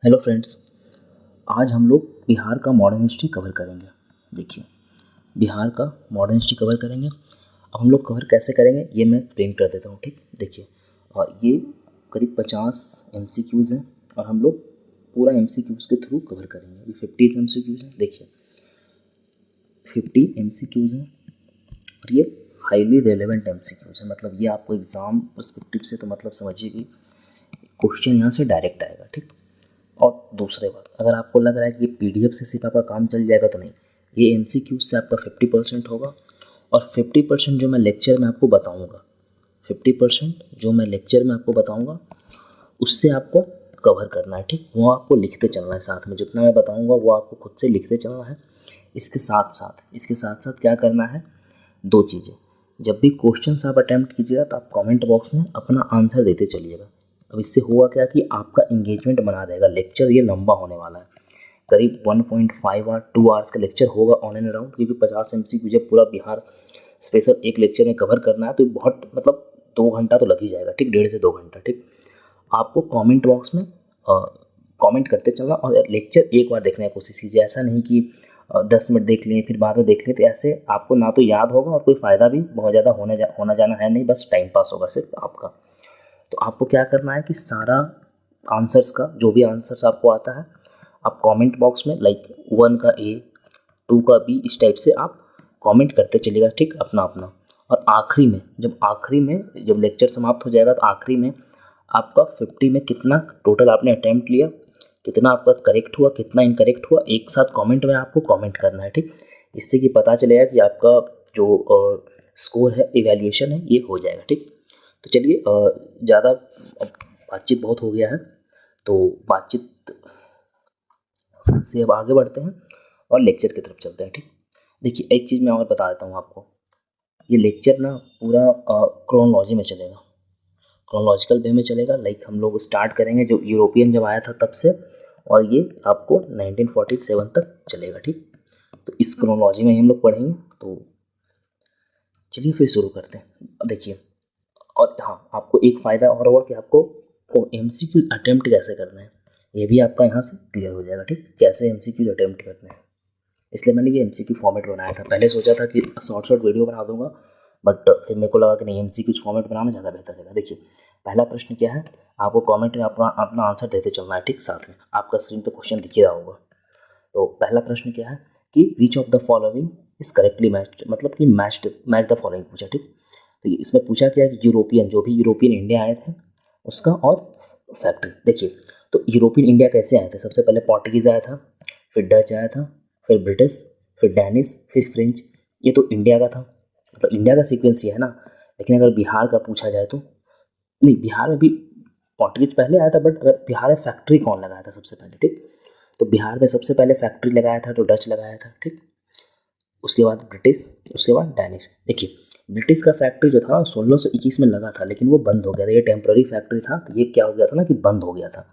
Hello friends. आज हम लोग बिहार का मॉडर्न हिस्ट्री कवर करेंगे। देखिए, बिहार का मॉडर्न हिस्ट्री कवर करेंगे। अब हम लोग कवर कैसे करेंगे ये मैं प्रिंट कर देता हूँ। ठीक, देखिए, और ये करीब 50 MCQs हैं और हम लोग पूरा MCQs के थ्रू कवर करेंगे। ये 50 MCQs हैं। देखिए, 50 MCQs हैं और ये हाईली रेलेवेंट MCQs हैं। मतलब ये आपको एग्ज़ाम पर्सपेक्टिव से तो मतलब समझिए कि क्वेश्चन यहाँ से डायरेक्ट आएगा। ठीक, और दूसरे बात, अगर आपको लग रहा है कि PDF से सिर्फ आपका काम चल जाएगा तो नहीं, ये MCQ से आपका 50% होगा और 50% जो मैं लेक्चर में आपको बताऊंगा, 50% जो मैं लेक्चर में आपको बताऊंगा उससे आपको कवर करना है। ठीक, वो आपको लिखते चलना है साथ में, जितना मैं बताऊंगा वो आपको खुद से लिखते चलना है। इसके साथ साथ क्या करना है, दो चीज़ें। जब भी क्वेश्चन आप अटैम्प्ट कीजिएगा तो आप कमेंट बॉक्स में अपना आंसर देते चलिएगा। अब इससे हुआ क्या कि आपका इंगेजमेंट बना रहेगा। लेक्चर ये लंबा होने वाला है, करीब 1.5 आवर 2 आवर्स का लेक्चर होगा ऑन एंड अराउंड, क्योंकि 50 MCQ जब पूरा बिहार स्पेशल एक लेक्चर में कवर करना है तो बहुत मतलब 2 घंटा तो लग ही जाएगा। ठीक, 1.5 से 2 घंटा। ठीक, आपको कमेंट बॉक्स में कमेंट करते चलना और लेक्चर एक बार देखने की कोशिश कीजिए। ऐसा नहीं कि 10 मिनट देख लें फिर बाद में देख लें, तो ऐसे आपको ना तो याद होगा और कोई फ़ायदा भी बहुत ज़्यादा होना जाना है नहीं, बस टाइम पास होगा सिर्फ आपका। तो आपको क्या करना है कि सारा आंसर्स का, जो भी आंसर्स आपको आता है, आप कमेंट बॉक्स में लाइक 1 का A, 2 का B, इस टाइप से आप कमेंट करते चलिएगा। ठीक, अपना अपना। और आखिरी में जब लेक्चर समाप्त हो जाएगा तो आखिरी में आपका 50 में कितना टोटल आपने अटैम्प्ट लिया, कितना आपका करेक्ट हुआ, कितना इनकरेक्ट हुआ, एक साथ कमेंट में आपको कमेंट करना है। ठीक, इससे कि पता चलेगा कि आपका जो स्कोर है, इवैल्यूएशन है, ये हो जाएगा। ठीक, तो चलिए, ज़्यादा बातचीत बहुत हो गया है, तो बातचीत से अब आगे बढ़ते हैं और लेक्चर की तरफ चलते हैं। ठीक, देखिए, एक चीज़ मैं और बता देता हूँ आपको। ये लेक्चर ना पूरा क्रोनोलॉजी में चलेगा, क्रोनोलॉजिकल वे में चलेगा। लाइक हम लोग स्टार्ट करेंगे जो यूरोपियन जब आया था तब से, और ये आपको 1947 तक चलेगा। ठीक, तो इस क्रोनोलॉजी में हम लोग पढ़ेंगे। तो चलिए फिर शुरू करते हैं। देखिए, और हाँ, आपको एक फ़ायदा और होगा कि आपको MCQ अटैम्प्ट कैसे करना है ये भी आपका यहाँ से क्लियर हो जाएगा। ठीक, कैसे MCQ अटैम्प्ट करते हैं, इसलिए मैंने ये MCQ फॉर्मेट बनाया था। पहले सोचा था कि शॉर्ट वीडियो बना दूंगा, बट फिर मेरे को लगा कि नहीं, MCQ फॉर्मेट बनाना ज़्यादा बेहतर रहेगा। देखिए, पहला प्रश्न क्या है, आपको कमेंट में अपना अपना आंसर देते चलना है। ठीक, साथ में आपका स्क्रीन पे क्वेश्चन दिख ही रहा होगा। तो पहला प्रश्न क्या है कि which of the following is correctly matched, मतलब कि मैच द फॉलोइंग पूछा। ठीक, तो इसमें पूछा क्या कि यूरोपियन, जो भी यूरोपियन इंडिया आए थे उसका और फैक्ट्री। देखिए, तो यूरोपियन इंडिया कैसे आए थे, सबसे पहले पोर्टुगीज़ आया था, फिर डच आया था, फिर ब्रिटिश, फिर डैनिश, फिर फ्रेंच। ये तो इंडिया का था, मतलब इंडिया का सीक्वेंस ये है ना। लेकिन अगर बिहार का पूछा जाए तो नहीं, बिहार में भी पोर्टुगीज पहले आया था, बट अगर बिहार में फैक्ट्री कौन लगाया था सबसे पहले। ठीक, तो बिहार में सबसे पहले फैक्ट्री लगाया था तो डच लगाया था। ठीक, उसके बाद ब्रिटिश, उसके बाद डैनिश। देखिए, ब्रिटिश का फैक्ट्री जो था 1621 में लगा था, लेकिन वो बंद हो गया था। ये टेम्प्रेरी फैक्ट्री था, तो ये क्या हो गया था ना कि बंद हो गया था।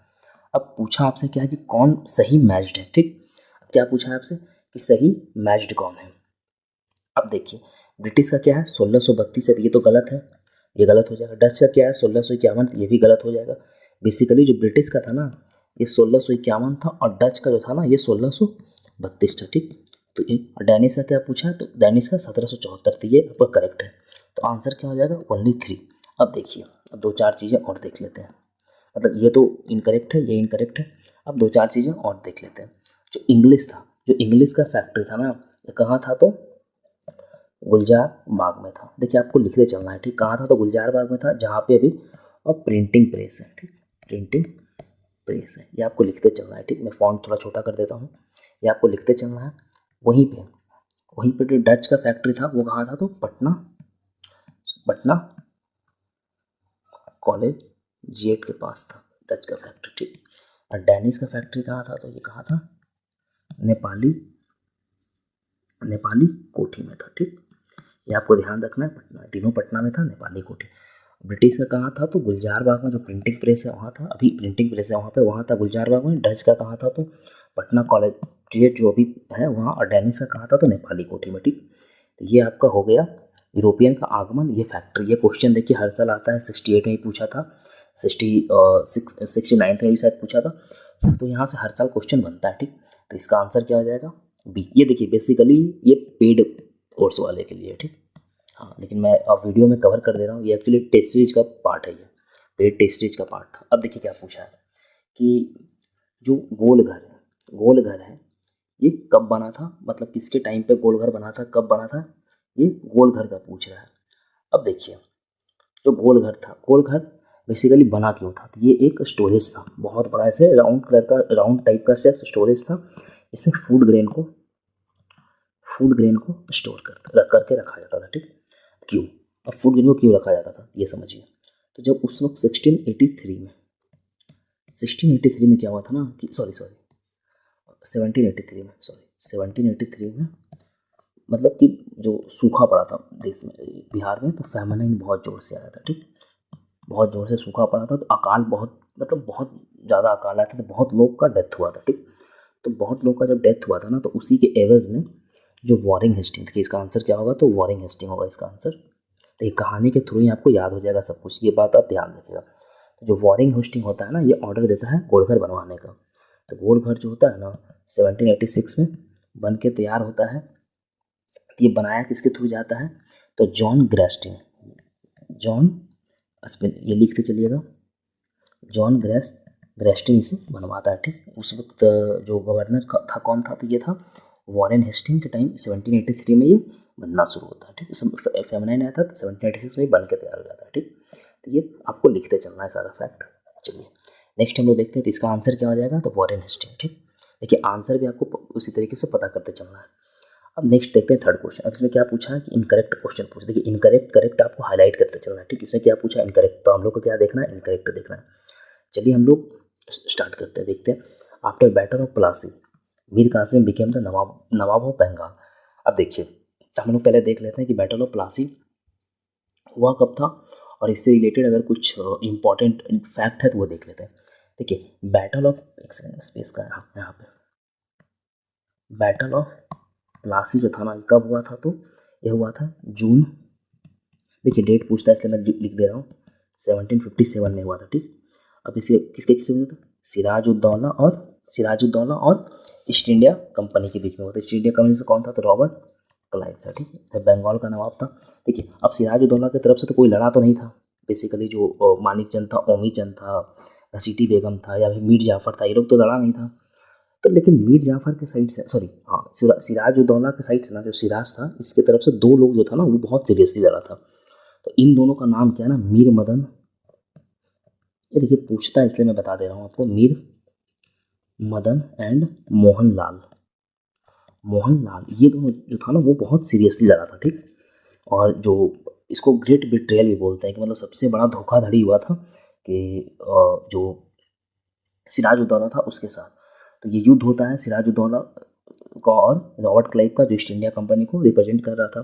अब पूछा आपसे क्या है कि कौन सही मैच्ड है। ठीक, अब क्या पूछा है आपसे कि सही मैच्ड कौन है। अब देखिए, ब्रिटिश का क्या है 1632 है, तो ये तो गलत है, ये गलत हो जाएगा। डच का क्या है 1651, ये भी गलत हो जाएगा। बेसिकली जो ब्रिटिश का था ना ये 1651 था, और डच का जो था ना ये 1632 था। ठीक, तो ये डैनिश का क्या पूछा है, तो डैनिश का 1774, तो ये आपका करेक्ट है। तो आंसर क्या हो जाएगा, ओनली 3। अब देखिए, अब 2-4 चीज़ें और देख लेते हैं। मतलब ये तो इनकरेक्ट है, ये इनकरेक्ट है। अब 2-4 चीज़ें और देख लेते हैं। जो इंग्लिश था, जो इंग्लिश का फैक्ट्री था ना, ये कहाँ था, तो गुलजार बाग में था। देखिए, आपको लिखते चलना है। ठीक, कहाँ था, तो गुलजार बाग में था, जहाँ पे अभी अब प्रिंटिंग प्रेस है। ठीक, प्रिंटिंग प्रेस है, ये आपको लिखते चलना है। ठीक, मैं फॉन्ट थोड़ा छोटा कर देता हूँ, ये आपको लिखते चलना है। वहीं पे जो डच का फैक्ट्री था वो कहाँ था, तो पटना, पटना कॉलेज G8 के पास था डच का फैक्ट्री। ठीक, और डैनिश का फैक्ट्री कहाँ था, तो ये कहाँ था, नेपाली नेपाली कोठी में था। ठीक, ये आपको ध्यान रखना है, पटना, तीनों पटना में था, नेपाली कोठी। ब्रिटिश का कहाँ था, तो गुलजार बाग में, जो प्रिंटिंग प्रेस है वहाँ था, अभी प्रिंटिंग प्रेस है वहाँ पे, वहाँ था गुलजार बाग में। डच का कहाँ था, तो पटना कॉलेज जो अभी है वहाँ, और डैनिश का कहाँ था, तो नेपाली कोठी में। ठीक, तो ये आपका हो गया यूरोपियन का आगमन, ये फैक्ट्री। ये क्वेश्चन देखिए हर साल आता है, 68 में ही पूछा था, 69 में भी शायद पूछा था। तो यहाँ से हर साल क्वेश्चन बनता है, ठीक। तो इसका आंसर क्या हो जाएगा, बी। ये देखिए बेसिकली ये पेड कोर्स वाले के लिए, ठीक। हाँ, लेकिन मैं अब वीडियो में कवर कर दे रहा हूँ, ये एक्चुअली टेस्ट सीरीज का पार्ट है, ये पेड टेस्ट सीरीज का पार्ट था। अब देखिए क्या पूछा है कि जो गोल घर है ये कब बना था, मतलब किसके टाइम पे गोल घर बना था, कब बना था, ये गोल घर का पूछ रहा है। अब देखिए जो गोल घर था, गोल घर बेसिकली बना क्यों था, तो ये एक स्टोरेज था, बहुत बड़ा ऐसे राउंड टाइप का स्टोरेज था। इसमें फूड ग्रेन को स्टोर करके रखा जाता था, ठीक। क्यों, अब फूड ग्रेन को क्यों रखा जाता था ये समझिए। तो जब उस वक्त 1683 में क्या हुआ था ना कि 1783 में मतलब कि जो सूखा पड़ा था देश में, बिहार में, तो फेमिनाइन बहुत ज़ोर से आया था, ठीक। बहुत ज़ोर से सूखा पड़ा था, तो अकाल बहुत ज़्यादा अकाल आया था, तो बहुत लोग का डेथ हुआ था, ठीक। तो बहुत लोग का जब डेथ हुआ था ना, तो उसी के एवज में जो वॉरिंग हेस्टिंग थी, इसका आंसर क्या होगा, तो वॉरिंग हेस्टिंग होगा इसका आंसर। तो ये कहानी के थ्रू ही आपको याद हो जाएगा सब कुछ, ये बात आप ध्यान रखिएगा। तो जो वॉरिंग हेस्टिंग होता है ना, ये ऑर्डर देता है गोलघर बनवाने का। तो गोलघर जो होता है ना 1786 में बन के तैयार होता है। ये बनाया किसके थ्रू जाता है, तो जॉन स्पिन, ये लिखते चलिएगा, जॉन ग्रेस्टिन इसे बनवाता है, ठीक। उस वक्त जो गवर्नर था कौन था, तो ये था वॉरेन हेस्टिंग के टाइम 1783 में ये बनना शुरू होता है, ठीक। फेमिनाइन आया था तो 1786 में बन के तैयार हो जाता है, ठीक। तो ये आपको लिखते चलना है सारा फैक्ट। चलिए नेक्स्ट हम लोग देखते हैं, तो इसका आंसर क्या हो जाएगा, तो वॉरेन हेस्टिंग, ठीक। देखिए आंसर भी आपको उसी तरीके से पता करते चलना है। अब नेक्स्ट देखते हैं थर्ड क्वेश्चन। अब इसमें क्या पूछा है कि इनकरेक्ट क्वेश्चन पूछा। देखिए इनकरेक्ट करेक्ट आपको हाईलाइट करते चलना है, ठीक। इसमें क्या पूछा है, इनकरेक्ट, तो हम लोग को क्या देखना है, इनकरेक्ट देखना है। चलिए हम लोग स्टार्ट करते हैं, देखते हैं। After battle of Plassey Mir Qasim became the Nawab of Bengal. अब देखिए हम लोग पहले देख लेते हैं कि बैटल ऑफ प्लासी हुआ कब था, और इससे रिलेटेड अगर कुछ इंपॉर्टेंट फैक्ट है तो वो देख लेते हैं। देखिए बैटल ऑफ, एक सेकंड स्पेस का यहाँ पे, बैटल ऑफ प्लासी जो था ना कब हुआ था, तो यह हुआ था जून, देखिए डेट पूछता है इसलिए मैं लिख दे रहा हूँ, 1757 में हुआ था, ठीक। अब इसे किसके हुआ था, सिराजुद्दौला और ईस्ट इंडिया कंपनी के बीच में हुआ था। ईस्ट इंडिया कंपनी से कौन था, तो रॉबर्ट क्लाइव था, ठीक है, बंगाल का नवाब था। देखिए अब सिराजुद्दौला की तरफ से तो कोई लड़ा तो नहीं था, बेसिकली जो मानिक चंद था, ओमी चंद था, घसीटी बेगम था, या फिर मीर जाफर था, ये लोग तो लड़ा नहीं था। तो लेकिन मीर जाफर के साइड से, सिराजुद्दौला के साइड से ना, जो सिराज था इसके तरफ से दो लोग जो था ना वो बहुत सीरियसली लड़ा था। तो इन दोनों का नाम क्या है ना, मीर मदन, ये देखिए पूछता है इसलिए मैं बता दे रहा हूँ आपको, मीर मदन एंड मोहनलाल, ये दोनों जो था ना वो बहुत सीरियसली लड़ा था, ठीक। और जो इसको ग्रेट बिट्रेयल भी बोलते हैं, कि मतलब सबसे बड़ा धोखाधड़ी हुआ था कि जो सिराजुद्दौला था उसके साथ। तो ये युद्ध होता है सिराजुद्दौला का और रॉबर्ट क्लाइव का, जो ईस्ट इंडिया कंपनी को रिप्रेजेंट कर रहा था।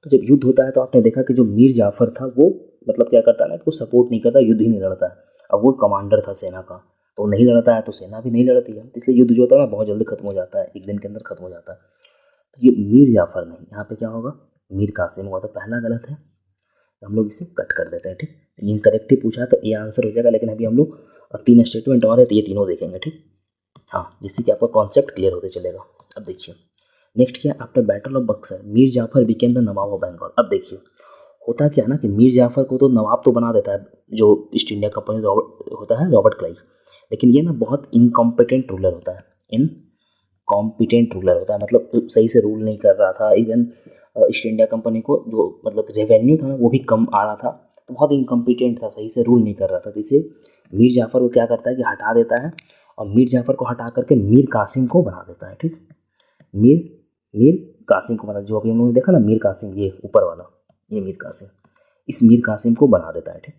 तो जब युद्ध होता है तो आपने देखा कि जो मीर जाफर था वो मतलब क्या करता है ना, कि वो सपोर्ट नहीं करता, युद्ध ही नहीं लड़ता है। अब वो कमांडर था सेना का, तो नहीं लड़ता है तो सेना भी नहीं लड़ती है, इसलिए युद्ध जो होता है ना बहुत जल्दी खत्म हो जाता है, एक दिन के अंदर खत्म हो जाता है। तो ये मीर जाफर नहीं, यहाँ पे क्या होगा, मीर कासिम हुआ। तो पहला गलत है, तो हम लोग इसे कट कर देते हैं, ठीक। इनकरेक्ट ही पूछा है तो ये आंसर हो जाएगा, लेकिन अभी हम लोग 3 स्टेटमेंट और है तो ये तीनों देखेंगे, ठीक। हाँ, जिससे कि आपका कॉन्सेप्ट क्लियर होते चलेगा। अब देखिए नेक्स्ट क्या, after battle of Buxar Mir Jafar became the Nawab of Bengal. अब देखिए होता क्या है ना कि मीर जाफर को तो नवाब तो बना देता है जो ईस्ट इंडिया कंपनी होता है रॉबर्ट क्लाइव, लेकिन ये ना बहुत इनकॉम्पिटेंट रूलर होता है, इनकॉम्पिटेंट रूलर होता है, मतलब सही से रूल नहीं कर रहा था। इवन ईस्ट इंडिया कंपनी को जो मतलब रेवेन्यू था ना वो भी कम आ रहा था, तो बहुत इनकॉम्पिटेंट था, सही से रूल नहीं कर रहा था। तो इसे मीर जाफर को क्या करता है कि हटा देता है, और मीर जाफर को हटा करके मीर कासिम को बना देता है, ठीक। मीर कासिम को बना, जो अभी हम लोगों ने देखा ना मीर कासिम, ये ऊपर वाला, ये मीर कासिम, इस मीर कासिम को बना देता है, ठीक।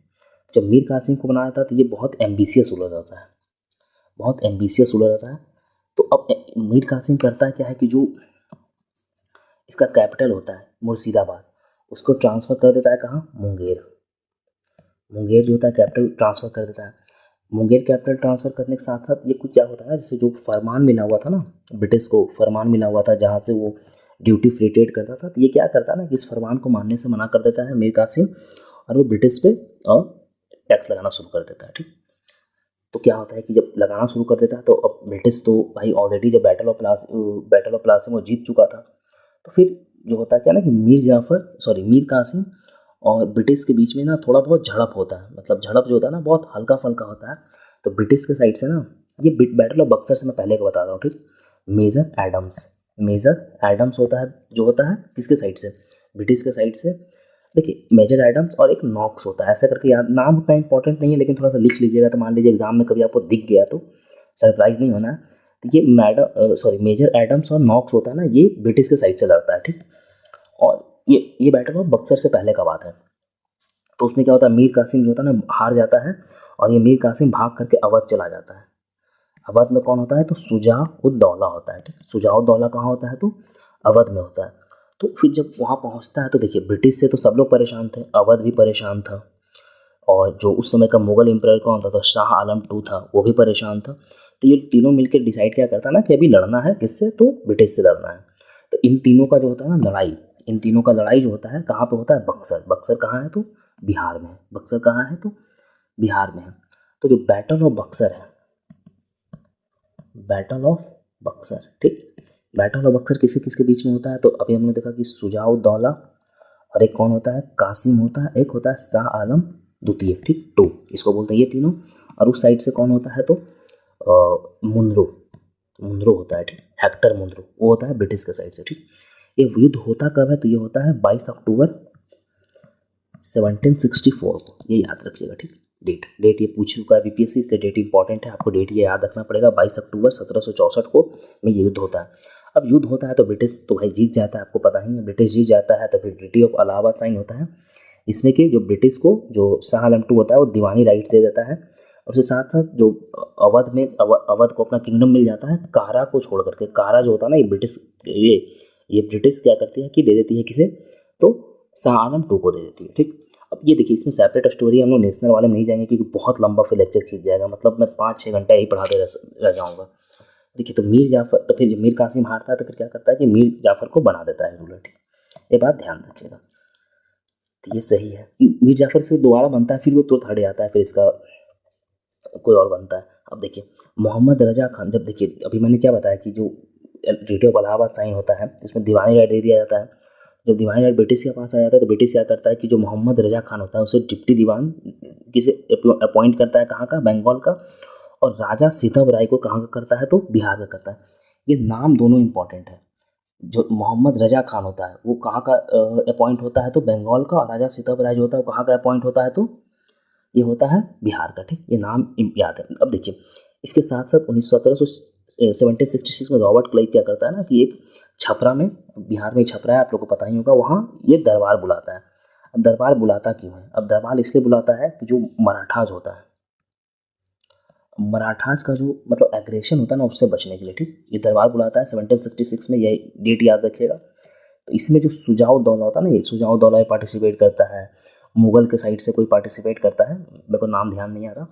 जब मीर कासिम को बनाया था तो ये बहुत एम्बिशियस रूलर रहता है, बहुत एम्बिशियस रूलर रहता है। तो अब मीर कासिम करता क्या है कि जो इसका कैपिटल होता है मुर्शिदाबाद, उसको ट्रांसफ़र कर देता है कहाँ, मुंगेर जो होता है कैपिटल ट्रांसफ़र कर देता है। मुंगेर कैपिटल ट्रांसफ़र करने के साथ साथ ये कुछ क्या होता है, जैसे जो फरमान मिला हुआ था ना, ब्रिटिश को फरमान मिला हुआ था जहाँ से वो ड्यूटी फ्री ट्रेड करता था, तो ये क्या करता है ना कि इस फरमान को मानने से मना कर देता है मीर कासिम, और वो ब्रिटिश पे टैक्स लगाना शुरू कर देता है, ठीक। तो क्या होता है कि जब लगाना शुरू कर देता है तो अब ब्रिटिश तो भाई ऑलरेडी जब बैटल ऑफ प्लासी वो जीत चुका था, तो फिर जो होता है क्या ना कि मीर कासिम और ब्रिटिश के बीच में ना थोड़ा बहुत झड़प होता है, मतलब झड़प जो होता है ना बहुत हल्का फुल्का होता है। तो ब्रिटिश के साइड से ना, ये बैटल ऑफ बक्सर से मैं पहले को बता रहा हूँ, ठीक। मेजर एडम्स होता है, जो होता है किसके साइड से, ब्रिटिश के साइड से। देखिए मेजर एडम्स और एक नॉक्स होता है, ऐसा करके याद, नाम उतना इंपॉर्टेंट नहीं है लेकिन थोड़ा सा लिख लीजिएगा, तो मान लीजिए एग्जाम में कभी आपको दिख गया तो सरप्राइज नहीं होना है। तो ये मेजर एडम्स और नॉक्स होता है ना, ये ब्रिटिश के साइड से लड़ता है, ठीक। और ये बैटल ऑफ बक्सर से पहले का बात है। तो उसमें क्या होता है, मीर कासिम जो होता है ना हार जाता है, और ये मीर कासिम भाग करके अवध चला जाता है। अवध में कौन होता है, तो शुजाउद्दौला होता है, ठीक। शुजाउद्दौला कहाँ होता है, तो अवध में होता है। तो फिर जब वहाँ पहुँचता है तो देखिए ब्रिटिश से तो सब लोग परेशान थे, अवध भी परेशान था, और जो उस समय का मुगल एम्परर कौन था, तो शाह आलम टू था, वो भी परेशान था। तो ये तीनों मिलकर डिसाइड क्या करता है ना कि अभी लड़ना है किससे, तो ब्रिटिश से लड़ना है। तो इन तीनों का जो होता है ना लड़ाई, इन तीनों का लड़ाई जो होता है कहाँ पे होता है, बक्सर। बक्सर कहाँ है, तो बिहार में है। बक्सर कहाँ है, तो बिहार में है। तो जो बैटल ऑफ बक्सर है, बैटल ऑफ बक्सर, ठीक। बैटल ऑफ बक्सर किसके किसके बीच में होता है, तो अभी हमने देखा कि शुजाउद्दौला और एक कौन होता है, कासिम होता है, एक होता है शाह आलम द्वितीय, ठीक, टू, इसको बोलते हैं ये तीनों। और उस साइड से कौन होता है, तो मुनरो होता है, ठीक, हेक्टर मुनरो, वो होता है ब्रिटिश के साइड से, ठीक। ये युद्ध होता कब है, तो ये होता है 22 अक्टूबर 1764 को, ये याद रखिएगा, ठीक। डेट ये पूछ चुका है बीपीएससी, इसलिए डेट इंपॉर्टेंट है, आपको डेट ये याद रखना पड़ेगा। 22 अक्टूबर 1764 को में ये युद्ध होता है। अब युद्ध होता है तो ब्रिटिश तो भाई जीत जाता है, आपको पता ही है, ब्रिटिश जीत जाता है। तो फिर ट्रीटी ऑफ इलाहाबाद साइन होता है, इसमें कि जो ब्रिटिश को जो शाह आलम टू होता है वो दीवानी राइट्स दे देता है, और उसके साथ साथ जो अवध को अपना किंगडम मिल जाता है, कारा को छोड़ करके। कारा जो होता है ना, ये ब्रिटिश क्या करती है कि दे देती है किसे, तो शाह आलम टू को दे देती है, ठीक। अब ये देखिए इसमें सेपरेट स्टोरी हम लोग नेशनल वाले में नहीं जाएंगे क्योंकि बहुत लंबा फिर लेक्चर खींच जाएगा, मतलब मैं 5-6 घंटा यही पढ़ाते रह जाऊँगा। देखिए तो मीर जाफर, तो फिर जब मीर कासिम हारता है तो फिर क्या करता है कि मीर जाफर को बना देता है रूलर, ठीक। ये बात ध्यान रखिएगा, तो ये सही है। मीर जाफर फिर दोबारा बनता है, फिर वो तुरंत हट जाता है, फिर इसका कोई और बनता है। अब देखिए मोहम्मद रजा खान, जब देखिए अभी मैंने क्या बताया कि जो ट्रीटी ऑफ इलाहाबाद साइन होता है उसमें दीवानी राइट दे दिया जाता है। जब दीवानी राइट ब्रिटिश के पास आ जाता है तो ब्रिटिश क्या करता है कि जो मोहम्मद रजा खान होता है उसे डिप्टी दीवान किसे अपॉइंट करता है, कहाँ का, बंगाल का। और राजा सितव राय को कहाँ का करता है, तो बिहार का करता है। ये नाम दोनों इंपॉर्टेंट है। जो मोहम्मद रजा खान होता है वो कहाँ का अपॉइंट होता है, तो बंगाल का। और राजा सितव राय जो होता है वो कहाँ का अपॉइंट होता है, तो ये होता है बिहार का, ठीक। ये नाम याद है। अब देखिए इसके साथ साथ 1766 में रॉबर्ट क्लाइव क्या करता है ना कि एक छपरा में, बिहार में छपरा है, आप लोगों को पता ही होगा, वहाँ ये दरबार बुलाता है। अब दरबार बुलाता क्यों है, अब दरबार इसलिए बुलाता है कि जो मराठाज होता है, मराठाज का जो मतलब एग्रेशन होता है ना उससे बचने के लिए, ठीक। ये दरबार बुलाता है 1766 में, ये डेट याद रखिएगा। तो इसमें जो सुजाउद्दौला होता है ना, ये सुजाउद्दौला पार्टिसिपेट करता है, मुगल के साइड से कोई पार्टिसिपेट करता है, मेरे को नाम ध्यान नहीं आ रहा,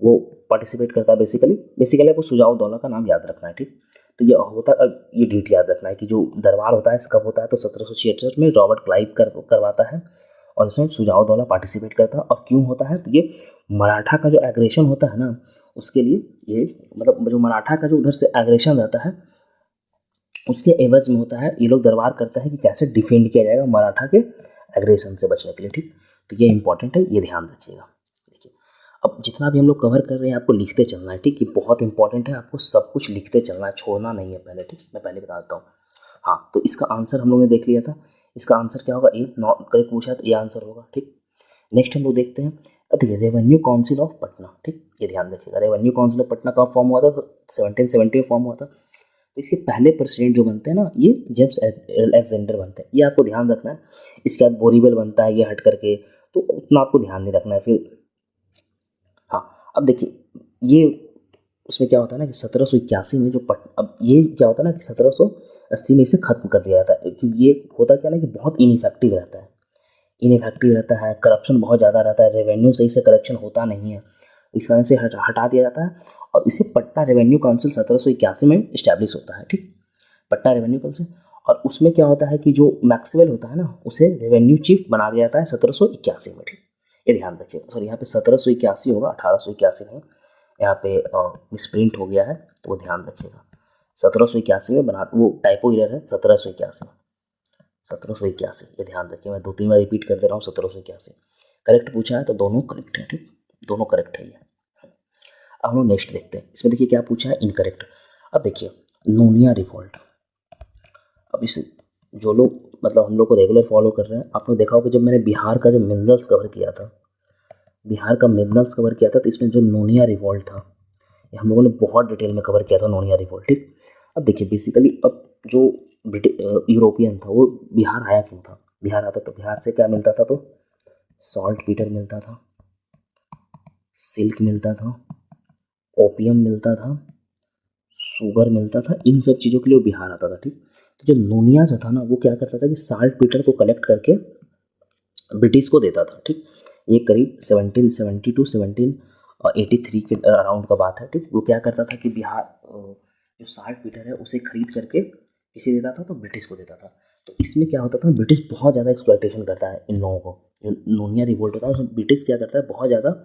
वो पार्टिसिपेट करता है। बेसिकली आपको सुजाउद्दौला का नाम याद रखना है, ठीक। तो ये होता, अब ये डेट याद रखना है कि जो दरबार होता है कब होता है, तो 1766 में रॉबर्ट क्लाइव करवाता है, और इसमें सुजाउद्दौला पार्टिसिपेट करता है। और क्यों होता है, तो ये मराठा का जो एग्रेशन होता है ना उसके लिए, ये मतलब जो मराठा का जो उधर से एग्रेशन रहता है उसके एवज में होता है, ये लोग दरबार करते हैं कि कैसे डिफेंड किया जाएगा मराठा के एग्रेशन से बचने के लिए, ठीक। तो ये इंपॉर्टेंट है, ये ध्यान रखिएगा। देखिए अब जितना भी हम लोग कवर कर रहे हैं आपको लिखते चलना है, ठीक। ये बहुत इंपॉर्टेंट है, आपको सब कुछ लिखते चलना है, छोड़ना नहीं है पहले, ठीक। मैं पहले बता देता हूँ। हाँ तो इसका आंसर हम लोग ने देख लिया था, इसका आंसर क्या होगा, ए नॉट करेक्ट पूछा तो ये आंसर होगा, ठीक। नेक्स्ट हम लोग देखते हैं, देखिए रेवेन्यू काउंसिल ऑफ पटना, ठीक। ये ध्यान रखिएगा, रेवेन्यू काउंसिल ऑफ पटना कब फॉर्म हुआ था, 1770 में फॉर्म हुआ था। तो इसके पहले प्रेसिडेंट जो बनते हैं ना, ये जेम्स अलेक्जेंडर बनते हैं, ये आपको ध्यान रखना है। इसके बाद बोरीवल बनता है, ये हट करके, तो उतना आपको ध्यान नहीं रखना है फिर। हाँ अब देखिए ये उसमें क्या होता है ना कि 1781 में अब ये क्या होता है ना कि 1780 में इसे ख़त्म कर दिया जाता है, क्योंकि ये होता क्या ना कि बहुत इनइफेक्टिव रहता है, करप्शन बहुत ज़्यादा रहता है, रेवेन्यू सही से कलेक्शन होता नहीं है, इस कारण से हटा दिया जाता है। और इसे पटना रेवेन्यू काउंसिल 1781 में इस्टेब्लिश होता है, ठीक। पटना रेवेन्यू काउंसिल, और उसमें क्या होता है कि जो मैक्सवेल होता है ना उसे रेवेन्यू चीफ बना दिया जाता है 1781 में, ठीक। ये ध्यान रखिएगा, सॉरी यहाँ पे 1781 होगा, 1881 नहीं, यहाँ पे मिसप्रिंट हो गया है, तो वो ध्यान रखिएगा। 1781 में बना, वो टाइपो एरर है, 1781, 1781, ये ध्यान रखिए। मैं 2-3 बार रिपीट कर दे रहा हूँ, 1781 करेक्ट पूछा है, तो दोनों करेक्ट है, ठीक, दोनों करेक्ट है ये। अब हम लोग नेक्स्ट देखते हैं, इसमें देखिए क्या पूछा है, इनकरेक्ट। अब देखिए नोनिया रिवॉल्ट, अब इस जो लोग मतलब हम लोग को रेगुलर फॉलो कर रहे हैं, आपने देखा होगा जब मैंने बिहार का जो मिनरल्स कवर किया था, बिहार का मिनरल्स कवर किया था, तो इसमें जो नोनिया रिवॉल्ट था, ये हम लोगों ने बहुत डिटेल में कवर किया था, नोनिया रिवॉल्ट, ठीक। अब देखिए बेसिकली अब जो यूरोपियन था वो बिहार आया क्यों था, बिहार आता तो बिहार से क्या मिलता था, तो सॉल्ट पीटर मिलता था, सिल्क मिलता था, ओपियम मिलता था, शुगर मिलता था, इन सब चीज़ों के लिए वो बिहार आता था, ठीक। तो जो नोनिया जो था ना, वो क्या करता था कि साल्ट पीटर को कलेक्ट करके ब्रिटिश को देता था, ठीक। ये करीब 1770 टू 1783 के अराउंड का बात है, ठीक। वो क्या करता था कि बिहार जो साल्ट पीटर है उसे खरीद करके किसे देता था, तो ब्रिटिश को देता था। तो इसमें क्या होता था, ब्रिटिश बहुत ज़्यादा एक्सप्लॉयटेशन करता है इन लोगों को, जो नोनिया रिवोल्ट होता है उसमें ब्रिटिश क्या करता है, बहुत ज़्यादा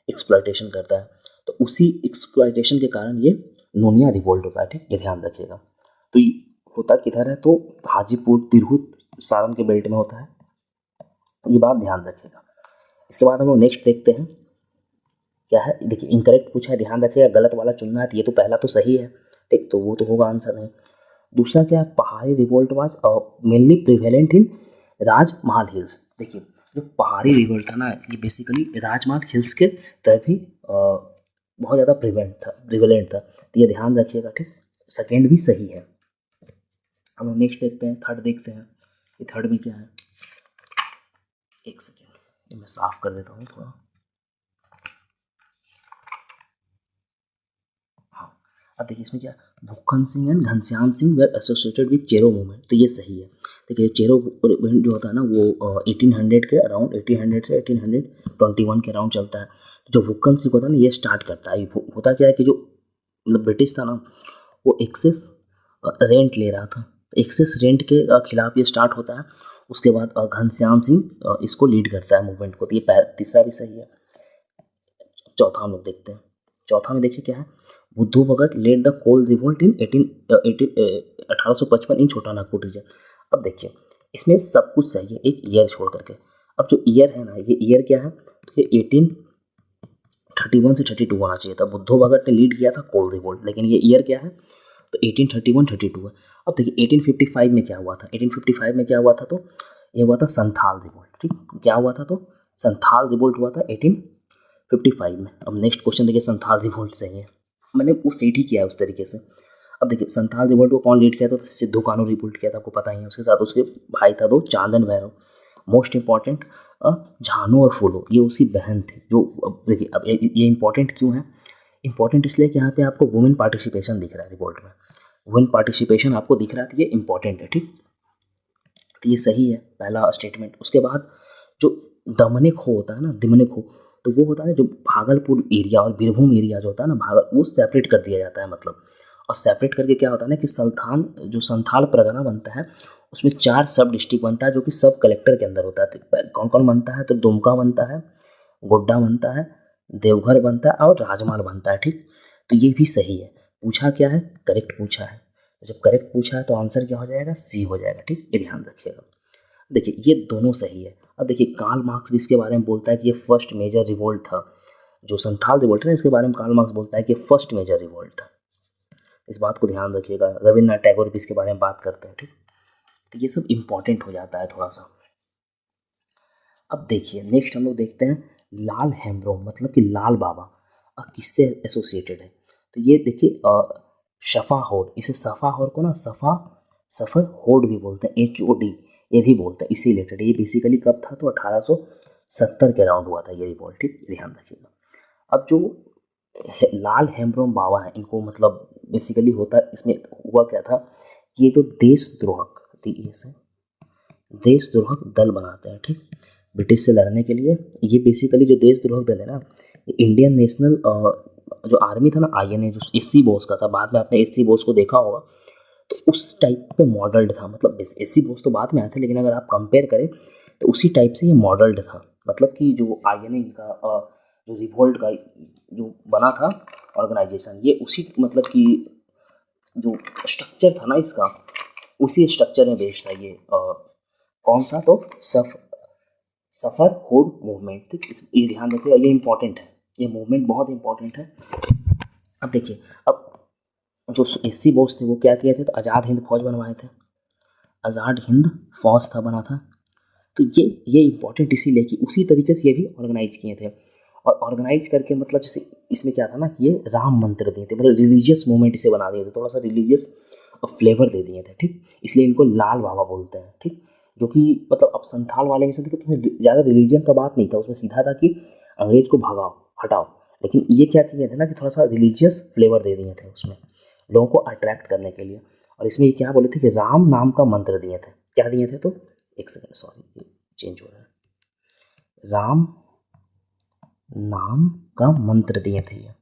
एक्सप्लॉयटेशन करता है। तो उसी एक्सप्लॉयटेशन के कारण ये नोनिया रिवोल्ट होता है, ठीक, ये ध्यान रखिएगा। तो ये होता किधर है, तो हाजीपुर, तिरहुत, सारण के बेल्ट में होता है, ये बात ध्यान रखिएगा। इसके बाद हम लोग नेक्स्ट देखते हैं क्या है, देखिए इनकरेक्ट पूछा है, ध्यान रखिएगा, गलत वाला चुनना है, तो ये तो पहला तो सही है, ठीक, तो वो तो होगा आंसर नहीं। दूसरा क्या है, पहाड़ी revolt was mainly prevalent in Rajmahal hills. देखिए जो पहाड़ी रिवोल्ट था ना, ये बेसिकली राजमहल हिल्स के तरफ ही बहुत ज़्यादा प्रिवेलेंट था, तो ये ध्यान रखिएगा, ठीक। सेकेंड भी सही है। हम लोग नेक्स्ट देखते हैं, थर्ड देखते हैं, ये थर्ड में क्या है, एक सेकेंड, ये मैं साफ कर देता हूँ थोड़ा। हाँ, अब देखिए इसमें क्या, Bhukkhan Singh and Ghanshyam Singh were associated with Chero movement, तो ये सही है। देखिए चेरो मूवमेंट जो होता है ना, वो 1800 के अराउंड, 1800 से 1821 के अराउंड चलता है। जो भुक्खन सिंह होता है ना, ये स्टार्ट करता है। होता क्या है कि जो मतलब ब्रिटिश था ना, वो एक्सेस रेंट ले रहा था, एक्सेस रेंट के खिलाफ ये स्टार्ट होता है। उसके बाद घनश्याम सिंह इसको लीड करता है मूवमेंट को, तो ये तीसरा भी सही है। चौथा हम लोग देखते हैं, चौथा में देखिए क्या है, Budhu Bhagat led the Kol revolt in 1855 in Chota Nagpur reason. अब देखिए इसमें सब कुछ सही है एक ईयर छोड़ करके। अब जो ईयर है ना, ये ईयर क्या है, तो ये 1831 से 32 होना चाहिए था। बुद्धू भगत ने लीड किया था कोल रिवोल्ट, लेकिन ये ईयर क्या है, तो 1831-32 है। अब देखिए 1855 में क्या हुआ था, 1855 में क्या हुआ था, तो ये हुआ था संथाल रिवोल्ट, ठीक, क्या हुआ था, तो संथाल रिवोल्ट हुआ था 1855 में। अब नेक्स्ट क्वेश्चन देखिए, संथाल रिवोल्ट सही है, मैंने वो सेट ही किया है उस तरीके से। अब देखिए संथाल रिवोल्ट को कौन लीड किया था, तो सिद्धू कान्हू रिवोल्ट किया था, आपको पता ही है। उसके साथ उसके भाई था दो, चांदन भैरव। मोस्ट इंपॉर्टेंट झानू और फूलो, ये उसकी बहन थी। जो अब देखिए, अब ये इंपॉर्टेंट क्यों है, इंपॉर्टेंट इसलिए कि यहाँ पे आपको वुमेन पार्टिसिपेशन दिख रहा है रिवोल्ट में, वुमेन पार्टिसिपेशन आपको दिख रहा है, तो ये इंपॉर्टेंट है, ठीक, तो ये सही है पहला स्टेटमेंट। उसके बाद जो दमने खो होता है ना, दिमने खो, तो वो होता है जो भागलपुर एरिया और बीरभूम एरिया जो होता है ना, वो सेपरेट कर दिया जाता है मतलब। और सेपरेट करके क्या होता है ना कि जो संथाल परगना बनता है, उसमें 4 सब डिस्ट्रिक्ट बनता है, जो कि सब कलेक्टर के अंदर होता है। तो कौन कौन बनता है, तो दुमका बनता है, गोड्डा बनता है, देवघर बनता है और राजमाल बनता है, ठीक। तो ये भी सही है। पूछा क्या है, करेक्ट पूछा है, तो जब करेक्ट पूछा है तो आंसर क्या हो जाएगा, सी हो जाएगा, ठीक, ये ध्यान रखिएगा। देखिए ये दोनों सही है। अब देखिए कार्ल मार्क्स भी इसके बारे में बोलता है कि ये फर्स्ट मेजर रिवोल्ट था, जो संथाल रिवोल्ट है ना, इसके बारे में कार्ल मार्क्स बोलता है कि फर्स्ट मेजर रिवोल्ट था। इस बात को ध्यान रखिएगा। रविन्द्रनाथ टैगोर भी इसके बारे में बात करते हैं, ठीक, तो ये सब इंपॉर्टेंट हो जाता है थोड़ा सा। अब देखिए नेक्स्ट हम लोग देखते हैं लाल हेम्ब्रोम, मतलब कि लाल बाबा किससे एसोसिएटेड है, तो ये देखिए शफा होड, इसे सफ़ा होड को ना सफ़र होड भी बोलते हैं, HOD ये भी बोलते हैं, इसी रिलेटेड। ये बेसिकली कब था, तो 1870 के अराउंड हुआ था ये रिवॉल्ट, ठीक, ध्यान रखिएगा। अब जो लाल हेम्ब्रोम बाबा हैं, इनको मतलब बेसिकली होता, इसमें हुआ क्या था, ये जो देशद्रोहक दल बनाते हैं, ठीक, ब्रिटिश से लड़ने के लिए। ये बेसिकली जो देशद्रोहक दल है ना, ये इंडियन नेशनल जो आर्मी था ना, INA, जो SC बोस का था, बाद में आपने SC बोस को देखा होगा, तो उस टाइप पे मॉडल्ड था। मतलब SC बोस तो बाद में आए थे, लेकिन अगर आप कंपेयर करें तो उसी टाइप से ये मॉडल्ड था। मतलब कि जो INA इनका जो रिवोल्ट का जो बना था ऑर्गेनाइजेशन, ये उसी मतलब कि जो स्ट्रक्चर था ना इसका, उसी स्ट्रक्चर में बेस्ड था ये। कौन सा? तो सफ़र होड़ मूवमेंट। ठीक, इस ये ध्यान रखिएगा, ये इंपॉर्टेंट है, ये मूवमेंट बहुत इंपॉर्टेंट है। अब देखिए, अब जो एससी बोस थे वो क्या किए थे? तो आज़ाद हिंद फौज बनवाए थे, आज़ाद हिंद फौज था बना था। तो ये इंपॉर्टेंट इसीलिए कि उसी तरीके से ये भी ऑर्गेनाइज किए थे। और ऑर्गेनाइज करके मतलब जैसे इसमें क्या था ना कि ये राम मंत्र दिए थे, मतलब रिलीजियस मूवमेंट इसे बना दिए थे, थोड़ा सा रिलीजियस फ्लेवर दे दिए थे। ठीक, इसलिए इनको लाल बाबा बोलते हैं। ठीक, जो कि मतलब अब संथाल वाले में से देखिए तुम्हें ज़्यादा रिलीजन का बात नहीं था, उसमें सीधा था कि अंग्रेज को भगाओ हटाओ। लेकिन ये क्या किए थे ना कि थोड़ा सा रिलीजियस फ्लेवर दे दिए थे उसमें, लोगों को अट्रैक्ट करने के लिए। और इसमें ये क्या बोले थे कि राम नाम का मंत्र दिए थे। क्या दिए थे? तो एक सेकंड, सॉरी चेंज हो रहा है, राम नाम का मंत्र दिए थे ये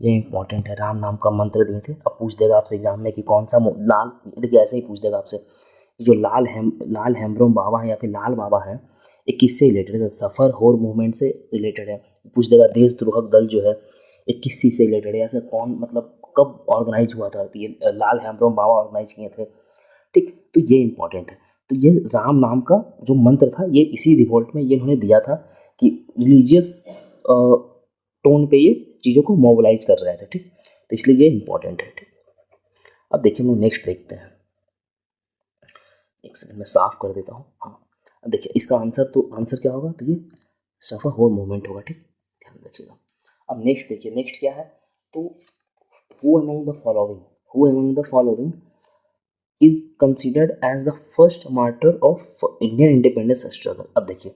इंपॉर्टेंट है, राम नाम का मंत्र दिए थे। अब पूछ देगा आपसे एग्जाम में कि कौन सा लाल, देखिए ऐसे ही पूछ देगा आपसे, जो लाल हेम्ब्रोम बाबा है या फिर लाल बाबा है, ये किससे रिलेटेड है? सफ़र होर मूवमेंट से रिलेटेड है। पूछ देगा देशद्रोहक दल जो है ये किस चीज़ से रिलेटेड है, ऐसा कौन मतलब कब ऑर्गेनाइज हुआ था? तो ये लाल हेम्ब्रोम बाबा ऑर्गेनाइज किए थे। ठीक, तो ये इंपॉर्टेंट है। तो ये राम नाम का जो मंत्र था ये इसी रिवोल्ट में ये इन्होंने दिया था कि रिलीजियस टोन पे ये चीज़ों को मोबिलाइज कर रहे थे। ठीक, तो इसलिए ये इंपॉर्टेंट है। ठीक, अब देखिए हम लोग नेक्स्ट देखते हैं, एक सेकंड में साफ कर देता हूँ। हाँ, अब देखिए इसका आंसर क्या होगा? तो ये सफ़र होर मूवमेंट होगा। ठीक, ध्यान रखिएगा। अब नेक्स्ट देखिए, नेक्स्ट क्या है? तो who among the following is considered as the first martyr of Indian independence struggle. अब देखिए,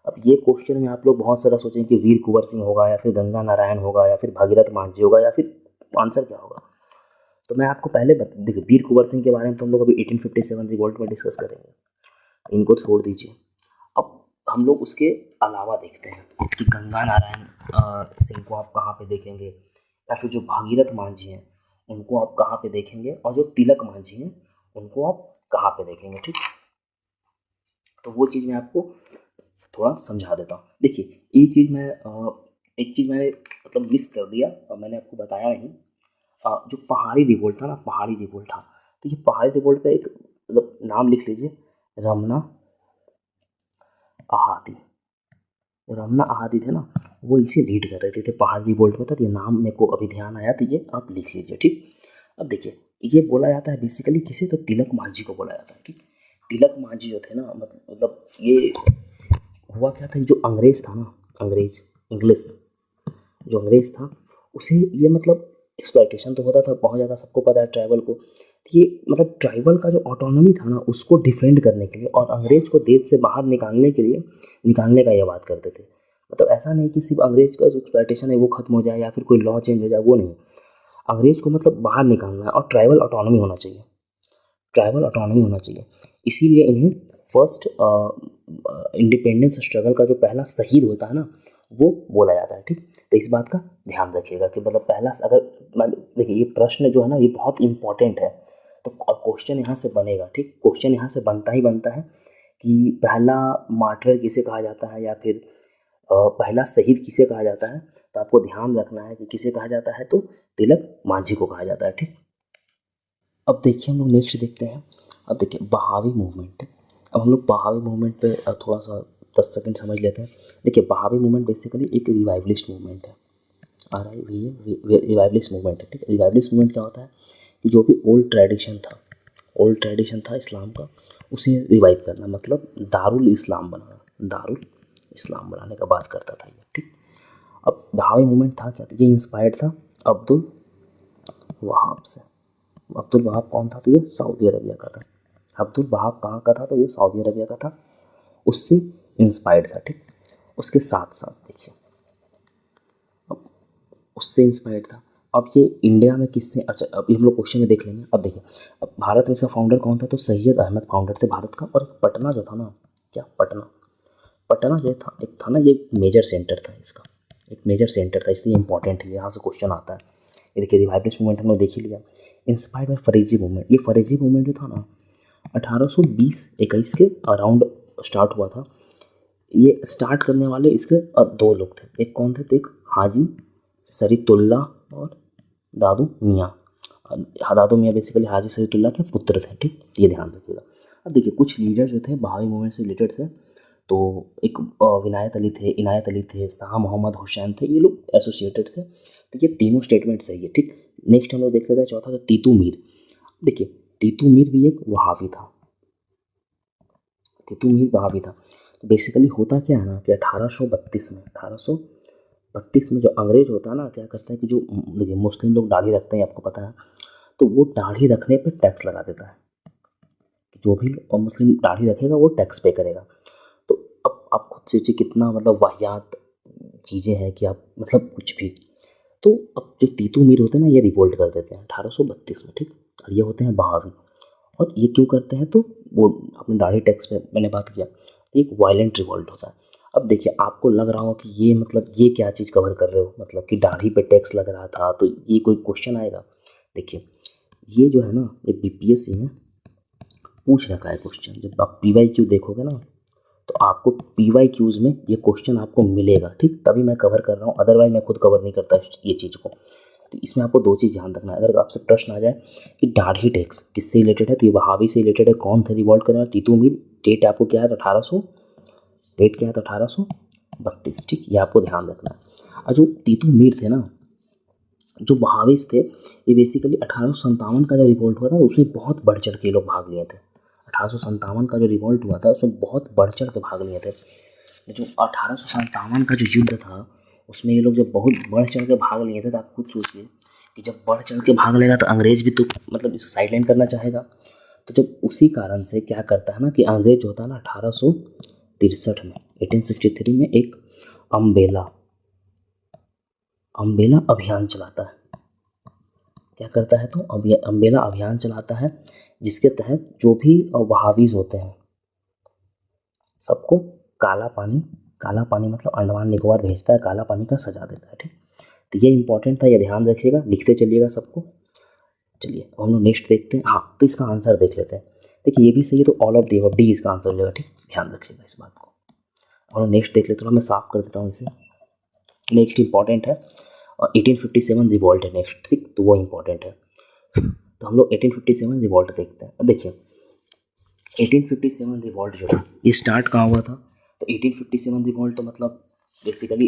अब ये क्वेश्चन में आप लोग बहुत सारा सोचेंगे कि वीर कुंवर सिंह होगा या फिर गंगा नारायण होगा या फिर भागीरथ मांझी होगा या फिर आंसर क्या होगा? तो मैं आपको पहले देखिए वीर कुंवर सिंह के बारे में तो हम लोग अभी 1857 रिवोल्ट में डिस्कस करेंगे, इनको छोड़ दीजिए। अब हम लोग उसके अलावा देखते हैं कि गंगा नारायण सिंह को आप कहाँ पे देखेंगे, या फिर जो भागीरथ मांझी हैं उनको आप कहाँ पे देखेंगे, और जो तिलक मांझी हैं उनको आप कहाँ पे देखेंगे। ठीक, तो वो चीज़ मैं आपको थोड़ा समझा देता हूँ। देखिए एक चीज़ मैंने मतलब मिस कर दिया और मैंने आपको बताया नहीं। जो पहाड़ी रिवोल्ट था ना, पहाड़ी रिवोल्ट था, तो ये पहाड़ी रिवोल्ट पे एक मतलब नाम लिख लीजिए, रमना आहादी। रमना आहादी थे ना, वो इसे लीड कर रहे थे पहाड़ी रिवोल्ट में था। तो ये नाम मेरे को अभी ध्यान आया, तो ये आप लिख लीजिए। ठीक, अब देखिए ये बोला जाता है बेसिकली किसे? तो तिलक मांझी को बोला जाता है। ठीक, तिलक मांझी जो थे ना, मतलब ये हुआ क्या था, जो अंग्रेज था ना, इंग्लिश जो अंग्रेज था उसे ये मतलब एक्सप्लॉयटेशन तो होता था बहुत ज़्यादा, सबको पता है ट्राइबल को। ये मतलब ट्राइबल का जो ऑटोनॉमी था ना उसको डिफेंड करने के लिए और अंग्रेज को देश से बाहर निकालने का ये बात करते थे। मतलब ऐसा नहीं कि सिर्फ अंग्रेज का जो एक्सप्लॉयटेशन है वो खत्म हो जाए या फिर कोई लॉ चेंज हो जाए, वो नहीं। अंग्रेज को मतलब बाहर निकालना है और ट्राइबल ऑटोनॉमी होना चाहिए। इसीलिए इन्हें फर्स्ट इंडिपेंडेंस स्ट्रगल का जो पहला शहीद होता है ना वो बोला जाता है। ठीक, तो इस बात का ध्यान रखिएगा कि मतलब पहला, अगर देखिए ये प्रश्न जो है ना ये बहुत इंपॉर्टेंट है, तो क्वेश्चन यहाँ से बनेगा। ठीक, क्वेश्चन यहाँ से बनता ही बनता है कि पहला मार्टर किसे कहा जाता है या फिर पहला शहीद किसे कहा जाता है। तो आपको ध्यान रखना है कि किसे कहा जाता है, तो तिलक मांझी को कहा जाता है। ठीक, अब देखिए हम लोग नेक्स्ट देखते हैं। अब देखिए बहावी मूवमेंट, अब हम लोग बहावी मूवमेंट पे थोड़ा सा 10 सेकंड समझ लेते हैं। देखिए बहावी मूवमेंट बेसिकली एक रिवाइवलिस्ट मूवमेंट है, रिवाइवलिस्ट मूवमेंट है। ठीक, रिवाइवलिस्ट मूवमेंट क्या होता है कि जो भी ओल्ड ट्रेडिशन था इस्लाम का उसे रिवाइव करना, मतलब दारुल इस्लाम बनाने का बात करता था ये। ठीक, अब बहावी मूवमेंट था क्या? ये इंस्पायर्ड था अब्दुल वहाब से। अब्दुल वहाब कौन था? तो ये सऊदी अरबिया का था। अब्दुल वहाब कहाँ का था? तो ये सऊदी अरबिया का था, उससे इंस्पायर्ड था। ठीक, उसके साथ साथ देखिए अब उससे इंस्पायर्ड था। अब ये इंडिया में किससे, अच्छा अब हम लोग क्वेश्चन में देख लेंगे। अब देखिए अब भारत में इसका फाउंडर कौन था? तो सैयद अहमद फाउंडर थे भारत का। और पटना जो था ना, क्या पटना जो था एक था ना, ये मेजर सेंटर था इसका, एक मेजर सेंटर था, इसलिए इंपॉर्टेंट है, यहाँ से क्वेश्चन आता है। ये देखिए रिवाइवलिस्ट मूवमेंट हम लोग देख ही लिया। इंस्पायर्ड बाय फरेजी मूवमेंट, ये फरेजी मूवमेंट जो था ना 1820-21 के अराउंड स्टार्ट हुआ था। ये स्टार्ट करने वाले इसके दो लोग थे, एक कौन थे, तो एक हाजी शरीतुल्ला और दादू मियाँ। दादू मियाँ बेसिकली हाजी शरीतुल्ला के पुत्र थे, ठीक, ये ध्यान रखिएगा। अब देखिए कुछ लीडर जो थे बहावी मूवमेंट से रिलेटेड थे, तो एक विनायत अली थे, इनायत अली थे, शाह मोहम्मद हुसैन थे, ये लोग एसोसिएटेड थे। तो ये तीनों स्टेटमेंट सही है, ठीक। नेक्स्ट हम लोग देख लेते हैं चौथा, तो टीटू मीर। देखिए टीटू मीर भी एक वहावी था, टीटू मीर वहावी था। तो बेसिकली होता क्या है ना कि 1832 में जो अंग्रेज होता है ना, क्या करता है कि जो देखिए मुस्लिम लोग दाढ़ी रखते हैं, आपको पता है, तो वो दाढ़ी रखने पे टैक्स लगा देता है कि जो भी मुस्लिम दाढ़ी रखेगा वो टैक्स पे करेगा। तो अब आप खुद सोचिए कितना मतलब वाहियात चीज़ें हैं कि आप मतलब कुछ भी। तो अब जो तीतू मीर होते हैं ना, ये रिवोल्ट कर देते हैं 1832 में, ठीक। और ये होते हैं बहावी। और ये क्यों करते हैं, तो वो अपने दाढ़ी टैक्स पे मैंने बात किया, तो एक वायलेंट रिवोल्ट होता है। अब देखिए आपको लग रहा हो कि ये मतलब ये क्या चीज़ कवर कर रहे हो, मतलब कि दाढ़ी पे टैक्स लग रहा था तो ये कोई क्वेश्चन आएगा। देखिए ये जो है ना, ये बीपीएससी में पूछ रखा है क्वेश्चन। जब आप पीवाईक्यू देखोगे ना, तो आपको पीवाईक्यूज़ में ये क्वेश्चन आपको मिलेगा, ठीक, तभी मैं कवर कर रहा हूँ, अदरवाइज मैं खुद कवर नहीं करता ये चीज़ को। तो इसमें आपको दो चीज़ ध्यान रखना है। अगर आपसे प्रश्न आ जाए कि दाढ़ी टैक्स किससे रिलेटेड है, तो ये वहाबी से रिलेटेड है। कौन थे रिवॉल्ट करने वाले, तीतू मीर। डेट आपको क्या है, तो 1800, डेट क्या है, तो 1832, ठीक, ये आपको ध्यान रखना है। और जो तीतू मीर थे ना, जो बहाविस थे, ये बेसिकली 1857 का जो रिवॉल्ट हुआ था उसमें बहुत बढ़ चढ़ के ये लोग भाग लिए थे। 1857 का जो रिवॉल्ट हुआ था उसमें बहुत बढ़ चढ़ के भाग लिए थे। जो 1857 का जो युद्ध था उसमें ये लोग जब बहुत बढ़ चढ़ के भाग लिए थे, तो आप खुद सोचिए कि जब बढ़ चढ़ के भाग लेगा तो अंग्रेज भी तो मतलब इसको साइडलाइन करना चाहेगा। तो जब उसी कारण से क्या करता है ना कि अंग्रेज होता है ना 1863 में, 1863 में एक अम्बेला अम्बेला अभियान चलाता है। क्या करता है, तो अम्बेला अभियान चलाता है, जिसके तहत जो भी वहाबीज होते हैं सबको काला पानी मतलब अंडमान निकोबार भेजता है, काला पानी का सजा देता है, ठीक। तो ये इंपॉर्टेंट था, ये ध्यान रखिएगा, लिखते चलिएगा सबको। चलिए हम लोग नेक्स्ट देखते हैं। हाँ, तो इसका आंसर देख लेते हैं। देखिए ये भी सही है, तो all of the above, D इसका आंसर हो जाएगा, ठीक, ध्यान रखिएगा इस बात को। हम लोग नेक्स्ट देख लेते हैं, मैं साफ कर देता हूँ इसे। नेक्स्ट इंपॉर्टेंट है, और 1857 रिवॉल्ट है नेक्स्ट, ठीक, तो वो इंपॉर्टेंट है। तो हम लोग 1857 रिवॉल्ट देखते हैं। अब देखिए 1857 रिवॉल्ट जो था ये स्टार्ट कहाँ हुआ था, तो 1857 रिवॉल्ट तो मतलब बेसिकली,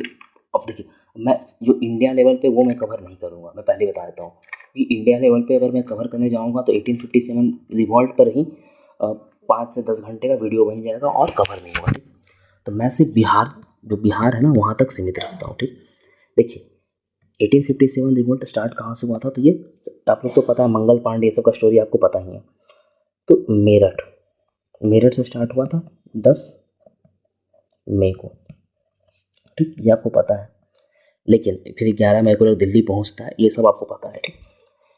अब देखिए मैं जो इंडिया लेवल पे वो मैं कवर नहीं करूँगा, मैं पहले बता देता हूँ कि इंडिया लेवल पे अगर मैं कवर करने जाऊँगा तो 1857 रिवॉल्ट पर ही 5 से 10 घंटे का वीडियो बन जाएगा और कवर नहीं होगा, ठीक। तो मैं सिर्फ बिहार, जो बिहार है ना वहाँ तक सीमित रखता हूँ, ठीक। देखिए 1857 रिवोल्ट स्टार्ट कहाँ से हुआ था, तो ये आप लोग को पता है, मंगल पांडे ये सब का स्टोरी आपको पता ही है। तो मेरठ से स्टार्ट हुआ था 10 मई को, ठीक, ये आपको पता है। लेकिन फिर 11 मई को लोग दिल्ली पहुंचता है, ये सब आपको पता है, ठीक।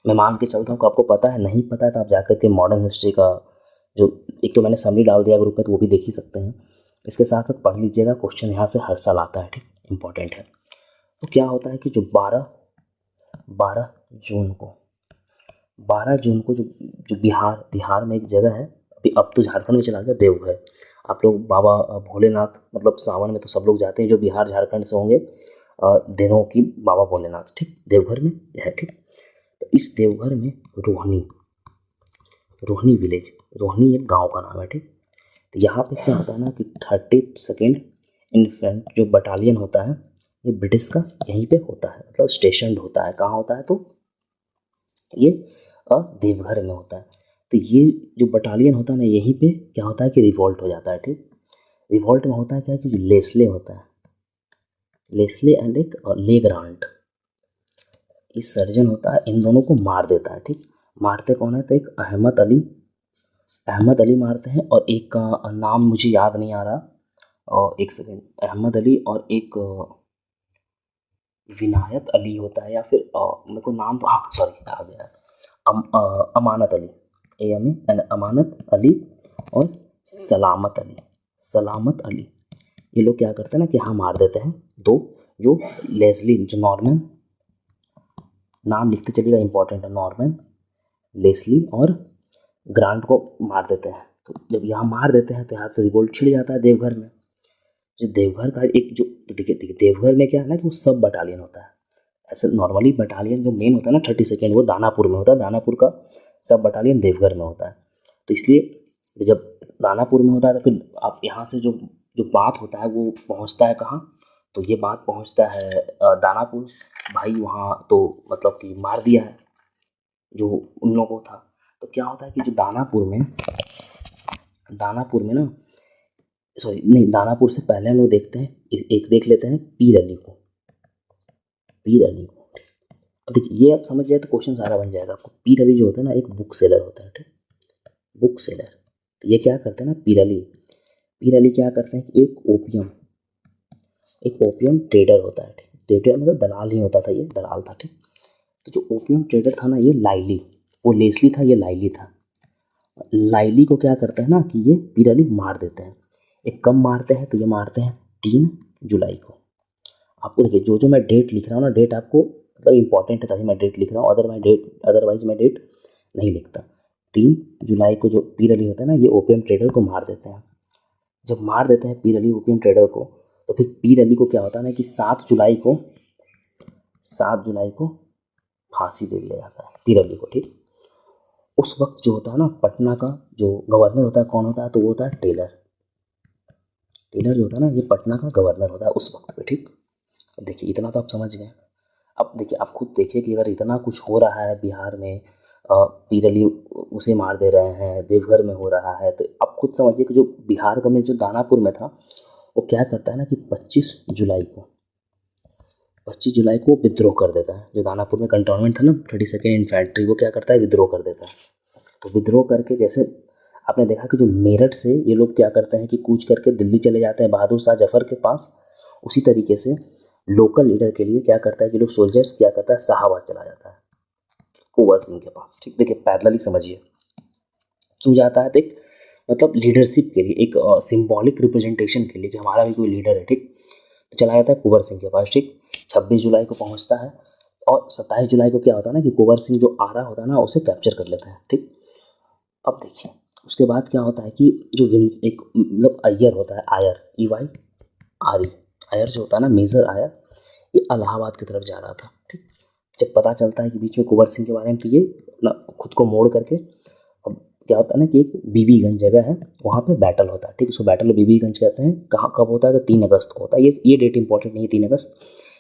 मैं मान के चलता हूँ कि आपको पता है, नहीं पता है तो आप जाकर के मॉडर्न हिस्ट्री का जो एक तो मैंने समरी डाल दिया ग्रुप पे, तो वो भी देख ही सकते हैं। इसके साथ साथ पढ़ लीजिएगा, क्वेश्चन यहाँ से हर साल आता है, ठीक, इंपॉर्टेंट है। तो क्या होता है कि जो 12 जून को 12 जून को जो जो बिहार में एक जगह है, अभी अब तो झारखंड में चला गया, देवघर। आप लोग बाबा भोलेनाथ मतलब सावन में तो सब लोग जाते हैं जो बिहार झारखंड से होंगे, दिनों की बाबा भोलेनाथ, ठीक, देवघर में है, ठीक। तो इस देवघर में रोहनी विलेज, रोहनी एक गांव का नाम है, ठीक। तो यहाँ पे क्या होता है ना कि 32nd इन्फेंट जो बटालियन होता है ये ब्रिटिश का यहीं पे होता है, मतलब स्टेशनड होता है। कहाँ होता है, तो ये देवघर में होता है। तो ये जो बटालियन होता है ना, यहीं पे क्या होता है कि रिवॉल्ट हो जाता है, ठीक। रिवॉल्ट में होता है क्या कि जो लेस्ले होता है, लेस्ले एंड एक लेग्रांट, ये सर्जन होता है, इन दोनों को मार देता है, ठीक। मारते कौन है, तो एक अहमद अली मारते हैं, और एक का नाम मुझे याद नहीं आ रहा, और एक सेकेंड, अहमद अली और एक विनायत अली होता है, या फिर मेरे को नाम तो, हाँ सॉरी आ गया, अमानत अली, एन अमानत अली और सलामत अली, ये लोग क्या करते हैं ना कि हाँ मार देते हैं दो, जो लेस्ली, जो नॉर्मन, नाम लिखते चलिएगा इंपॉर्टेंट है, नॉर्मन, लेस्ली और ग्रांट को मार देते हैं। तो जब यहाँ मार देते हैं तो यहाँ से रिवोल्ट छिड़ जाता है देवघर में। जो देवघर का एक जो तो देखिए देवघर में क्या है ना कि वो सब बटालियन होता है। ऐसे नॉर्मली बटालियन जो मेन होता है ना 32nd वो दानापुर में होता है, दानापुर का सब बटालियन देवघर में होता है। तो इसलिए जब दानापुर में होता है तो फिर आप यहाँ से जो जो बात होता है वो पहुँचता है कहाँ, तो ये बात पहुँचता है दानापुर। भाई वहाँ तो मतलब कि मार दिया है जो उन लोगों को था। तो क्या होता है कि जो दानापुर में ना, सॉरी नहीं, दानापुर से पहले हम लोग देखते हैं एक देख लेते हैं पीर अली को। अब देखिए ये आप समझ जाए तो क्वेश्चन सारा बन जाएगा आपको। पीर अली जो होता है ना एक बुक सेलर होता है, ठीक, बुक सेलर। तो ये क्या करते हैं ना पीर अली क्या करते हैं कि एक ओपियम ट्रेडर होता है, ठीक, ट्रेडर मतलब दलाल ही होता था, ये दलाल था, ठीक। तो जो ओपियम ट्रेडर था ना ये लाइली, वो लेस्ली था, ये लाइली था। लाइली को क्या करते हैं ना कि ये पीर अली मार देते हैं। एक कम मारते हैं तो ये मारते हैं 3 जुलाई को। आपको देखिए जो मैं डेट लिख रहा हूँ ना, डेट आपको मतलब इंपॉर्टेंट है तभी मैं डेट लिख रहा हूँ, अदरवाइज मैं डेट नहीं लिखता। 3 जुलाई को जो पीर अली होता है ना ये ओपियम ट्रेडर को मार देते हैं। जब मार देते हैं पीर अली ओपियम ट्रेडर को, तो फिर पीर अली को क्या होता है ना कि 7 जुलाई को फांसी दे दिया जाता है पीर अली को, ठीक। उस वक्त जो होता है ना पटना का जो गवर्नर होता है कौन होता है, तो वो होता है टेलर जो होता है ना ये पटना का गवर्नर होता है उस वक्त पे, ठीक। देखिए इतना तो आप समझ गए। अब देखिए आप खुद देखिए कि अगर इतना कुछ हो रहा है बिहार में, पीर अली उसे मार दे रहे हैं, देवघर में हो रहा है, तो आप खुद समझिए कि जो बिहार का में जो दानापुर में था वो क्या करता है ना कि 25 जुलाई को विद्रोह कर देता है। जो दानापुर में कंटोनमेंट था ना 32nd इन्फेंट्री, वो क्या करता है विद्रोह कर देता है। तो विद्रोह करके जैसे आपने देखा कि जो मेरठ से ये लोग क्या करते हैं कि कूच करके दिल्ली चले जाते हैं बहादुर शाह जफर के पास, उसी तरीके से लोकल लीडर के लिए क्या करता है कि लोग सोल्जर्स क्या करता है शाहाबाद चला जाता है कुंवर सिंह के पास, ठीक। देखिए पैरेलली समझिए क्यों जाता है, देख मतलब लीडरशिप के लिए, एक सिंबॉलिक रिप्रेजेंटेशन के लिए कि हमारा भी कोई लीडर है, ठीक। तो चला जाता है कुंवर सिंह के पास, ठीक। 26 जुलाई को पहुंचता है और 27 जुलाई को क्या होता है ना कि कुंवर सिंह जो आरा होता है ना उसे कैप्चर कर लेता है, ठीक। अब देखिए उसके बाद क्या होता है कि जो एक मतलब अय्यर होता है, आयर EYRE, आयर जो होता है ना मेजर आयर, ये इलाहाबाद की तरफ जा रहा था, ठीक। जब पता चलता है कि बीच में कुंवर सिंह के बारे में, तो ये अपना खुद को मोड़ करके, अब क्या होता है ना कि एक बीबीगंज जगह है वहाँ पे बैटल होता है, ठीक। उसको बैटल ऑफ बीबीगंज कहते हैं। कहाँ कब होता है, तो 3 अगस्त को होता है। ये डेट इंपॉर्टेंट नहीं है, 3 अगस्त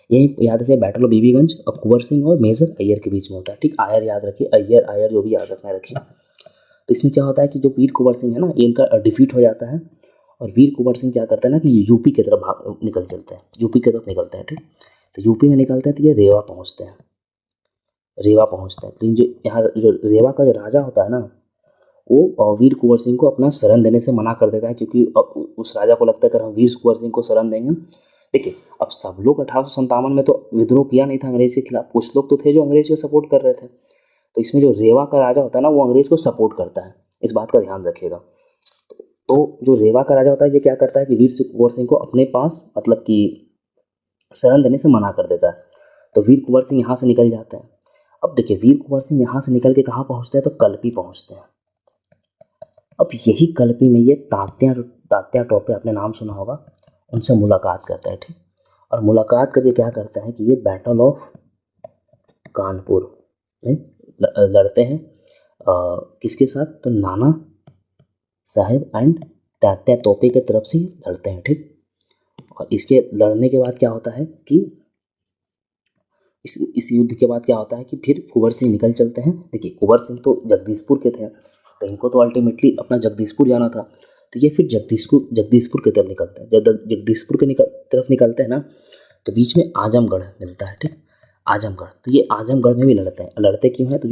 यही याद रखिए। बैटल ऑफ बीबीगंज और कुंवर सिंह और मेजर अय्यर के बीच में होता है, ठीक। आयर याद रखिए, अय्यर आयर जो भी याद रखना रखिए। तो इसमें क्या होता है कि जो वीर कुंवर सिंह है ना ये इनका डिफीट हो जाता है, और वीर कुंवर सिंह क्या करते हैं ना कि यूपी की तरफ निकल चलते हैं, यूपी की तरफ निकलते हैं, ठीक। तो यूपी में निकलते हैं तो ये रेवा पहुँचते हैं। लेकिन जो यहाँ जो रेवा का जो राजा होता है ना वो वीर कुंवर सिंह को अपना शरण देने से मना कर देता है, क्योंकि अब उस राजा को लगता है अगर हम वीर कुंवर सिंह को शरण देंगे, देखिए अब सब लोग 1857 में तो विद्रोह किया नहीं था अंग्रेज के खिलाफ, कुछ लोग तो थे जो अंग्रेज को सपोर्ट कर रहे थे। तो इसमें जो रेवा का राजा होता है ना वो अंग्रेज को सपोर्ट करता है, इस बात का ध्यान रखिएगा। तो जो रेवा का राजा होता है ये क्या करता है कि वीर कुंवर सिंह को अपने पास मतलब कि शरण देने से मना कर देता है। तो वीर कुंवर सिंह यहाँ से निकल जाते हैं। अब देखिए वीर कुंवर सिंह यहाँ से निकल के कहाँ पहुँचते हैं, तो कल्पी पहुँचते हैं। अब यही कल्पी में ये तात्या टोपे, आपने नाम सुना होगा, उनसे मुलाकात करता है, ठीक। और मुलाकात करके क्या करते हैं कि ये बैटल ऑफ कानपुर में लड़ते हैं किसके साथ, तो नाना साहेब एंड तात्या टोपे के तरफ से लड़ते हैं, ठीक। और इसके लड़ने के बाद क्या होता है कि इस युद्ध के बाद क्या होता है कि फिर कुंवर सिंह निकल चलते हैं। देखिए कुंवर सिंह तो जगदीशपुर के थे, तो इनको तो अल्टीमेटली अपना जगदीशपुर जाना था, तो ये फिर जगदीशपुर की तरफ निकलते हैं। जब जगदीशपुर के तरफ निकलते हैं ना तो बीच में आजमगढ़ मिलता है, ठीक। आजमगढ़, तो ये आजमगढ़ में भी लड़ते क्यों हैं, तो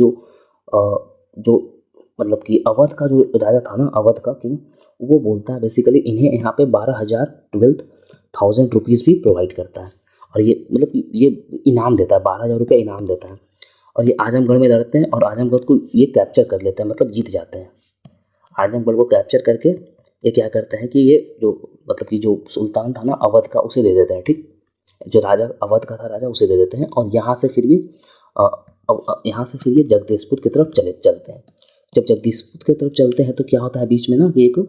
जो मतलब कि अवध का जो राजा था ना, अवध का किंग, वो बोलता है बेसिकली इन्हें यहाँ पे 12,000 रुपीज़ भी प्रोवाइड करता है, और ये मतलब ये इनाम देता है, 12,000 रुपये इनाम देता है। और ये आजमगढ़ में लड़ते हैं और आजमगढ़ को ये कैप्चर कर लेते हैं, मतलब जीत जाते हैं। आजमगढ़ को कैप्चर करके ये क्या करते हैं कि ये जो मतलब कि जो सुल्तान था ना अवध का उसे दे देते हैं, ठीक। जो राजा अवध का था राजा उसे दे देते हैं, और यहाँ से फिर ये जगदीशपुर की तरफ चलते हैं। जब जगदीशपुर की तरफ चलते हैं तो क्या होता है बीच में ना कि एक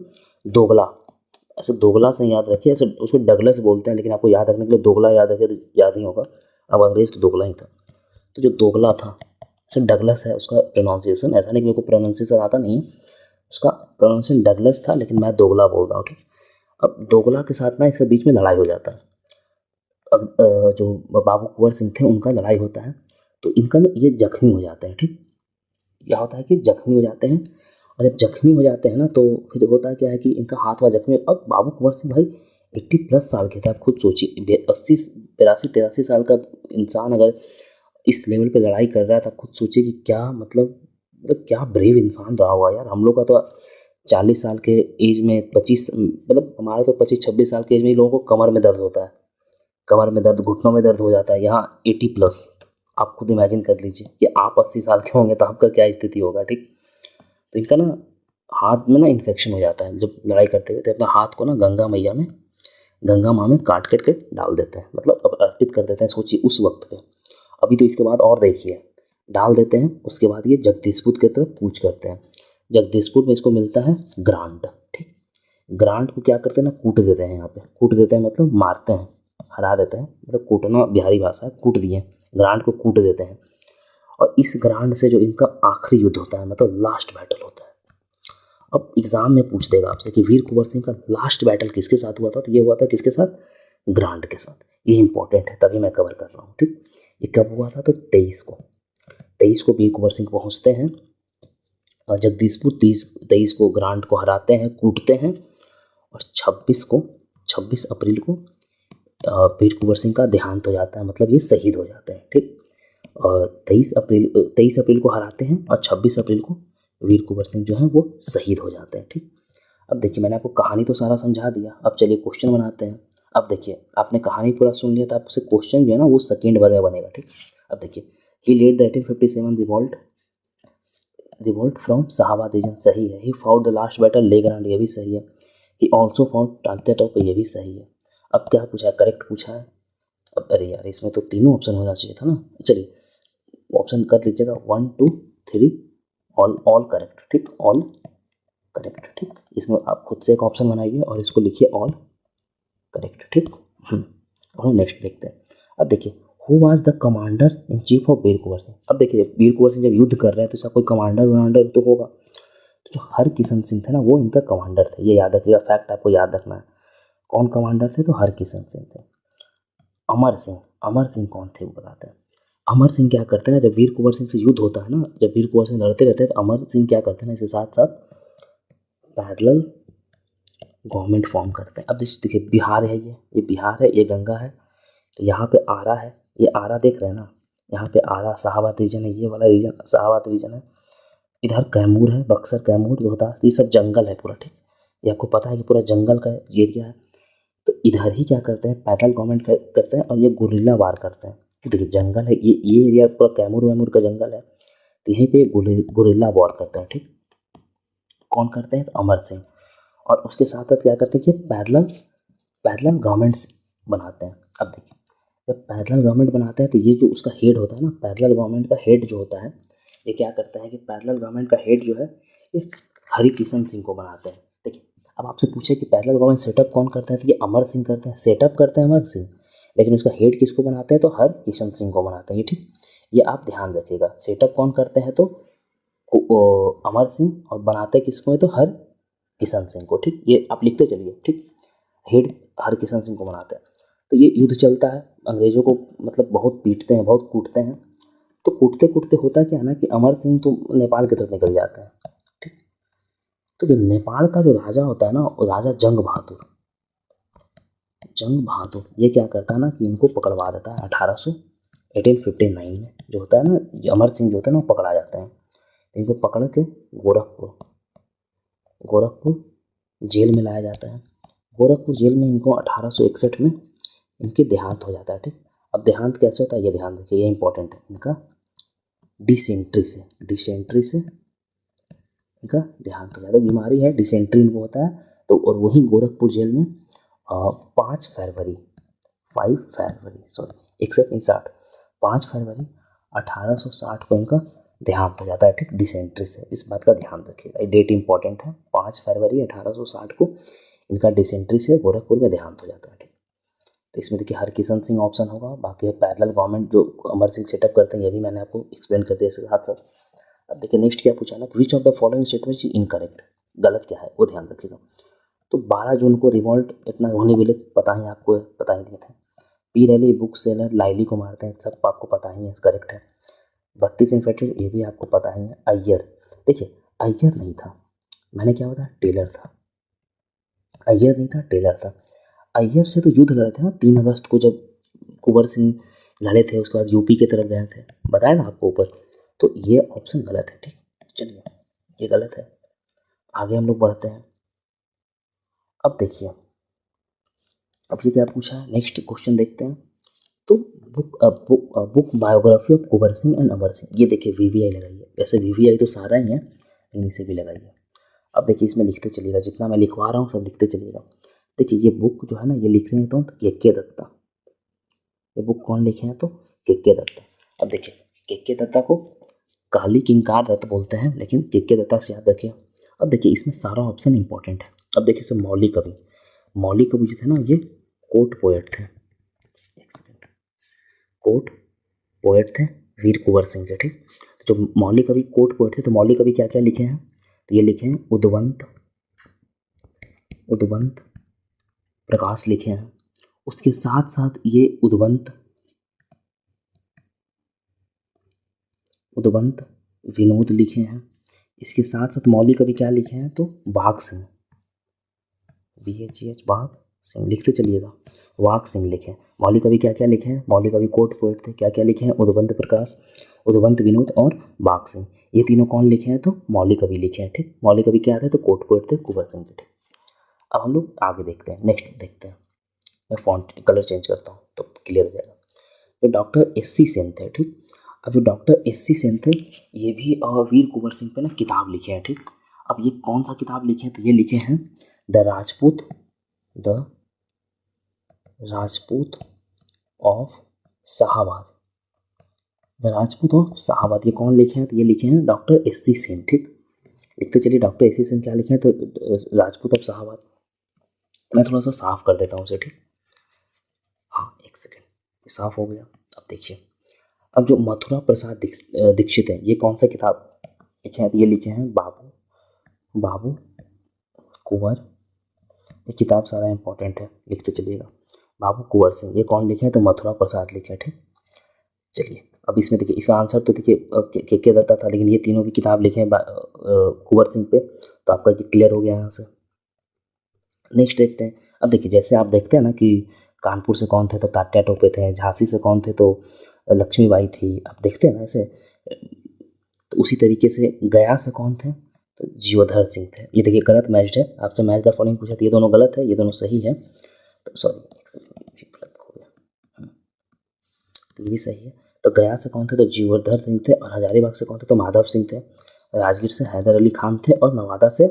दोगला ऐसे दोगला से याद रखिए, ऐसे उसको डगलस बोलते हैं, लेकिन आपको याद रखने के लिए दोगला याद रखिए तो याद नहीं होगा। अब अंग्रेज तो दोगला ही था, तो जो दोगला था ऐसे डगलस है उसका प्रोनाउंसिएशन। ऐसा नहीं कि मेरे को प्रोनाउंसिएशन आता नहीं है, उसका प्रोनाउंसिएशन डगलस था, लेकिन मैं दोगला बोल रहा हूँ, ठीक। अब दोगला के साथ ना इसके बीच में लड़ाई हो जाता है। अब जो बाबू कुंवर सिंह थे उनका लड़ाई होता है, तो इनका ना ये जख्मी हो जाते हैं, ठीक। क्या होता है कि जख्मी हो जाते हैं, और जब जख्मी हो जाते हैं ना तो फिर होता क्या है कि इनका हाथ वाथ जख्मी। अब बाबू कुंवर सिंह भाई 80+ साल के थे, आप खुद सोचिए, 80 82 83 साल का इंसान अगर इस लेवल पे लड़ाई कर रहा है, तो आप खुद सोचिए कि क्या मतलब क्या ब्रेव इंसान रहा हुआ यार। हम लोग का तो 40 साल के एज में 25, मतलब हमारा तो 25 26 साल के एज में ही लोगों को कमर में दर्द होता है, कमर में दर्द, घुटनों में दर्द हो जाता है, यहाँ 80+। आप खुद इमेजिन कर लीजिए कि आप 80 साल के होंगे तो आपका क्या स्थिति होगा, ठीक। तो इनका ना हाथ में ना इन्फेक्शन हो जाता है जब लड़ाई करते हुए, तो अपना हाथ को ना गंगा माँ में काट करके डाल देते हैं, मतलब अब अर्पित कर देते हैं, सोचिए उस वक्त पे। अभी तो इसके बाद और देखिए, डाल देते हैं, उसके बाद ये जगदीशपुर की तरफ कूच करते हैं। जगदीशपुर में इसको मिलता है ग्रांट, ठीक। ग्रांट को क्या करते हैं ना, कूट देते हैं, यहाँ पे कूट देते हैं मतलब मारते हैं, हरा देते हैं, मतलब कूटना बिहारी भाषा है, कूट दिए, ग्रांट को कूट देते हैं। और इस ग्रांड से जो इनका आखिरी युद्ध होता है, मतलब लास्ट बैटल होता है। अब एग्जाम में पूछ देगा आपसे कि वीर कुंवर सिंह का लास्ट बैटल किसके साथ हुआ था, तो ये हुआ था किसके साथ, ग्रांड के साथ। ये इंपॉर्टेंट है, तभी मैं कवर कर रहा हूँ, ठीक। ये कब हुआ था, तो 23 को वीर कुंवर सिंह पहुँचते हैं जगदीशपुर, 23 को ग्रांड को हराते हैं, कूटते हैं, और 26 अप्रैल को वीर कुंवर सिंह का देहांत हो जाता है, मतलब ये शहीद हो जाते हैं, ठीक। और 23 अप्रैल को हराते हैं, और 26 अप्रैल को वीर कुंवर सिंह जो है वो शहीद हो जाते हैं, ठीक। अब देखिए मैंने आपको कहानी तो सारा समझा दिया, अब चलिए क्वेश्चन बनाते हैं। अब देखिए आपने कहानी पूरा सुन लिया, तो आपसे क्वेश्चन जो है ना वो सेकेंड बार में बनेगा, ठीक। अब देखिए, he led the 1857 revolt from Shahabad region, सही है। He fought the last battle Legrand, ये भी सही है। ही ऑल्सो फाउट टांगते टॉप, ये भी सही है। अब क्या पूछा है, करेक्ट पूछा है। अब अरे यार इसमें तो तीनों ऑप्शन होना चाहिए था ना, चलिए ऑप्शन कर लीजिएगा, 1 2 3, ऑल करेक्ट, ठीक, ऑल करेक्ट, ठीक। इसमें आप खुद से एक ऑप्शन बनाइए और इसको लिखिए ऑल करेक्ट, ठीक। और नेक्स्ट देखते हैं। अब देखिए, who was the commander in chief of Veer Kunwar Singh. अब देखिए वीर कुंवर सिंह जब युद्ध कर रहे हैं तो इसका कोई कमांडर तो होगा, तो जो हरकिशन सिंह थे ना वो इनका कमांडर थे, ये याद रखिएगा, फैक्ट आपको याद रखना है। कौन कमांडर थे, तो हरकिशन सिंह थे। अमर सिंह कौन थे वो बताते हैं। अमर सिंह क्या करते हैं ना, जब वीर कुंवर सिंह से युद्ध होता है ना, जब वीर कुंवर सिंह लड़ते रहते हैं, तो अमर सिंह क्या करते हैं ना, इसके साथ साथ पैरेलल गवर्नमेंट फॉर्म करते हैं। अब देखिए बिहार है, ये बिहार है, ये गंगा है, तो यहाँ पे आरा है, ये आरा देख रहे हैं ना, यहाँ पे आरा शाहाबाद रीजन है, ये वाला रीजन शाहाबाद रीजन है। इधर कैमूर है, बक्सर, कैमूर, रोहतास, ये सब जंगल है पूरा, ठीक। ये आपको पता है कि पूरा जंगल का एरिया है। तो इधर ही क्या करते हैं, पैदल गवर्नमेंट करते हैं, और ये गुरिल्ला वार करते हैं। तो देखिए जंगल है, ये एरिया पूरा कैमूर वैमूर का जंगल है, तो यहीं पे गुरिल्ला वार करते हैं, ठीक। कौन करते हैं, तो अमर सिंह। और उसके साथ साथ क्या करते हैं कि पैरेलल गवर्नमेंट्स बनाते हैं। अब देखिए जब पैरेलल गवर्नमेंट बनाते हैं, तो ये जो उसका हेड होता है ना, पैरेलल गवर्नमेंट का हेड जो होता है, ये क्या करता है कि पैरेलल गवर्नमेंट का हेड जो है ये हरिकिशन सिंह को बनाते हैं। देखिए अब आपसे पूछे कि पैरेलल गवर्नमेंट सेटअप कौन करता है, तो ये अमर सिंह करते हैं, सेटअप करते हैं अमर सिंह, लेकिन उसका हेड किसको बनाते हैं, तो हरकिशन सिंह को बनाते हैं, ये ठीक। ये आप ध्यान रखिएगा, सेटअप कौन करते हैं तो अमर सिंह, और बनाते किसको है तो हरकिशन सिंह को, ठीक। ये आप लिखते चलिए, ठीक। हेड हरकिशन सिंह को बनाते हैं। तो ये युद्ध चलता है, अंग्रेजों को मतलब बहुत पीटते हैं, बहुत कूटते हैं। तो कूटते कूटते होता क्या है ना कि अमर सिंह तो नेपाल की तरफ निकल जाते हैं, ठीक। तो जो नेपाल का जो राजा होता है ना, वो राजा जंग बहादुर ये क्या करता है ना कि इनको पकड़वा देता है 1859 में। जो होता है ना, अमर सिंह जो होता है ना वो पकड़ा जाते हैं, इनको पकड़ के गोरखपुर जेल में लाया जाता है। गोरखपुर जेल में इनको 1861 में इनके देहांत हो जाता है, ठीक। अब देहांत कैसे होता है ये ध्यान रखिए, ये इंपॉर्टेंट है। इनका डिसेंट्री से इनका देहांत हो जाता है, बीमारी है डिसेंट्री इनको होता है। तो और वहीं गोरखपुर जेल में 5 फरवरी 5 फरवरी 1860 को इनका देहांत हो जाता है, ठीक, डिसेंट्री से। इस बात का ध्यान रखिएगा, ये डेट इंपॉर्टेंट है। 5 फरवरी 1860 को इनका डिसेंट्री से गोरखपुर में देहांत हो जाता है। ठीक, तो इसमें देखिए हरकिशन सिंह ऑप्शन होगा। बाकी पैरेलल गवर्नमेंट जो अमर सिंह सेटअप करते हैं ये भी मैंने आपको एक्सप्लेन कर दिया इसके साथ साथ। अब देखिए नेक्स्ट क्या पूछा ना, which of the following statement is incorrect, गलत क्या है वो ध्यान रखिएगा। तो 12 जून को रिवॉल्ट इतना रोहिणी विलेज पता ही आपको है, पता ही नहीं था। पी रैली बुक सेलर लाइली को मारते हैं, सब आपको पता ही है, करेक्ट है। 32 इन्फेक्टेड ये भी आपको पता ही है। अय्यर, देखिए अय्यर नहीं था, मैंने क्या बताया, टेलर था। अय्यर नहीं था, टेलर था। अय्यर से तो युद्ध लड़े थे ना 3 अगस्त को, जब कुंवर सिंह लड़े थे, उसके बाद यूपी की तरफ गए थे, बताया ना आपको ऊपर। तो ये ऑप्शन गलत है। ठीक, चलिए ये गलत है। आगे हम लोग बढ़ते हैं। अब देखिए अब ये क्या पूछा है, नेक्स्ट क्वेश्चन देखते हैं। तो book biography of Kunwar Singh and Amar Singh, ये देखिए वीवीआई लगाइए। वैसे वीवीआई तो सारा ही है लेकिन इसे भी लगाइए। अब देखिए इसमें लिखते चलिएगा, जितना मैं लिखवा रहा हूँ सब लिखते चलिएगा। देखिए ये बुक जो है ना, ये लिखते हैं तो के दत्ता, ये बुक कौन लिखे हैं तो के दत्ता। अब देखिए के दत्ता को काली किंकार दत्त बोलते हैं, लेकिन के दत्ता से याद रखिए। अब देखिए इसमें सारा ऑप्शन इंपॉर्टेंट है। अब देखिए सब मौलिक कवि, मौलिक कवि जो थे ना ये कोर्ट पोएट थे, एक सेकेंड, कोर्ट पोएट थे वीर कुंवर सिंह के। ठीक, तो जो मौलिक कवि कोर्ट पोएट थे, तो मौलिक कवि क्या क्या लिखे हैं, तो ये लिखे हैं उद्वंत, उद्वंत प्रकाश लिखे हैं। उसके साथ साथ ये उद्वंत विनोद लिखे हैं। इसके साथ साथ मौलिक कवि क्या लिखे हैं तो वाघ सिंह, BHGH वाघ सिंह, लिखते चलिएगा, वाघ सिंह लिखे हैं। मौलिक कवि क्या क्या लिखे हैं, मौलिक कवि कोर्ट पोएट थे, क्या क्या लिखे हैं, उद्वंत प्रकाश, उद्वंत विनोद और वाघ सिंह। ये तीनों कौन लिखे हैं तो मौलिक कवि लिखे हैं। ठीक, मौलिक कवि क्या थे तो कोर्ट पोएट थे कुंवर सिंह के। ठीक, अब हम लोग आगे देखते हैं, नेक्स्ट देखते हैं। मैं फॉन्ट कलर चेंज करता हूँ तो क्लियर हो जाएगा। तो डॉक्टर SC सेन थे। ठीक, अब जो डॉक्टर SC सेन थे ये भी वीर कुंवर सिंह पे ना किताब लिखे हैं। ठीक, अब ये कौन सा किताब लिखे हैं तो ये लिखे हैं the Rajput of Shahabad, the Rajput of Shahabad. ये कौन लिखे हैं तो ये लिखे हैं डॉक्टर SC सेन। ठीक, लिखते चलिए डॉक्टर SC सेन क्या लिखे हैं तो राजपूत ऑफ शाहाबाद। मैं थोड़ा सा साफ कर देता हूँ उसे। ठीक, हाँ एक सेकेंड, ये साफ हो गया। अब देखिए अब जो मथुरा प्रसाद दीक्षित है, ये कौन सा किताब लिखे हैं तो ये लिखे हैं बाबू कुंवर। ये किताब सारा इंपॉर्टेंट है, लिखते चलिएगा। बाबू कुंवर सिंह, ये कौन लिखे हैं तो मथुरा प्रसाद लिखे हैं। ठीक, चलिए अब इसमें देखिए इसका आंसर तो देखिए के दत्ता था, लेकिन ये तीनों भी किताब लिखे हैं कुंवर सिंह पे, तो आपका ये क्लियर हो गया यहाँ से। नेक्स्ट देखते हैं। अब देखिए जैसे आप देखते हैं ना कि कानपुर से कौन थे तो तात्या टोपे थे, झांसी से कौन थे तो लक्ष्मीबाई थी, आप देखते हैं ना ऐसे, तो उसी तरीके से गया से कौन थे तो जियोधर सिंह थे। ये देखिए गलत मैच है, आपसे मैच द फॉलोइंग पूछा तो ये दोनों गलत है, ये दोनों सही है। तो सॉरी हो गया, तो ये भी सही है। तो गया से कौन थे तो जियोधर सिंह थे, और हजारीबाग से कौन थे तो माधव सिंह थे, राजगीर से हैदर अली खान थे, और नवादा से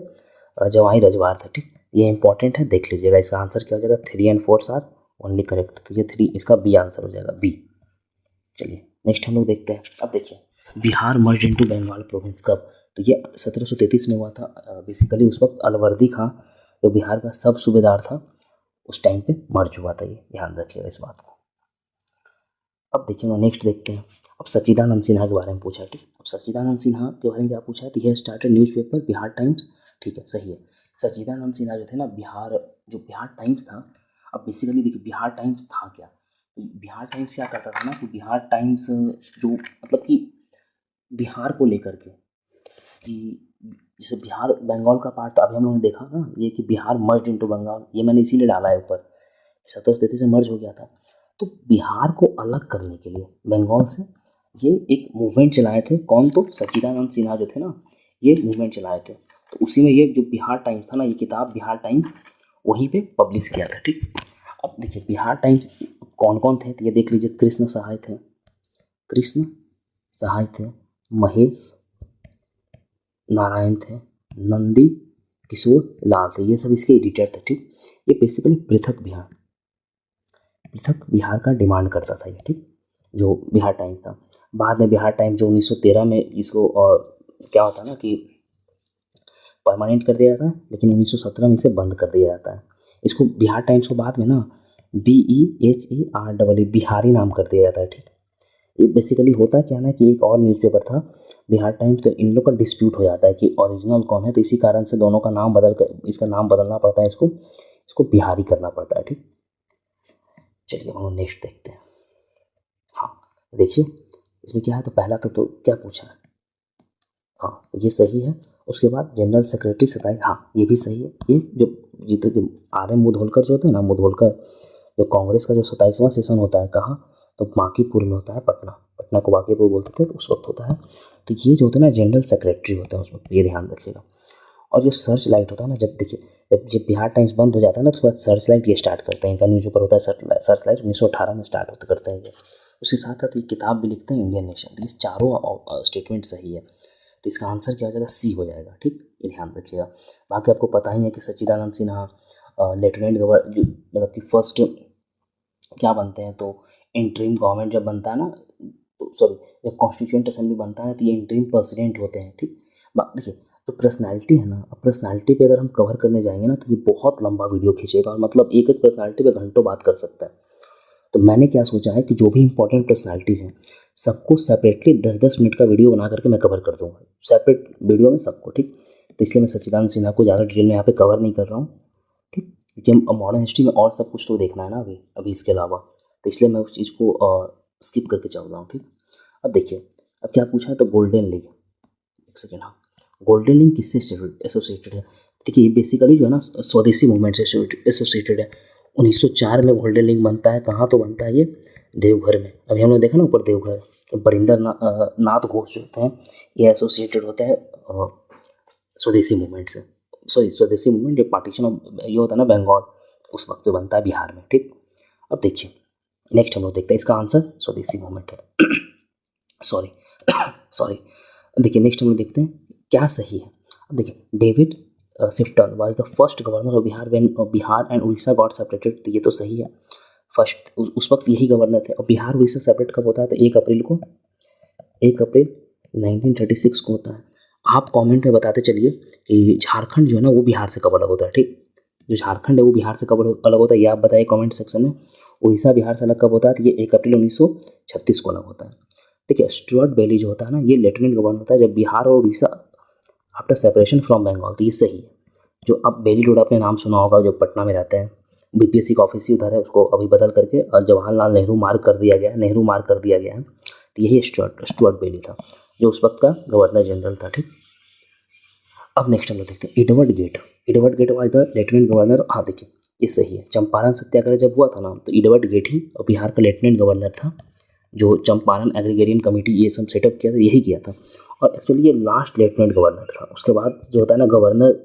जवाई रजवार थे। ठीक, ये इंपॉर्टेंट है, देख लीजिएगा। इसका आंसर क्या हो जाएगा, 3 और 4 आर ओनली करेक्ट, तो ये 3 इसका बी आंसर हो जाएगा, बी। चलिए नेक्स्ट हम लोग देखते हैं। अब देखिए Bihar merge into Bengal province कब, तो ये 1733 में हुआ था। बेसिकली उस वक्त अलवर्दी खां जो बिहार का सब सूबेदार था उस टाइम पे मर्ज हुआ था, ये ध्यान रखिएगा इस बात को। अब देखिए नेक्स्ट देखते हैं। अब सच्चिदानंद सिन्हा के बारे में पूछा है। ठीक, अब सच्चिदानंद सिन्हा के बारे में क्या पूछा है तो ये स्टार्टेड न्यूज़पेपर बिहार टाइम्स। ठीक है, सही है। सच्चिदानंद सिन्हा जो थे ना, बिहार टाइम्स था। अब बेसिकली देखिए बिहार टाइम्स था क्या, बिहार टाइम्स क्या करता था ना कि बिहार टाइम्स जो मतलब कि बिहार को लेकर के कि जैसे बिहार बंगाल का पार्ट था, अभी हम लोगों ने देखा ना ये कि बिहार मर्ज इनटू बंगाल, ये मैंने इसीलिए डाला है ऊपर, 1733 से मर्ज हो गया था। तो बिहार को अलग करने के लिए बंगाल से ये एक मूवमेंट चलाए थे, कौन तो सच्चिदानंद सिन्हा जो थे ना, ये मूवमेंट चलाए थे। तो उसी में ये जो बिहार टाइम्स था ना, ये किताब बिहार टाइम्स वहीं पे पब्लिश किया था। ठीक, अब देखिए बिहार टाइम्स कौन कौन थे तो ये देख लीजिए, कृष्ण सहाय थे, महेश नारायण थे, नंदी किशोर लाल थे, ये सब इसके एडिटर थे। ठीक, ये बेसिकली पृथक बिहार का डिमांड करता था ये। ठीक, जो बिहार टाइम्स था। बाद में बिहार टाइम्स जो 1913 में इसको और क्या होता ना कि परमानेंट कर दिया जाता है, लेकिन 1917 में इसे बंद कर दिया जाता है। इसको बिहार टाइम्स को बाद में ना BEHAREE बिहारी नाम कर दिया जाता है। ठीक, ये बेसिकली होता क्या है ना कि एक और न्यूज़पेपर था बिहार टाइम्स, तो इन लोग का डिस्प्यूट हो जाता है कि ओरिजिनल कौन है, तो इसी कारण से दोनों का नाम बदल कर इसका नाम बदलना पड़ता है, इसको बिहारी करना पड़ता है। ठीक, चलिए हम नेक्स्ट देखते हैं। हाँ देखिए इसमें क्या है, तो पहला तो क्या पूछा है, हाँ ये सही है। उसके बाद जनरल सेक्रेटरी 27, हाँ ये भी सही है। ये जो जीते कि RM मुधोलकर जो होते हैं ना, मुधोलकर जो कांग्रेस का जो 27वां सेशन होता है कहाँ, तो बांकीपुर में होता है, पटना को बांकीपुर बोलते थे, तो उस वक्त होता है। तो ये जो होते हैं ना जनरल सेक्रेटरी होते हैं उस वक्त, ये ध्यान रखिएगा। और जो सर्च लाइट होता है ना, जब देखिए जब बिहार टाइम्स बंद हो जाता है ना, तो उसके बाद सर्च लाइट ये स्टार्ट करते हैं, इनका न्यूज़पेपर होता है सर्च लाइट 1918 में स्टार्ट होते करते हैं ये। उसके साथ साथ ये किताब भी लिखते हैं इंडियन नेशन। ये चारों स्टेटमेंट सही है, तो इसका आंसर क्या हो जाएगा, C हो जाएगा। ठीक, ये ध्यान रखिएगा। बाकी आपको पता ही है कि सच्चिदानंद सिन्हा लेफ्टिनेंट गवर्नर जो मतलब कि फर्स्ट क्या बनते हैं, तो इंटरिम गवर्नमेंट जब बनता है ना, तो सॉरी जब कॉन्स्टिट्यूएंट असेंबली बनता है तो ये इंटरिम प्रेसिडेंट होते हैं। ठीक, देखिए तो पर्सनालिटी है ना, अब पर्सनालिटी पे अगर हम कवर करने जाएंगे ना, तो ये बहुत लंबा वीडियो खींचेगा, और मतलब एक एक पर्सनालिटी पे घंटों बात कर सकता है। तो मैंने क्या सोचा है कि जो भी इंपॉर्टेंट पर्सनालिटीज़ हैं सबको सेपरेटली 10-10 मिनट का वीडियो बना करके मैं कवर कर दूंगा, सेपरेट वीडियो में सबको। ठीक, तो इसलिए मैं सच्चिदानंद सिन्हा को ज़्यादा डिटेल में यहाँ पे कवर नहीं कर रहा हूँ। ठीक, क्योंकि हम मॉडर्न हिस्ट्री में और सब कुछ तो देखना है ना अभी इसके अलावा, तो इसलिए मैं उस चीज़ को स्किप करके चल रहा हूँ। ठीक, अब देखिए अब क्या पूछा है, तो गोल्डन लीग, एक सेकेंड, हाँ गोल्डन लीग किससे एसोसिएटेड है। देखिए ये बेसिकली जो है ना स्वदेशी मूवमेंट से एसोसिएटेड है। 1904 में गोल्डन लीग बनता है, कहाँ तो बनता है ये देवघर में। अभी हम लोग देखा ना ऊपर देवघर, बरिंदर नाथ घोष जो होते हैं ये एसोसिएटेड होते हैं स्वदेशी मूवमेंट से। सॉरी स्वदेशी मूवमेंट जो पार्टीशन ऑफ ये होता है ना बंगाल, उस वक्त पे बनता है बिहार में। ठीक, अब देखिए नेक्स्ट हम लोग देखते हैं, इसका आंसर स्वदेशी मूवमेंट है। सॉरी सॉरी, देखिए नेक्स्ट हम लोग देखते हैं क्या सही है। अब देखिए David Shifton was the first governor of Bihar when Bihar and Orissa got separated, तो ये तो सही है। फर्स्ट उस वक्त यही गवर्नर थे। और बिहार उड़ीसा सेपरेट कब होता है, तो 1 अप्रैल 1936 को होता है। आप कमेंट में बताते चलिए कि झारखंड जो है ना वो बिहार से कब अलग होता है। ठीक, जो झारखंड है वो बिहार से कब अलग होता है, ये आप बताइए कमेंट सेक्शन में। उड़ीसा बिहार से अलग कब होता है, तो ये 1 अप्रैल 1936 को अलग होता है। देखिए स्टुअर्ट बेली जो होता है ना, ये लेफ्टिनेंट गवर्नर होता है जब बिहार और Orissa after separation from Bengal, तो ये सही है। जो अब बेली रोड आपने नाम सुना होगा, जो पटना में रहते हैं, BPSC का ऑफिस ही उधर है, उसको अभी बदल करके जवाहरलाल नेहरू मार्ग कर दिया गया है। तो यही स्टुअर्ट बेली था जो उस वक्त का गवर्नर जनरल था। ठीक, अब नेक्स्ट हम लोग देखते हैं Edward Gait was the lieutenant governor. हाँ देखिए ये सही है। चंपारण सत्याग्रह जब हुआ था ना, तो एडवर्ड गेट ही और बिहार का लेफ्टिनेंट गवर्नर था, जो चंपारण एग्रीगेरियन कमेटी ये सब सेटअप किया था, यही किया था। और एक्चुअली ये लास्ट लेफ्टिनेंट गवर्नर था। उसके बाद जो होता है ना गवर्नर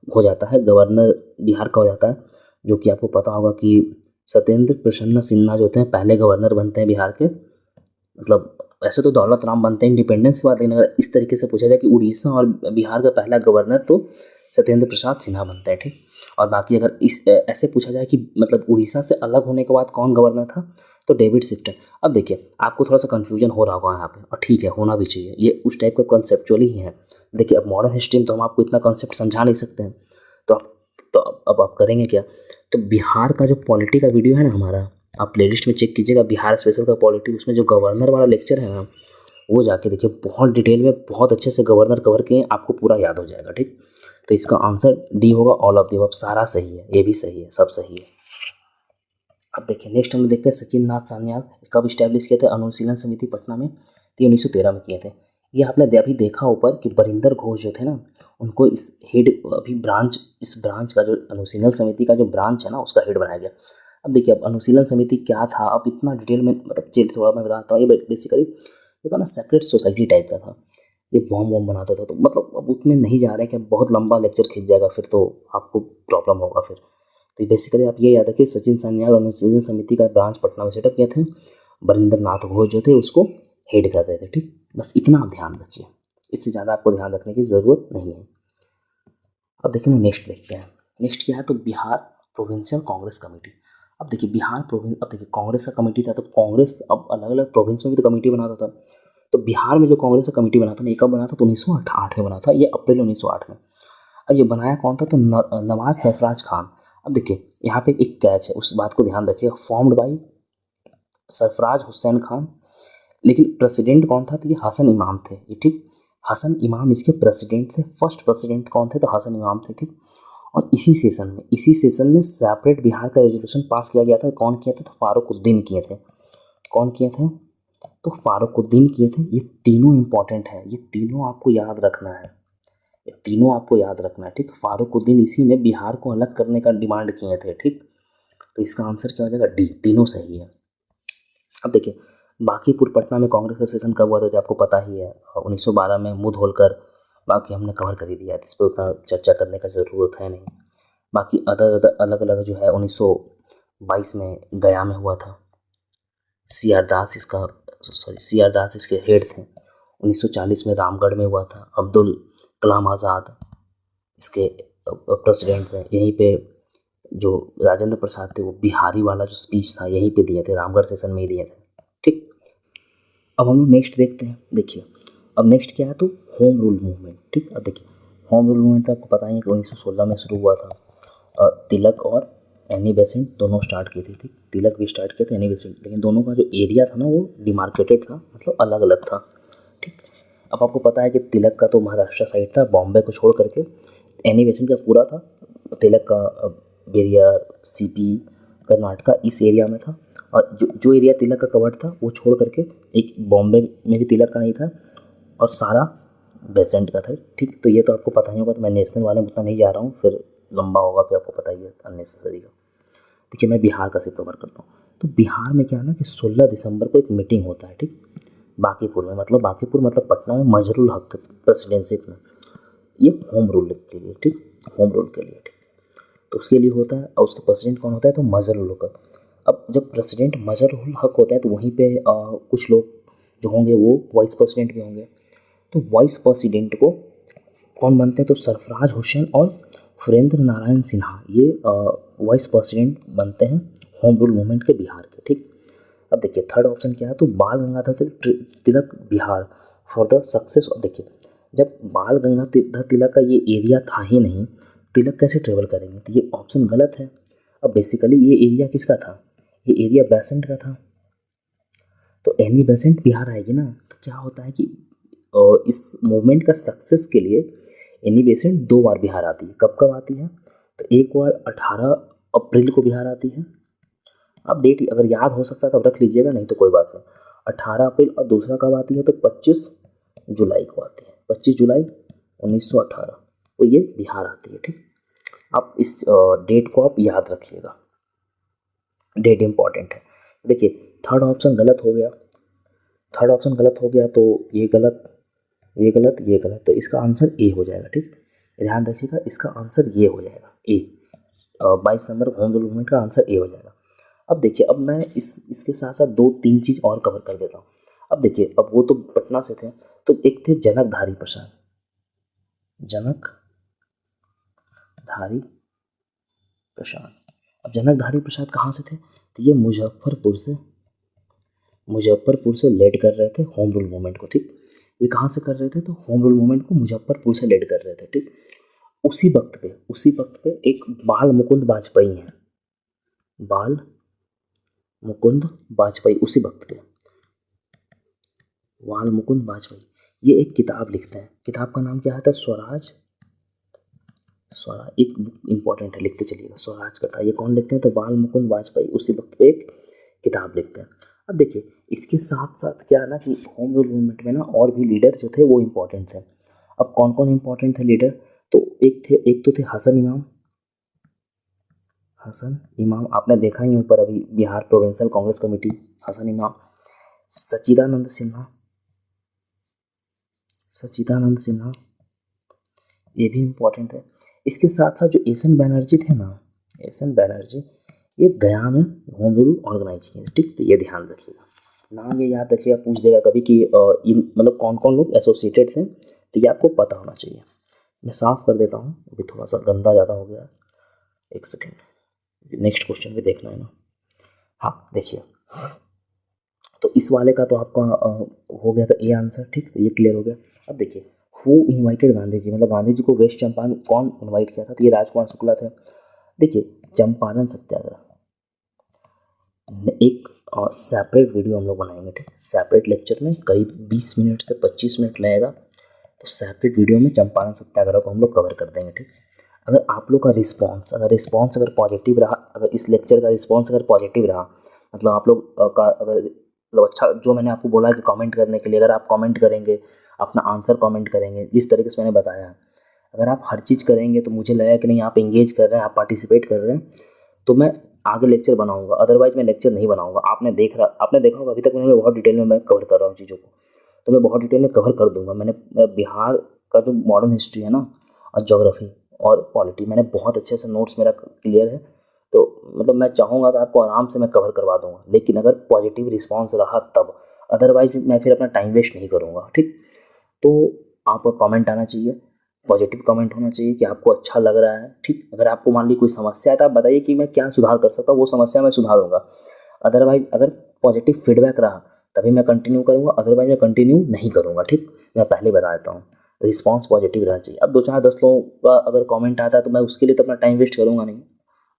हो जाता है, गवर्नर बिहार का हो जाता है, जो कि आपको पता होगा कि सत्येंद्र प्रसन्न सिन्हा जो होते हैं पहले गवर्नर बनते हैं बिहार के। मतलब ऐसे तो दौलत राम बनते हैं इंडिपेंडेंस के बाद, लेकिन अगर इस तरीके से पूछा जाए कि उड़ीसा और बिहार का पहला गवर्नर, तो सत्येंद्र प्रसाद सिन्हा बनते हैं। ठीक, और बाकी अगर इस ऐसे पूछा जाए कि मतलब उड़ीसा से अलग होने के बाद कौन गवर्नर था, तो डेविड शिफ्टन। अब देखिए आपको थोड़ा सा कन्फ्यूजन हो रहा होगा यहाँ पे, और ठीक है होना भी चाहिए, ये उस टाइप का कॉन्सेप्चुअली ही है। देखिए अब मॉडर्न हिस्ट्री में तो हम आपको इतना कॉन्सेप्ट समझा नहीं सकते हैं, तो अब आप करेंगे क्या, तो बिहार का जो पॉलिटी का वीडियो है ना हमारा, आप प्लेलिस्ट में चेक कीजिएगा बिहार स्पेशल का पॉलिटी, उसमें जो गवर्नर वाला लेक्चर है ना वो जाके देखिए, बहुत डिटेल में बहुत अच्छे से गवर्नर कवर किए, आपको पूरा याद हो जाएगा। ठीक, तो इसका आंसर डी होगा, ऑल ऑफ द अबव। सारा सही है, ये भी सही है, सब सही है। अब देखिए नेक्स्ट हम देखते हैं सचिन नाथ सान्याल कब इस्टेब्लिश किए थे अनुशीलन समिति पटना में, तो 1913 में किए थे। ये आपने अभी देखा ऊपर कि बरिंदर घोष जो थे ना, उनको इस हेड अभी इस ब्रांच का जो अनुशीलन समिति का जो ब्रांच है ना उसका हेड बनाया गया। अब देखिए अब अनुशीलन समिति क्या था, अब इतना डिटेल में मतलब चलिए थोड़ा मैं बताता हूँ। ये बेसिकली होता ना सेक्रेट सोसाइटी टाइप का था, ये बॉम्ब बनाता था। तो मतलब अब उसमें नहीं जा रहे हैं कि बहुत लंबा लेक्चर खींच जाएगा, फिर तो आपको प्रॉब्लम होगा फिर। तो बेसिकली आप ये याद रखिए सचिन सान्याल अनुशीलन समिति का ब्रांच पटना में सेटअप किए थे, बरिंदर नाथ घोष जो थे उसको हेड कर रहे थे। ठीक, बस इतना आप ध्यान रखिए, इससे ज़्यादा आपको ध्यान रखने की ज़रूरत नहीं है। अब देखिए नेक्स्ट देखते हैं, नेक्स्ट क्या है, तो बिहार प्रोविंशियल कांग्रेस कमेटी। अब देखिए अब देखिए कांग्रेस का कमेटी था, तो कांग्रेस अब अलग अलग प्रोविंस में भी तो कमेटी बनाता था। तो बिहार में जो कांग्रेस का कमेटी बना था ना, ये कब बना था, तो 1908 में बना था, ये अप्रैल 1908 में। अब ये बनाया कौन था, तो नवाज सरफराज खान। अब देखिए यहाँ पे एक कैच है, उस बात को ध्यान रखिएगा, फॉर्म्ड बाई सरफराज हुसैन खान, लेकिन प्रेसिडेंट कौन था, तो ये हसन इमाम थे ये, ठीक। हसन इमाम इसके प्रेसिडेंट थे, फर्स्ट प्रेसिडेंट कौन थे, तो हसन इमाम थे, ठीक। और इसी सेशन में सेपरेट बिहार का रेजोल्यूशन पास किया गया था। कौन किया था, तो फारूकुद्दीन किए थे। कौन किए थे, तो फारूकुद्दीन किए थे। ये तीनों इंपॉर्टेंट है, ये तीनों आपको याद रखना है, ये तीनों आपको याद रखना है, ठीक। फारूकुद्दीन इसी में बिहार को अलग करने का डिमांड किए थे, ठीक। तो इसका आंसर क्या हो जाएगा, डी, तीनों सही है। अब देखिए बांकीपुर पटना में कांग्रेस का सेशन कब हुआ था, तो आपको पता ही है 1912 में, मुंह धोलकर, बाकी हमने कवर कर ही दिया है, इस पर उतना चर्चा करने का ज़रूरत है नहीं। बाकी अलग अलग जो है 1922 में गया में हुआ था, सी आर दास इसके हेड थे। 1940 में रामगढ़ में हुआ था, अब्दुल कलाम आज़ाद इसके प्रेसिडेंट थे। यहीं पे जो राजेंद्र प्रसाद थे वो बिहारी वाला जो स्पीच था यहीं पे दिए थे, रामगढ़ सेशन में ही दिए थे, ठीक। अब हम लोग नेक्स्ट देखते हैं। देखिए अब नेक्स्ट क्या है, तो होम रूल मूवमेंट, ठीक। अब देखिए होम रूल मूवमेंट तो आपको पता ही है कि 1916 में शुरू हुआ था। तिलक और एनी बेसेंट दोनों स्टार्ट किए थे, ठीक। तिलक भी स्टार्ट किए थे, एनी बेसेंट, लेकिन दोनों का जो एरिया था ना वो डिमार्केटेड था, मतलब अलग अलग था, ठीक। अब आपको पता है कि तिलक का तो महाराष्ट्र साइड था, बॉम्बे को छोड़ करके। एनी बेसेंट का पूरा था, तिलक का बेरियर, सीपी, कर्नाटका इस एरिया में था। और जो एरिया तिलक का कवर्ड था वो छोड़ करके एक बॉम्बे में भी तिलक का नहीं था, और सारा बेसेंट का था, ठीक। तो ये तो आपको पता ही होगा, तो मैं नेशनल वाले में उतना नहीं जा रहा हूँ, फिर लंबा होगा, फिर आपको पता ही है अननेसेसरी का। देखिए मैं बिहार का सिर्फ कवर करता हूँ। तो बिहार में क्या है ना कि 16 दिसंबर को एक मीटिंग होता है, ठीक। बांकीपुर में, मतलब बांकीपुर मतलब पटना में, मजरूल हक प्रेसिडेंशिप में, ये होम रूल के लिए, ठीक, होम रूल के लिए, ठीक। तो उसके लिए होता है, और उसका प्रेसिडेंट कौन होता है, तो मजरूल हक। अब जब प्रेसिडेंट मजरूल हक होता है तो वहीं पे कुछ लोग जो होंगे वो वाइस प्रेसिडेंट भी होंगे। तो वाइस प्रेसिडेंट को कौन बनते हैं, तो सरफराज हुसैन और सुरेंद्र नारायण सिन्हा, ये वाइस प्रेसिडेंट बनते हैं होम रूल मूवमेंट के बिहार के, ठीक। अब देखिए थर्ड ऑप्शन क्या है, तो बाल Gangadhar Tilak Bihar for the success. और देखिए जब बाल गंगाधर तिलक का ये एरिया था ही नहीं, तिलक कैसे ट्रेवल करेंगे, तो ये ऑप्शन गलत है। अब बेसिकली ये एरिया किसका था, ये एरिया बेसेंट का था, तो एनी बेसेंट बिहार आएगी ना। तो क्या होता है कि इस मूवमेंट का सक्सेस के लिए एनी बेसेंट 2 बार बिहार आती है। कब कब आती है, तो एक बार 18 अप्रैल को बिहार आती है। अब डेट अगर याद हो सकता है तब रख लीजिएगा, नहीं तो कोई बात नहीं। 18 अप्रैल, और दूसरा कब आती है, तो 25 जुलाई को आती है, 25 जुलाई 1918 को ये बिहार आती है, ठीक। आप इस डेट को आप याद रखिएगा, डेट इंपॉर्टेंट है। देखिए थर्ड ऑप्शन गलत हो गया, थर्ड ऑप्शन गलत हो गया, तो ये गलत, ये गलत, ये गलत, तो इसका आंसर ए हो जाएगा, ठीक। ध्यान रखिएगा, इसका आंसर ये हो जाएगा ए, 22 नंबर होम रूल मूवमेंट का आंसर ए हो जाएगा। अब देखिए अब मैं इसके साथ साथ 2-3 चीज़ और कवर कर देता हूँ। अब देखिए अब वो तो पटना से थे, तो एक थे जनकधारी प्रसाद, जनकधारी प्रसाद। अब जनकधारी प्रसाद कहाँ से थे, तो ये मुजफ्फरपुर से लेड कर रहे थे होम रूल मूवमेंट को, ठीक। ये कहाँ से कर रहे थे, तो होम रूल मूवमेंट को मुजफ्फरपुर से लेड कर रहे थे, ठीक। उसी वक्त पे एक बाल मुकुंद वाजपेयी हैं, बाल मुकुंद वाजपेयी, उसी वक्त पे बाल मुकुंद वाजपेयी ये एक किताब लिखते हैं। किताब का नाम क्या है, स्वराज, एक बुक इंपॉर्टेंट है, लिखते चलिएगा, स्वराज कथा। ये कौन लिखते हैं, तो बाल मुकुंद वाजपेयी उसी वक्त पे एक किताब लिखते हैं। अब देखिए इसके साथ साथ क्या है ना कि होम रूल मूवमेंट में ना और भी लीडर जो थे वो इम्पोर्टेंट थे। अब कौन कौन इम्पोर्टेंट थे लीडर, तो एक तो थे हसन इमाम, आपने देखा ही ऊपर अभी बिहार प्रोविंशियल कांग्रेस कमेटी, हसन इमाम। सच्चिदानंद सिन्हा, ये भी इम्पोर्टेंट है। इसके साथ साथ जो एसन बैनर्जी थे ना, एसन बैनर्जी, ये गया में होम रूल ऑर्गेनाइज किए, ठीक। तो ये ध्यान रखिएगा, नाम ये याद रखिएगा, पूछ देगा कभी कि मतलब कौन कौन लोग एसोसिएटेड थे, तो ये आपको पता होना चाहिए। मैं साफ़ कर देता हूँ, अभी थोड़ा सा गंदा ज़्यादा हो गया, एक सेकेंड, नेक्स्ट क्वेश्चन भी देखना है ना। हाँ देखिए, तो इस वाले का तो आपका हो गया था ए आंसर, ठीक। तो ये क्लियर हो गया। अब देखिए हु इनवाइटेड गांधी जी, मतलब गांधी जी को वेस्ट चंपारण कौन इनवाइट किया था? तो ये राजकुमार शुक्ला थे। देखिए चंपारण सत्याग्रह एक सेपरेट वीडियो हम लोग बनाएंगे, ठीक, सेपरेट लेक्चर में करीब 20 मिनट से 25 मिनट लगेगा, तो सेपरेट वीडियो में चंपारण सत्याग्रह को हम लोग कवर कर देंगे, ठीक। अगर आप लोग का रिस्पांस अगर पॉजिटिव रहा, अगर इस लेक्चर का रिस्पांस अगर पॉजिटिव रहा, मतलब आप लोग का अगर मतलब अच्छा, जो मैंने आपको बोला कि कमेंट करने के लिए, अगर आप कमेंट करेंगे, अपना आंसर कमेंट करेंगे जिस तरीके से मैंने बताया, अगर आप हर चीज़ करेंगे तो मुझे लगा कि नहीं आप एंगेज कर रहे हैं, आप पार्टिसिपेट कर रहे हैं, तो मैं आगे लेक्चर बनाऊंगा, अदरवाइज मैं लेक्चर नहीं बनाऊंगा। आपने देखा होगा अभी तक मैंने बहुत डिटेल में मैं कवर कर रहा हूँ चीज़ों को, तो मैं बहुत डिटेल में कवर कर दूंगा। मैं बिहार का जो मॉडर्न हिस्ट्री है ना, और ज्योग्राफी और पॉलिटी, मैंने बहुत अच्छे से नोट्स मेरा क्लियर है, तो मतलब मैं चाहूँगा तो आपको आराम से मैं कवर करवा दूंगा, लेकिन अगर पॉजिटिव रिस्पॉन्स रहा तब, अदरवाइज मैं फिर अपना टाइम वेस्ट नहीं करूँगा, ठीक। तो आपका कमेंट आना चाहिए, पॉजिटिव कमेंट होना चाहिए कि आपको अच्छा लग रहा है, ठीक। अगर आपको मान ली कोई समस्या है तो आप बताइए कि मैं क्या सुधार कर सकता हूँ, वो समस्या मैं सुधारूंगा। अदरवाइज अगर पॉजिटिव फीडबैक रहा तभी मैं कंटिन्यू करूँगा, अदरवाइज मैं कंटिन्यू नहीं करूँगा, ठीक। मैं पहले बता देता हूँ, रिस्पॉन्स पॉजिटिव रहना चाहिए। अब 2 4 10 लोगों का अगर कमेंट आता है तो मैं उसके लिए तो अपना टाइम वेस्ट करूँगा नहीं,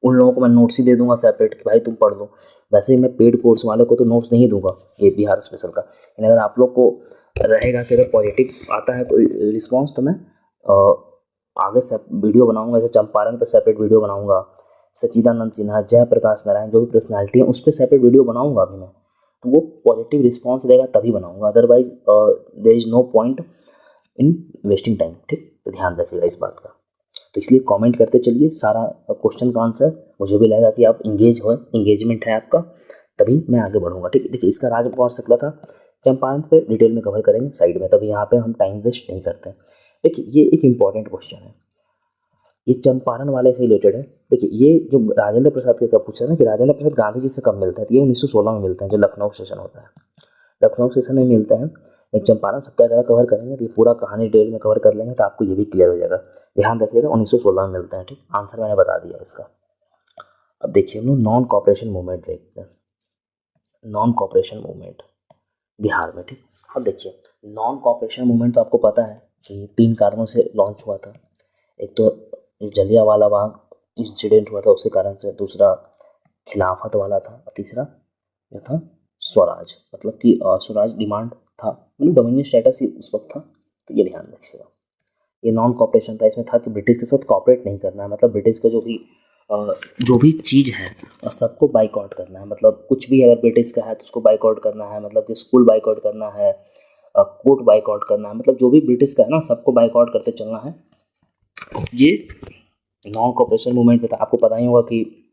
उन लोगों को मैं नोट्स ही दे दूंगा सेपरेट कि भाई तुम पढ़ लो। वैसे ही मैं पेड कोर्स वाले को तो नोट्स नहीं दूंगा ये बिहार स्पेशल का, लेकिन अगर आप लोग को रहेगा कि अगर पॉजिटिव आता है कोई रिस्पॉन्स तो मैं आगे से वीडियो बनाऊंगा, जैसे चंपारण पे सेपरेट वीडियो बनाऊंगा, सच्चिदानंद सिन्हा, जयप्रकाश नारायण जो भी पर्सनैलिटी है उस पर सेपरेट वीडियो बनाऊंगा अभी मैं, तो वो पॉजिटिव रिस्पॉन्स रहेगा तभी बनाऊंगा, otherwise there is no point in wasting time, ठीक। तो ध्यान रखिएगा इस बात का। तो इसलिए कमेंट करते चलिए सारा क्वेश्चन का आंसर, मुझे भी लगेगा कि आप इंगेजमेंट है आपका, तभी मैं आगे बढ़ूंगा, ठीक। देखिए इसका राजकुमार शुक्ला था, चंपारण पे डिटेल में कवर करेंगे साइड में, तभी यहाँ पे हम टाइम वेस्ट नहीं करते। देखिए ये एक इंपॉर्टेंट क्वेश्चन है, ये चंपारण वाले से रिलेटेड है। देखिए ये जो राजेंद्र प्रसाद के कब पूछा ना कि राजेंद्र प्रसाद गांधी जी से कब मिलते हैं, तो ये 1916 में मिलते हैं, जो लखनऊ सेशन होता है, लखनऊ सेशन में मिलते हैं। जब चंपारण सत्याग्रह कवर करेंगे तो ये पूरा कहानी डिटेल में कवर कर लेंगे, तो आपको ये भी क्लियर हो जाएगा। ध्यान रखिएगा 1916 में मिलते हैं, ठीक। आंसर मैंने बता दिया इसका। अब देखिए हम लोग नॉन कॉपरेशन मूवमेंट देखते हैं, नॉन कॉपरेशन मूवमेंट बिहार में, ठीक। अब देखिए नॉन कॉपरेशन मूवमेंट तो आपको पता है कि 3 कारणों से लॉन्च हुआ था। एक तो जलियांवाला बाग इंसिडेंट हुआ था उसके कारण से, दूसरा खिलाफत वाला था, और तीसरा जो था स्वराज, मतलब कि स्वराज डिमांड था, मतलब डोमिनियन स्टेटस ही उस वक्त था। तो ये ध्यान रखिएगा, ये नॉन कॉपरेशन था, इसमें था कि ब्रिटिश के साथ कॉपरेट नहीं करना है, मतलब ब्रिटिश का जो भी चीज़ है और सबको बाइकआउट करना है, मतलब कुछ भी अगर ब्रिटिश का है तो उसको बाइकआउट करना है, मतलब कि स्कूल बाइकआउट करना है, कोर्ट बाइकआउट करना है, मतलब जो भी ब्रिटिश का है ना सबको बाइकआउट करते चलना है। ये नॉन कॉपरेशन मूवमेंट में था। आपको पता ही होगा कि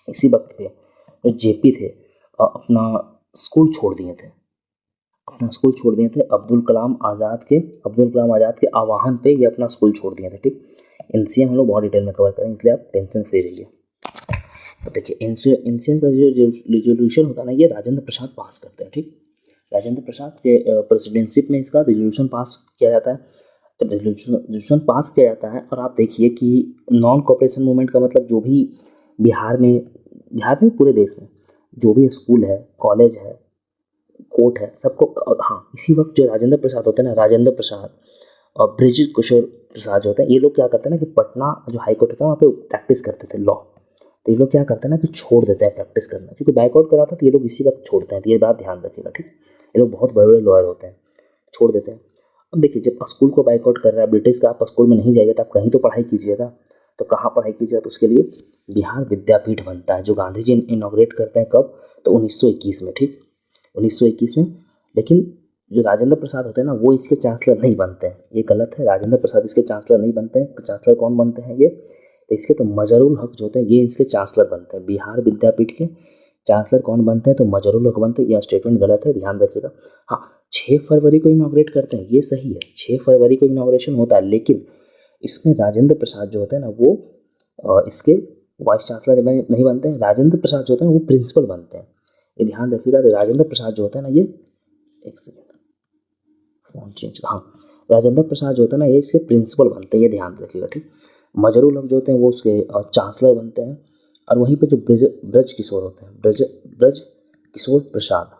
इसी वक्त पे जो जेपी थे अपना स्कूल छोड़ दिए थे, अब्दुल कलाम आज़ाद के आह्वान पे ये अपना स्कूल छोड़ दिए थे, ठीक। एनसीएम हम लोग बहुत डिटेल में कवर करेंगे, इसलिए आप टेंशन फ्री रहिए। तो देखिए एनसीएम का जो रिजोल्यूशन होता है ना, ये राजेंद्र प्रसाद पास करते हैं, ठीक। राजेंद्र प्रसाद के प्रेसिडेंटशिप में इसका रिजोल्यूशन पास किया जाता है। तो रिजोल्यूशन पास किया जाता है, और आप देखिए कि नॉन कॉपरेशन मूवमेंट का मतलब जो भी बिहार में पूरे देश में जो भी स्कूल है, कॉलेज है, कोर्ट है, सबको, हाँ इसी वक्त जो राजेंद्र प्रसाद होते हैं ना, राजेंद्र प्रसाद और ब्रिज किशोर प्रसाद जो होते हैं, ये लोग क्या करते हैं ना कि पटना जो हाई कोर्ट होता है वहाँ पे प्रैक्टिस करते थे लॉ। तो ये लोग क्या करते हैं ना कि छोड़ देते हैं प्रैक्टिस करना, क्योंकि बाइकआउट करा था तो ये लोग इसी वक्त छोड़ते हैं, तो ये बात ध्यान रखिएगा, ठीक। ये लोग बहुत बड़े बड़े लॉयर होते हैं, छोड़ देते हैं। अब देखिए जब स्कूल को बाइकआउट कर रहा है ब्रिटिश का, आप स्कूल में नहीं जाइएगा तो आप कहीं तो पढ़ाई कीजिएगा, तो कहाँ पढ़ाई कीजिएगा, तो उसके लिए बिहार विद्यापीठ बनता है, जो गांधी जी इनॉग्रेट करते हैं कब, तो 1921 में, ठीक, 1921 में। लेकिन जो राजेंद्र प्रसाद होते हैं ना वो इसके चांसलर नहीं बनते हैं, ये गलत है, राजेंद्र प्रसाद इसके चांसलर नहीं बनते हैं। चांसलर कौन बनते हैं ये, तो इसके तो मजरुल हक जो होते हैं ये इसके चांसलर बनते हैं, बिहार विद्यापीठ के चांसलर कौन बनते हैं, तो मजरुल हक बनते हैं। यह स्टेटमेंट गलत है, ध्यान रखिएगा। हाँ 6 फरवरी को इनॉग्रेट करते हैं, ये सही है, 6 फरवरी को इनॉग्रेशन होता है, लेकिन इसमें राजेंद्र प्रसाद जो होते हैं ना वो इसके वाइस चांसलर नहीं बनते हैं, राजेंद्र प्रसाद जो होते हैं वो प्रिंसिपल बनते हैं, ये ध्यान रखिएगा। तो राजेंद्र प्रसाद जो होता है ना ये, एक सेकेंड फोन चेंज, हाँ राजेंद्र प्रसाद जो होता है ना ये इसके प्रिंसिपल बनते हैं, ये ध्यान रखिएगा, ठीक। मजरूल हक जो होते हैं वो उसके चांसलर बनते हैं, और वहीं पे जो ब्रज किशोर होते हैं, ब्रज किशोर प्रसाद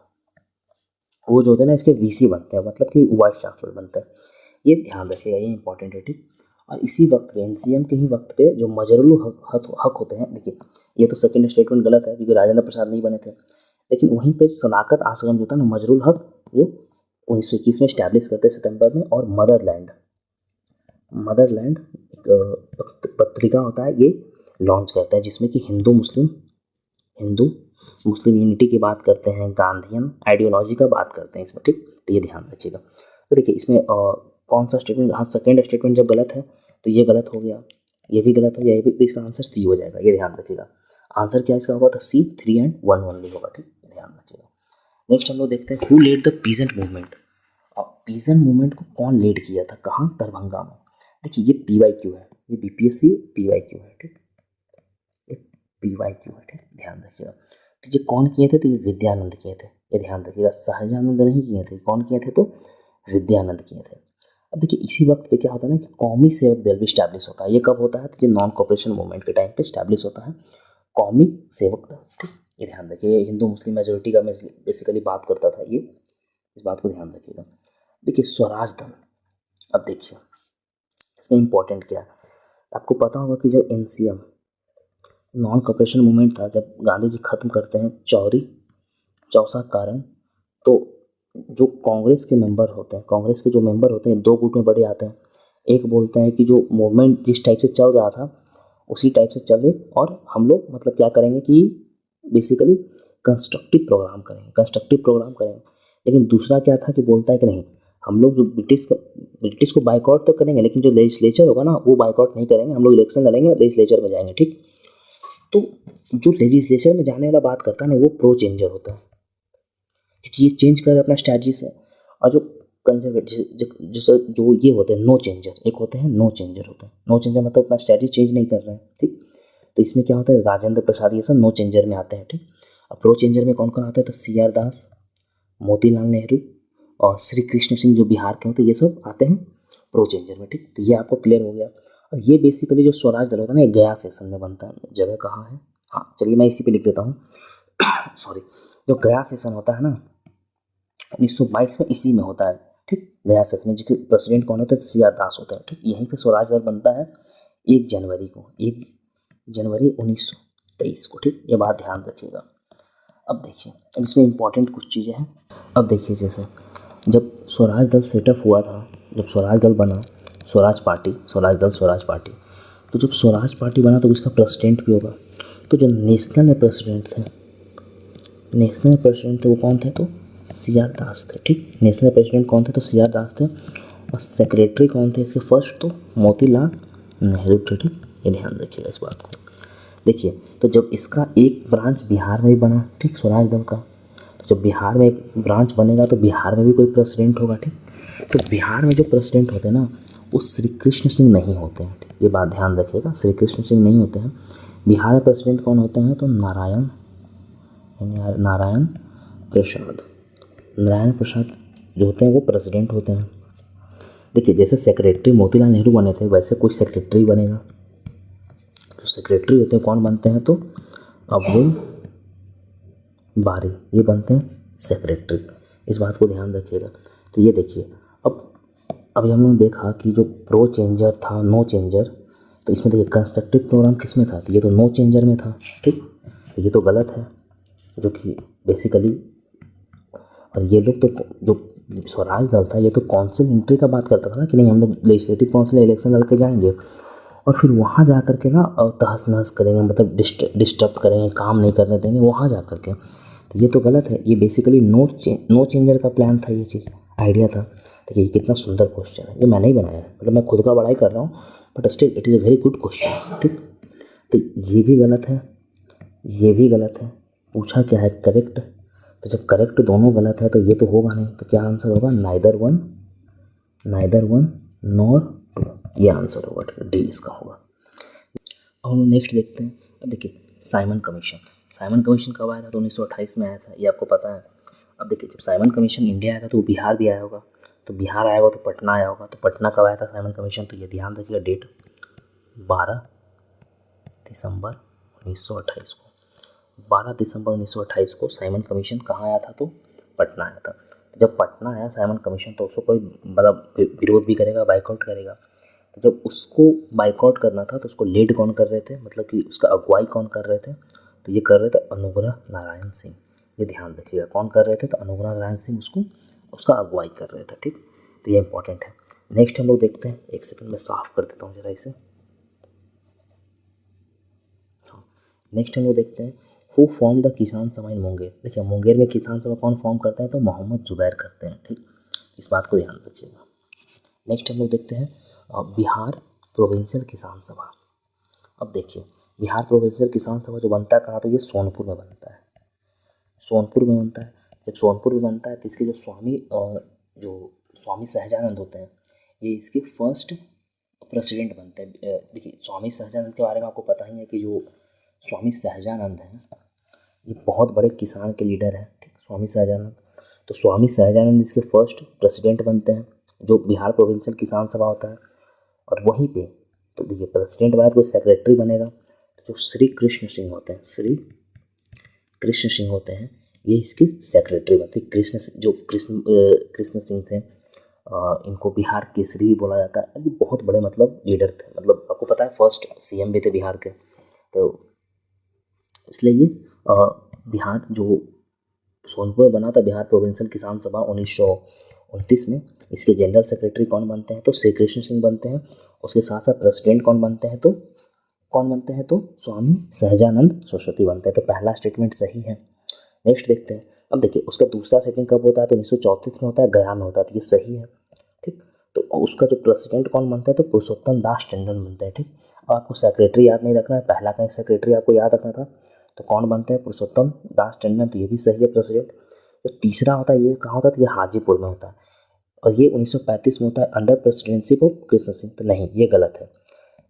वो जो होते हैं ना इसके वीसी बनते हैं, मतलब कि वाइस चांसलर बनते हैं। ये ध्यान रखिएगा, ये इंपॉर्टेंट है, ठीक। और इसी वक्त पे एनसीएम के ही वक्त पे जो मजरूल हक होते हैं, देखिए ये तो सेकंड स्टेटमेंट गलत है क्योंकि राजेंद्र प्रसाद नहीं बने थे, लेकिन वहीं पे सदाकत आश्रम जो था ना मजरूल हक, ये 1921 में स्टैब्लिश करते हैं सितंबर में। और मदरलैंड एक पत्रिका होता है, ये लॉन्च करता है जिसमें कि हिंदू मुस्लिम यूनिटी की बात करते हैं, गांधीयन आइडियोलॉजी का बात करते हैं इसमें, ठीक। तो ये ध्यान रखिएगा। तो देखिए इसमें कौन सा स्टेटमेंट, हाँ सेकेंड स्टेटमेंट जब गलत है तो ये गलत हो गया, ये भी गलत हो गया, ये भी, तो इसका आंसर सी हो जाएगा, ये ध्यान रखिएगा। आंसर क्या इसका होगा, तो सी 3 एंड 1 ओनली होगा, ठीक, ध्यान रखिएगा। नेक्स्ट हम लोग देखते हैं who led the peasant movement. अब पीजेंट मूवमेंट को कौन लीड किया था, कहाँ, दरभंगा में। देखिए ये PYQ है, ये BPSC PYQ है, ठीक, ये PYQ है, ठीक, ध्यान रखिएगा। तो ये कौन किए थे, तो ये विद्यानंद किए थे, ये ध्यान रखिएगा, सहजानंद नहीं किए थे। कौन किए थे, तो विद्यानंद किए थे। अब देखिए इसी वक्त पे क्या होता है ना कि कौमी सेवक दल भी स्टैब्लिश होता है। ये कब होता है, तो ये नॉन कॉपरेशन मूवमेंट के टाइम पे स्टैब्लिश होता है कौमी सेवक दल, ठीक, ये ध्यान रखिए। हिंदू मुस्लिम मेजोरिटी का मैं बेसिकली बात करता था, ये इस बात को ध्यान रखिएगा। देखिए स्वराज दल, अब देखिए इसमें इंपॉर्टेंट क्या है, आपको पता होगा कि जब एनसीएम नॉन कॉपरेशन मूवमेंट था, जब गांधी जी खत्म करते हैं चौसा कारण, तो जो कांग्रेस के मेंबर होते हैं, कांग्रेस के जो मेंबर होते हैं दो गुट में बड़े आते हैं। एक बोलते हैं कि जो मूवमेंट जिस टाइप से चल रहा था उसी टाइप से चले, और हम लोग मतलब क्या करेंगे कि बेसिकली कंस्ट्रक्टिव प्रोग्राम करेंगे। लेकिन दूसरा क्या था कि बोलता है कि नहीं, हम लोग जो ब्रिटिश को बाइकआउट तो करेंगे, लेकिन जो लेजिस्लेचर होगा ना वो बाइकआउट नहीं करेंगे, हम लोग इलेक्शन लड़ेंगे, लेजिस्लेचर में जाएंगे, ठीक। तो जो लेजिस्लेचर में जाने वाला बात करता है ना वो प्रो चेंजर होता है, क्योंकि ये चेंज कर अपना स्ट्रैटेजी से। और जो कंजर्वेटिव जो ये होते हैं नो चेंजर, एक होते हैं नो चेंजर मतलब अपना स्ट्रैटेजी चेंज नहीं कर रहे हैं, ठीक। तो इसमें क्या होता है, राजेंद्र प्रसाद ये सब नो चेंजर में आते हैं, ठीक। अब प्रो चेंजर में कौन कौन आता है, तो CR दास, मोतीलाल नेहरू और श्री कृष्ण सिंह जो बिहार के होते हैं, ये सब आते हैं प्रो चेंजर में, ठीक। तो ये आपको क्लियर हो गया। और ये बेसिकली जो स्वराज दल होता है ना, ये गया सेशन में बनता है। जगह कहाँ है, हाँ चलिए मैं इसी पे लिख देता हूँ सॉरी। जो गया सेशन होता है ना 1922 में, इसी में होता है, ठीक, गया सेशन में। जिसके प्रेसिडेंट कौन होता है, CR दास होता है, ठीक। यहीं पे स्वराज दल बनता है 1 जनवरी 1923 को, ठीक। ये बात ध्यान रखिएगा। अब देखिए अब इसमें इंपॉर्टेंट कुछ चीज़ें हैं। अब देखिए जैसे जब स्वराज दल सेटअप हुआ था, जब स्वराज दल बना, स्वराज पार्टी, तो जब स्वराज पार्टी बना तो उसका प्रेसिडेंट भी होगा। तो जो नेशनल प्रेसिडेंट थे वो कौन थे, तो CR दास थे, ठीक। नेशनल प्रेसिडेंट कौन थे, तो CR दास थे। और सेक्रेटरी कौन थे इसके फर्स्ट, तो मोतीलाल नेहरू थे, ठीक। ये ध्यान रखिएगा इस बात को। देखिए तो जब इसका एक ब्रांच बिहार में भी बना, ठीक, स्वराज दल का, तो जब बिहार में एक ब्रांच बनेगा तो बिहार में भी कोई प्रेसिडेंट होगा, ठीक। तो बिहार में जो प्रेसिडेंट होते हैं ना वो श्री कृष्ण सिंह नहीं होते हैं, ठीक। ये बात ध्यान रखिएगा, श्री कृष्ण सिंह नहीं होते हैं। बिहार में प्रेसिडेंट कौन होते हैं, तो नारायण प्रसाद जो होते हैं वो प्रेसिडेंट होते हैं। देखिए जैसे सेक्रेटरी मोतीलाल नेहरू बने थे, वैसे कोई सेक्रेटरी बनेगा। तो सेक्रेटरी होते हैं कौन बनते हैं, तो अब्दुल बारी, ये बनते हैं सेक्रेटरी। इस बात को ध्यान रखिएगा। तो ये देखिए अभी हम लोगों ने देखा कि जो प्रो चेंजर था, नो चेंजर, तो इसमें देखिए कंस्ट्रक्टिव प्रोग्राम किस में था, तो ये तो नो चेंजर में था, ठीक। तो ये तो गलत है, जो कि बेसिकली, और ये लोग तो जो स्वराज दल था ये तो काउंसिल एंट्री का बात करता था ना कि नहीं हम लोग लेजिस्लेटिव काउंसिल इलेक्शन लड़के जाएंगे और फिर वहाँ जा कर के ना तहस नहस करेंगे, मतलब डिस्टर्ब करेंगे, काम नहीं करने देंगे वहाँ जा कर के। तो ये तो गलत है, ये बेसिकली नो चेंजर का प्लान था, ये चीज़ आइडिया था। देखिए ये कितना सुंदर क्वेश्चन है, ये मैंने ही बनाया है, मतलब मैं खुद का बड़ाई कर रहा हूँ but still it is a very good question, ठीक। तो ये भी गलत है, ये भी गलत है। पूछा क्या है, करेक्ट। तो जब करेक्ट दोनों गलत है तो ये तो होगा नहीं, तो क्या आंसर होगा, नाइदर वन नॉर टू, ये आंसर होगा, ठीक है, डी इसका होगा। अब हम नेक्स्ट देखते हैं। अब देखिए साइमन कमीशन कब आया था, तो 1928 में आया था, ये आपको पता है। अब देखिए जब साइमन कमीशन इंडिया आया था तो वो बिहार भी आया होगा, तो बिहार आया होगा तो पटना आया होगा, तो पटना कब आया था साइमन कमीशन, तो ये ध्यान रखिएगा डेट 12 दिसंबर 1928 को। 12 दिसंबर 1928 को साइमन कमीशन कहाँ आया था, तो पटना आया था। तो जब पटना आया साइमन कमीशन तो उसको कोई मतलब विरोध भी करेगा, बाइकआउट करेगा। तो जब उसको बाइकआउट करना था तो उसको लीड कौन कर रहे थे, मतलब कि उसका अगुवाई कौन कर रहे थे, तो ये कर रहे थे अनुग्रह नारायण सिंह। ये ध्यान रखिएगा, कौन कर रहे थे, तो अनुग्रह नारायण सिंह उसको उसका अगुवाई कर रहे थे। ठीक, तो ये इंपॉर्टेंट है। नेक्स्ट हम लोग देखते हैं, एक सेकंड में साफ कर देता हूँ जरा इसे। हाँ, नेक्स्ट हम लोग देखते हैं हु फॉर्म द किसान सभा इन मुंगेर। देखिए मुंगेर में किसान सभा कौन फॉर्म करते हैं, तो मोहम्मद जुबैर करते हैं। ठीक, इस बात को ध्यान रखिएगा। नेक्स्ट हम लोग देखते हैं बिहार प्रोविंशियल किसान सभा। अब देखिए बिहार प्रोविंशियल किसान सभा जो बनता है कहाँ, तो ये सोनपुर में बनता है। सोनपुर में बनता है। जब सोनपुर में बनता है तो इसके जो स्वामी सहजानंद होते हैं, ये इसके फर्स्ट प्रेसिडेंट बनते हैं। देखिए स्वामी सहजानंद के बारे में आपको पता ही है कि जो स्वामी सहजानंद हैं ये बहुत बड़े किसान के लीडर हैं। ठीक, स्वामी सहजानंद, तो स्वामी सहजानंद इसके फर्स्ट प्रेसिडेंट बनते हैं जो बिहार प्रोविंशियल किसान सभा होता है। और वहीं पे तो देखिए प्रेसिडेंट बना तो कोई सेक्रेटरी बनेगा, तो जो श्री कृष्ण सिंह होते हैं, श्री कृष्ण सिंह होते हैं, ये इसके सेक्रेटरी बनते हैं। कृष्ण सिंह थे, इनको बिहार केसरी भी बोला जाता है। ये बहुत बड़े मतलब लीडर थे, मतलब आपको पता है फर्स्ट सीएम भी थे बिहार के। तो इसलिए ये बिहार जो सोनपुर में बना था बिहार प्रोविंशियल किसान सभा 1929 में, इसके जनरल सेक्रेटरी कौन बनते हैं, तो श्री कृष्ण सिंह बनते हैं। उसके साथ साथ प्रेसिडेंट कौन बनते हैं, तो स्वामी सहजानंद सरस्वती बनते हैं। तो पहला स्टेटमेंट सही है। नेक्स्ट देखते हैं। अब देखिए उसका दूसरा सेटिंग कब होता है, तो 1934 में होता है, गया में होता है, तो ये सही है। ठीक, तो उसका जो प्रेसिडेंट कौन बनता है, तो पुरुषोत्तम दास टंडन बनते हैं। ठीक, अब आपको सेक्रेटरी याद नहीं रखना है, पहला का सेक्रेटरी आपको याद रखना था, तो कौन बनते हैं, पुरुषोत्तम दास टंडन, तो ये भी सही है प्रेसिडेंट। जो तीसरा होता है ये कहाँ होता है, तो ये हाजीपुर में होता है, और ये 1935 में होता है under presidency of Krishna Singh. तो नहीं, ये गलत है,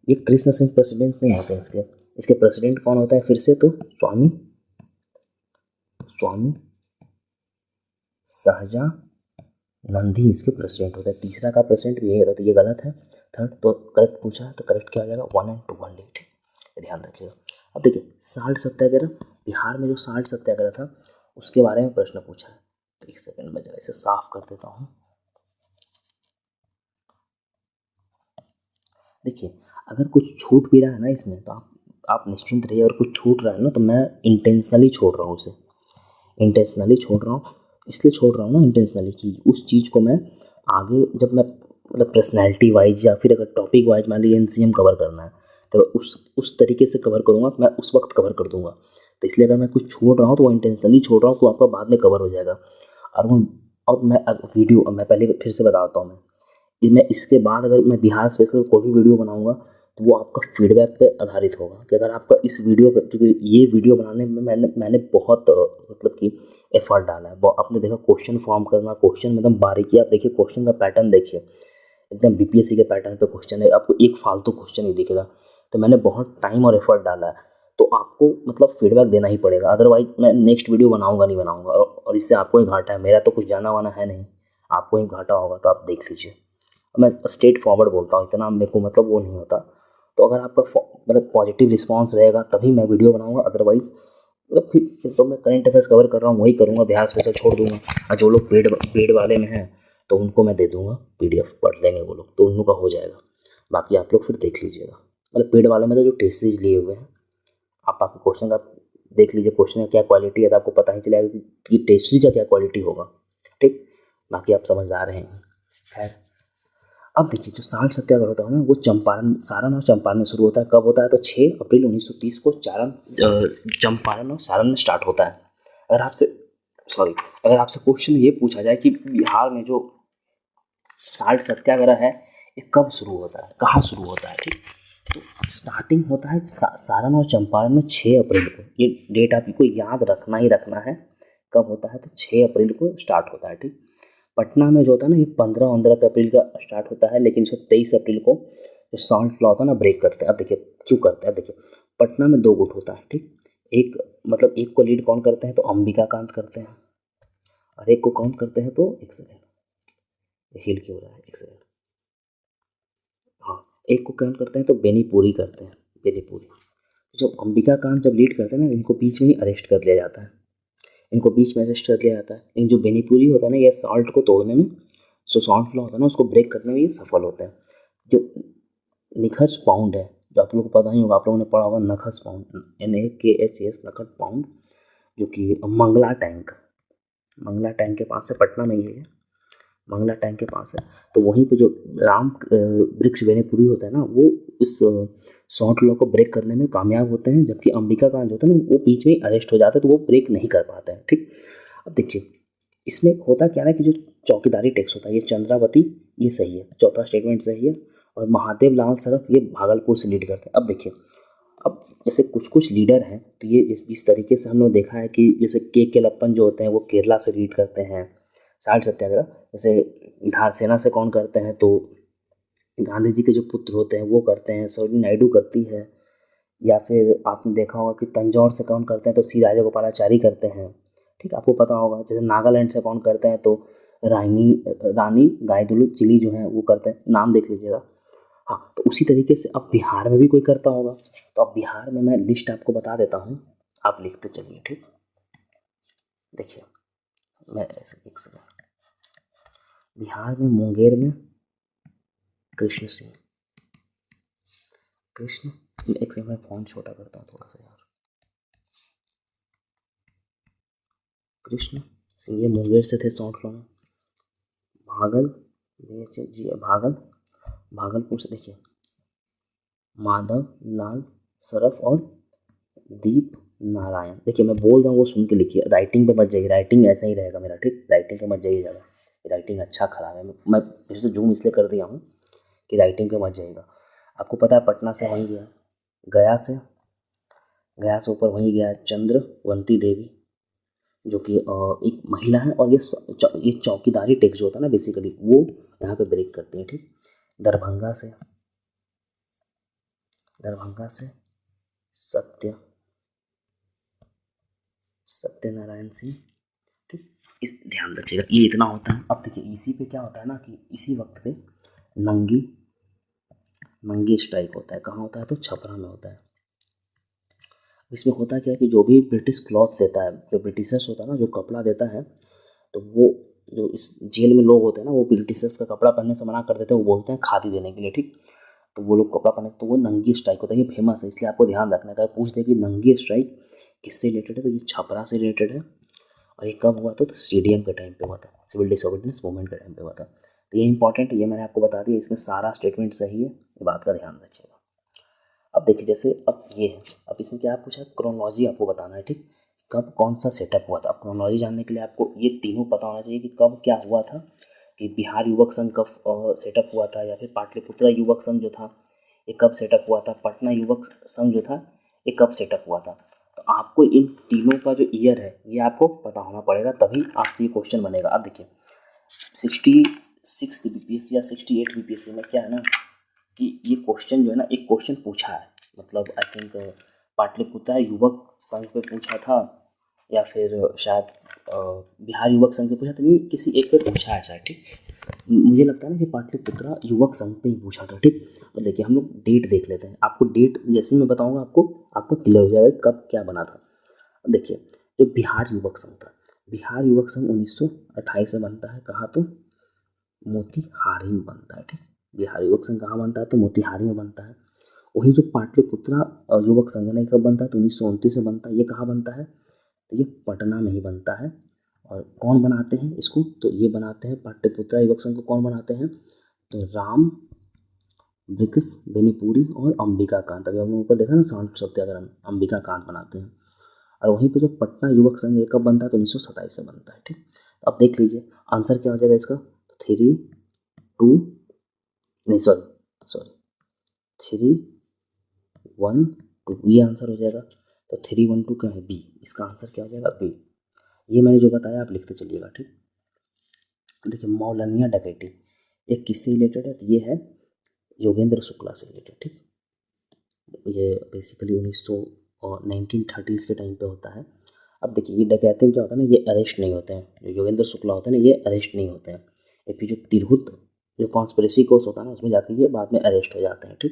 ये कृष्ण सिंह प्रेसिडेंट नहीं होते हैं इसके प्रेसिडेंट कौन होता है फिर से, तो स्वामी सहजानंद ही इसके प्रेसिडेंट होता है। तीसरा का प्रेसिडेंट भी यही होता है, तो ये गलत है। थर्ड तो करेक्ट पूछा है, तो करेक्ट क्या हो जाएगा, 1 and 2 only। ठीक, ध्यान रखिएगा। अब देखिए साल्ट सत्याग्रह, बिहार में जो साल्ट सत्याग्रह था उसके बारे में प्रश्न पूछा है। तो एक सेकंड में जरा इसे साफ कर देता हूँ। देखिए अगर कुछ छूट भी रहा है ना इसमें, तो आप निश्चिंत रहिए। अगर कुछ छूट रहा है ना, तो मैं इंटेंशनली छोड़ रहा हूँ उसे, इंटेंशनली छोड़ रहा हूँ। इसलिए छोड़ रहा हूँ ना इंटेंशनली कि उस चीज़ को मैं आगे जब मैं मतलब पर्सनैलिटी वाइज या फिर अगर टॉपिक वाइज मान लीजिए एनसीएम कवर करना है, तो उस तरीके से कवर करूँगा, मैं उस वक्त कवर कर दूँगा। तो इसलिए अगर मैं कुछ छोड़ रहा हूँ तो वो इंटेंशनली छोड़ रहा हूँ, तो आपका बाद में कवर हो जाएगा। और मैं वीडियो मैं पहले फिर से बताता हूँ मैं इसके बाद अगर मैं बिहार स्पेशल कोई भी वीडियो बनाऊंगा तो वो आपका फीडबैक पे आधारित होगा कि अगर आपका इस वीडियो पे, क्योंकि ये वीडियो बनाने में मैंने बहुत मतलब कि एफर्ट डाला है। आपने देखा क्वेश्चन फॉर्म करना, क्वेश्चन में एकदम बारीकी, आप देखिए क्वेश्चन का पैटर्न देखिए, एकदम बीपीएससी के पैटर्न पे क्वेश्चन है, आपको एक फालतू क्वेश्चन नहीं दिखेगा। तो मैंने बहुत टाइम और एफर्ट डाला है, तो आपको मतलब फीडबैक देना ही पड़ेगा, अदरवाइज मैं नेक्स्ट वीडियो बनाऊंगा नहीं बनाऊंगा, और इससे आपको ही घाटा है, मेरा तो कुछ जाना वाना है नहीं, आपको ही घाटा होगा। तो आप देख लीजिए, मैं स्ट्रेट फॉरवर्ड बोलता हूँ, इतना मेरे को मतलब वो नहीं होता। तो अगर आपका मतलब पॉजिटिव रिस्पांस रहेगा तभी मैं वीडियो बनाऊंगा, अदरवाइज मतलब फिर तो मैं करंट अफेयर्स कवर कर रहा हूँ वही करूँगा, बिहार स्पेशल छोड़ दूंगा। और जो लोग पेड वाले में हैं तो उनको मैं दे दूंगा पीडीएफ, पढ़ लेंगे वो लोग, तो उन लोग का हो जाएगा। बाकी आप लोग फिर देख लीजिएगा, मतलब पेड वाले में तो जो टेस्ट सीरीज लिए हुए हैं, आप बाकी क्वेश्चन का देख लीजिए, क्वेश्चन का क्या क्वालिटी है, तो आपको पता ही चलेगा कि टेस्ट सीरीज का क्या क्वालिटी होगा। ठीक, बाकी आप समझदार हैं। खैर अब देखिए जो साल्ट सत्याग्रह होता है ना, वो सारण और चंपारण में शुरू होता है। कब होता है, तो 6 अप्रैल 1930 को चंपारण और सारण में स्टार्ट होता है। अगर आपसे क्वेश्चन ये पूछा जाए कि बिहार में जो साल्ट सत्याग्रह है ये कब शुरू होता है, कहाँ शुरू होता है, ठीक, तो स्टार्टिंग होता है सारण और चंपारण में 6 अप्रैल को। ये डेट आपको याद रखना ही रखना है, कब होता है, तो 6 अप्रैल को स्टार्ट होता है। ठीक, पटना में जो होता है ना ये 15 अप्रैल का स्टार्ट होता है, लेकिन इसको 23 अप्रैल को जो साल्ट लॉ होता है ना ब्रेक करते हैं। अब देखिए क्यों करते हैं, अब देखिए पटना में 2 गुट होता है। ठीक, एक को लीड कौन करते हैं, तो अंबिका कांत करते हैं, और एक को कौन करते हैं, तो एक सेकेंड हिल क्यों रहा है, एक सेकेंड, हाँ एक को कौन करते हैं, तो बेनीपुरी करते हैं, बेनीपुरी। जब अंबिका कांत जब लीड करते हैं ना, इनको बीच में ही अरेस्ट कर लिया जाता है। इनको बीच में अरेस्ट कर लिया जाता है। लेकिन जो बेनीपुरी होता है ना, ये सॉल्ट को तोड़ने में, जो सॉल्ट फ्लो होता है ना, उसको ब्रेक करने में ये सफल होते हैं। जो निखच पाउंड है, जो आप लोगों को पता ही होगा, आप लोगों ने पढ़ा होगा नखस पाउंड, NAKHS नखस पाउंड, जो कि मंगला टैंक के पास है, पटना में ही है, मंगला टैंक के पास है। तो वहीं पे जो राम वृक्ष बेनीपुरी होता है ना, वो इस सॉल्ट लॉ को ब्रेक करने में कामयाब होते हैं, जबकि अंबिका कांड होता है ना, वो बीच में अरेस्ट हो जाता है, तो वो ब्रेक नहीं कर पाते हैं। ठीक, अब देखिए इसमें होता क्या है कि जो चौकीदारी टैक्स होता है, ये चंद्रावती, ये सही है, चौथा स्टेटमेंट सही है, और महादेव लाल सरफ ये भागलपुर से लीड करते हैं। अब देखिए, अब जैसे कुछ कुछ लीडर हैं, तो ये जिस तरीके से हम लोग देखा है कि जैसे के लप्पन जो होते हैं वो केरला से लीड करते हैं साल्ट सत्याग्रह। जैसे धारसेना से कौन करते हैं, तो गांधी जी के जो पुत्र होते हैं वो करते हैं, सरोजिनी नायडू करती है, या फिर आपने देखा होगा कि तंजौर से कौन करते हैं, तो सी राजागोपालाचारी करते हैं। ठीक, आपको पता होगा जैसे नागालैंड से कौन करते हैं, तो रानी गाइदुलु चिली जो है वो करते हैं, नाम देख लीजिएगा। हाँ, तो उसी तरीके से अब बिहार में भी कोई करता होगा, तो अब बिहार में मैं लिस्ट आपको बता देता हूँ, आप लिखते चलिए। ठीक, देखिए मैं ऐसे एक सेकंड, बिहार में मुंगेर में कृष्ण सिंह, कृष्ण, एक सेकंड मैं फ़ॉन्ट छोटा करता हूँ थोड़ा सा यार, कृष्ण सिंह, ये मुंगेर से थे सॉन्ट लॉ में। भागलपुर से देखिए माधव लाल सरफ और दीप नारायण। देखिए मैं बोल रहा हूँ वो सुन के लिखिए, राइटिंग पे मत जाइए, राइटिंग ऐसा ही रहेगा मेरा। ठीक, राइटिंग पे मत जाइए ज़्यादा, राइटिंग अच्छा खराब है, मैं फिर से जूम इसलिए कर दिया हूँ कि राइटिंग पे मत जाइएगा। आपको पता है पटना से वहीं गया, गया से ऊपर वहीं गया चंद्रवंती देवी, जो कि एक महिला है, और ये चौकीदारी टैक्स जो होता है ना बेसिकली, वो यहाँ पे ब्रेक करती है। ठीक, दरभंगा से सत्यनारायण सिंह। ठीक, इस ध्यान रखिएगा, ये इतना होता है। अब देखिए इसी पे क्या होता है ना कि इसी वक्त पे नंगी स्ट्राइक होता है। कहाँ होता है, तो छपरा में होता है। इसमें होता क्या है कि जो भी ब्रिटिश क्लॉथ देता है, जो ब्रिटिशर्स होता है ना, जो कपड़ा देता है, तो वो जो इस जेल में लोग होते हैं ना, वो ब्रिटिशर्स का कपड़ा पहनने से मना कर देते हैं, वो बोलते हैं खादी देने के लिए। ठीक, तो वो लोग कपड़ा पहने, तो वो नंगी स्ट्राइक होता है, ये फेमस है, इसलिए आपको ध्यान रखना है। पूछ दे कि नंगी स्ट्राइक किससे रिलेटेड है, तो ये छपरा से रिलेटेड है। और ये कब हुआ था, तो स्टेडियम के टाइम पे हुआ था, सिविल डिसोबीडियंस मूवमेंट के टाइम पे हुआ था। तो ये इंपॉर्टेंट है, ये मैंने आपको बता दिया, इसमें सारा स्टेटमेंट सही है, ये बात का ध्यान रखिएगा। अब देखिए जैसे अब ये है, अब इसमें क्या पूछा है, क्रोनोलॉजी आपको बताना है। ठीक, कब कौन सा सेटअप हुआ था। अब क्रोनोलॉजी जानने के लिए आपको ये तीनों पता होना चाहिए कि कब क्या हुआ था, कि बिहार युवक संघ कब सेटअप हुआ था, या फिर पाटलिपुत्रा युवक संघ जो था ये कब सेटअप हुआ था, पटना युवक संघ जो था ये कब सेटअप हुआ था। तो आपको इन तीनों का जो ईयर है ये आपको पता होना पड़ेगा, तभी आपसे ये क्वेश्चन बनेगा। अब देखिए 66 BPSC या 68 BPSC में क्या है ना कि ये क्वेश्चन जो है ना, एक क्वेश्चन पूछा है, मतलब आई थिंक पाटलिपुत्रा युवक संघ पे पूछा था, या फिर शायद बिहार युवक संघ पे पूछा था, नहीं किसी एक पे पूछा है शायद। ठीक, मुझे लगता है ना कि पाटलिपुत्रा युवक संघ पे ही पूछा था। ठीक, और देखिए हम लोग डेट देख लेते हैं, आपको डेट जैसे मैं बताऊंगा आपको क्लियर हो जाएगा कब क्या बना था। देखिए जो बिहार युवक संघ था, बिहार युवक संघ 1928 में बनता है, कहाँ, तो मोतिहारी में बनता है। ठीक, बिहार युवक संघ कहाँ बनता है, तो मोतिहारी में बनता है। वही जो पाटलिपुत्रा युवक संघ है कब बनता है, तो 1929 में बनता है। ये कहाँ बनता है, तो ये पटना में ही बनता है। और कौन बनाते हैं इसको, तो ये बनाते हैं पाटलिपुत्रा युवक संघ को कौन बनाते हैं, तो राम वृक्ष बेनीपुरी और अंबिका कांत। अभी हम लोगों ऊपर देखा ना शांत सत्याग्रह में अंबिका कांत बनाते हैं। और वहीं पे जो पटना युवक संघ ये कब बनता है, तो 1927 से बनता है। ठीक, तो अब देख लीजिए आंसर क्या हो जाएगा इसका, 3 1 2 ये आंसर हो जाएगा। तो 3 1 2 क्या है, बी, इसका आंसर क्या हो जाएगा, बी। ये मैंने जो बताया आप लिखते चलिएगा। ठीक, देखिए मौलानिया डकैती ये किससे रिलेटेड है, तो ये है योगेंद्र शुक्ला से रिलेटेड। ठीक, ये बेसिकली 1930s के टाइम पे होता है। अब देखिए ये डकैती में क्या होता है ना, ये अरेस्ट नहीं होते हैं, जो योगेंद्र शुक्ला होते हैं ना ये अरेस्ट नहीं होते हैं, या फिर जो तिरहुत जो कॉन्स्पिरेसी कोर्स होता है ना उसमें जाकर ये बाद में अरेस्ट हो जाते हैं। ठीक,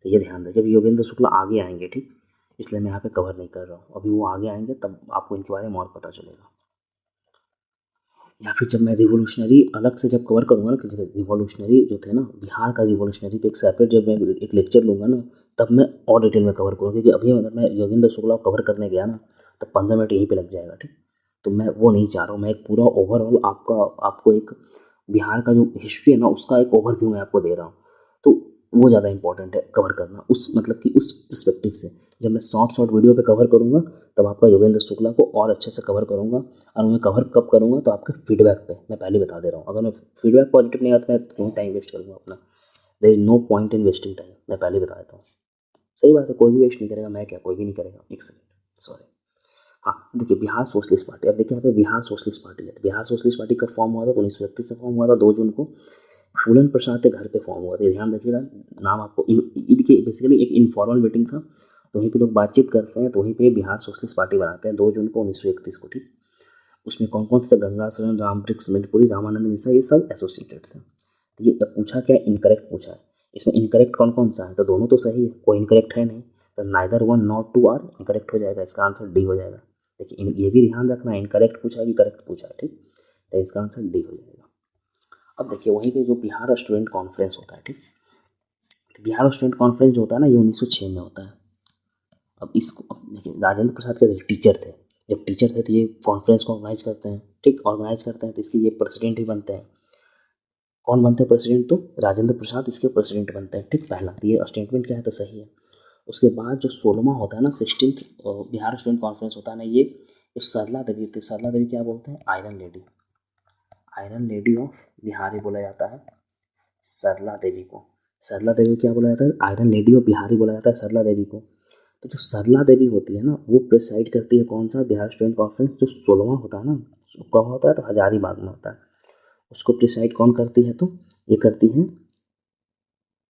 तो ये ध्यान रखिए, अभी योगेंद्र शुक्ला आगे आएंगे। ठीक, इसलिए मैं यहाँ पे कवर नहीं कर रहा हूँ। अभी वो आगे आएंगे तब आपको इनके बारे में और पता चलेगा। या फिर जब मैं रिवोल्यूशनरी अलग से जब कवर करूँगा ना, कि रिवोल्यूशनरी जो थे ना, बिहार का रिवोल्यूशनरी पे एक सेपरेट जब मैं एक लेक्चर लूँगा ना, तब मैं और डिटेल में कवर करूँगा। क्योंकि अभी अगर मैं योगेंद्र शुक्ला को कवर करने गया ना, तो 15 मिनट यहीं पे लग जाएगा, ठीक। तो मैं वो नहीं चाह रहा हूँ। मैं एक पूरा ओवरऑल आपको एक बिहार का जो हिस्ट्री है ना, उसका एक ओवरव्यू मैं आपको दे रहा हूँ। तो वो ज़्यादा इंपॉर्टेंट है कवर करना, उस मतलब कि उस पर्सपेक्टिव से। जब मैं शॉर्ट वीडियो पे कवर करूँगा, तब आपका योगेंद्र शुक्ला को और अच्छे से कवर करूँगा। और मैं कवर कब करूँगा, तो आपके फीडबैक पे। मैं पहले बता दे रहा हूँ, अगर मैं फीडबैक पॉजिटिव नहीं आता, मैं क्यों टाइम वेस्ट करूँगा अपना। There is no point in wasting time, मैं पहले बता देता हूँ। सही बात है, कोई भी वेस्ट नहीं करेगा। मैं क्या, कोई भी नहीं करेगा। एक सेकंड, सॉरी। हाँ, देखिए बिहार सोशलिस्ट पार्टी। अब देखिए यहाँ पे बिहार सोशलिस्ट पार्टी है। तो बिहार सोशलिस्ट पार्टी कब फॉर्म हुआ था, 1931 से फॉर्म हुआ था, 2 जून को फूलन प्रसाद के घर पे फॉर्म हुआ था। ध्यान रखिएगा, नाम आपको देखिए बेसिकली एक इनफॉर्मल मीटिंग था, तो वहीं पे लोग बातचीत करते हैं, तो वहीं पे बिहार सोशलिस्ट पार्टी बनाते हैं 2 जून को 1931 को, ठीक। उसमें कौन कौन थे, गंगा शरण, रामवृक्ष मिनटपुरी, रामानंद मिश्रा, ये सब एसोसिएटेड थे। तो ये पूछा क्या, इनकरेक्ट पूछा है। इसमें इनकरेक्ट कौन कौन सा है, तो दोनों तो सही है, कोई इनकरेक्ट है नहीं। तो नाइदर 1 नॉट 2 आर इनकरेक्ट हो जाएगा। इसका आंसर डी हो जाएगा। देखिए ये भी ध्यान रखना है, इनकरेक्ट पूछा है कि करेक्ट पूछा है, ठीक। तो इसका आंसर डी हो जाएगा। अब देखिए वहीं पे जो बिहार स्टूडेंट कॉन्फ्रेंस होता है, ठीक। तो बिहार स्टूडेंट कॉन्फ्रेंस जो होता है ना, ये 1906 में होता है। अब इसको, अब देखिए राजेंद्र प्रसाद के टीचर थे। जब टीचर थे तो ये कॉन्फ्रेंस को ऑर्गेनाइज करते हैं, ठीक। ऑर्गेनाइज करते हैं तो इसके ये प्रेसिडेंट ही बनते हैं। कौन बनते हैं प्रेसिडेंट, तो राजेंद्र प्रसाद इसके प्रेसिडेंट बनते हैं, ठीक। पहला तो ये स्टेटमेंट क्या है, तो सही है। उसके बाद जो 16वां होता है ना, 16th बिहार स्टूडेंट कॉन्फ्रेंस होता है ना, ये जो सरला देवी होती है, सरला देवी क्या बोलते हैं, iron lady. Iron lady of Bihar ही बोला जाता है सरला देवी को। सरला देवी को क्या बोला जाता है, आयरन लेडी ऑफ बिहार ही बोला जाता है सरला देवी को। तो जो सरला देवी होती है ना, वो प्रिसाइड करती है कौन सा, बिहार स्टूडेंट कॉन्फ्रेंस जो 16वां होता है ना, कब होता है, तो हजारीबाग में होता है। उसको प्रिसाइड कौन करती है, तो ये करती हैं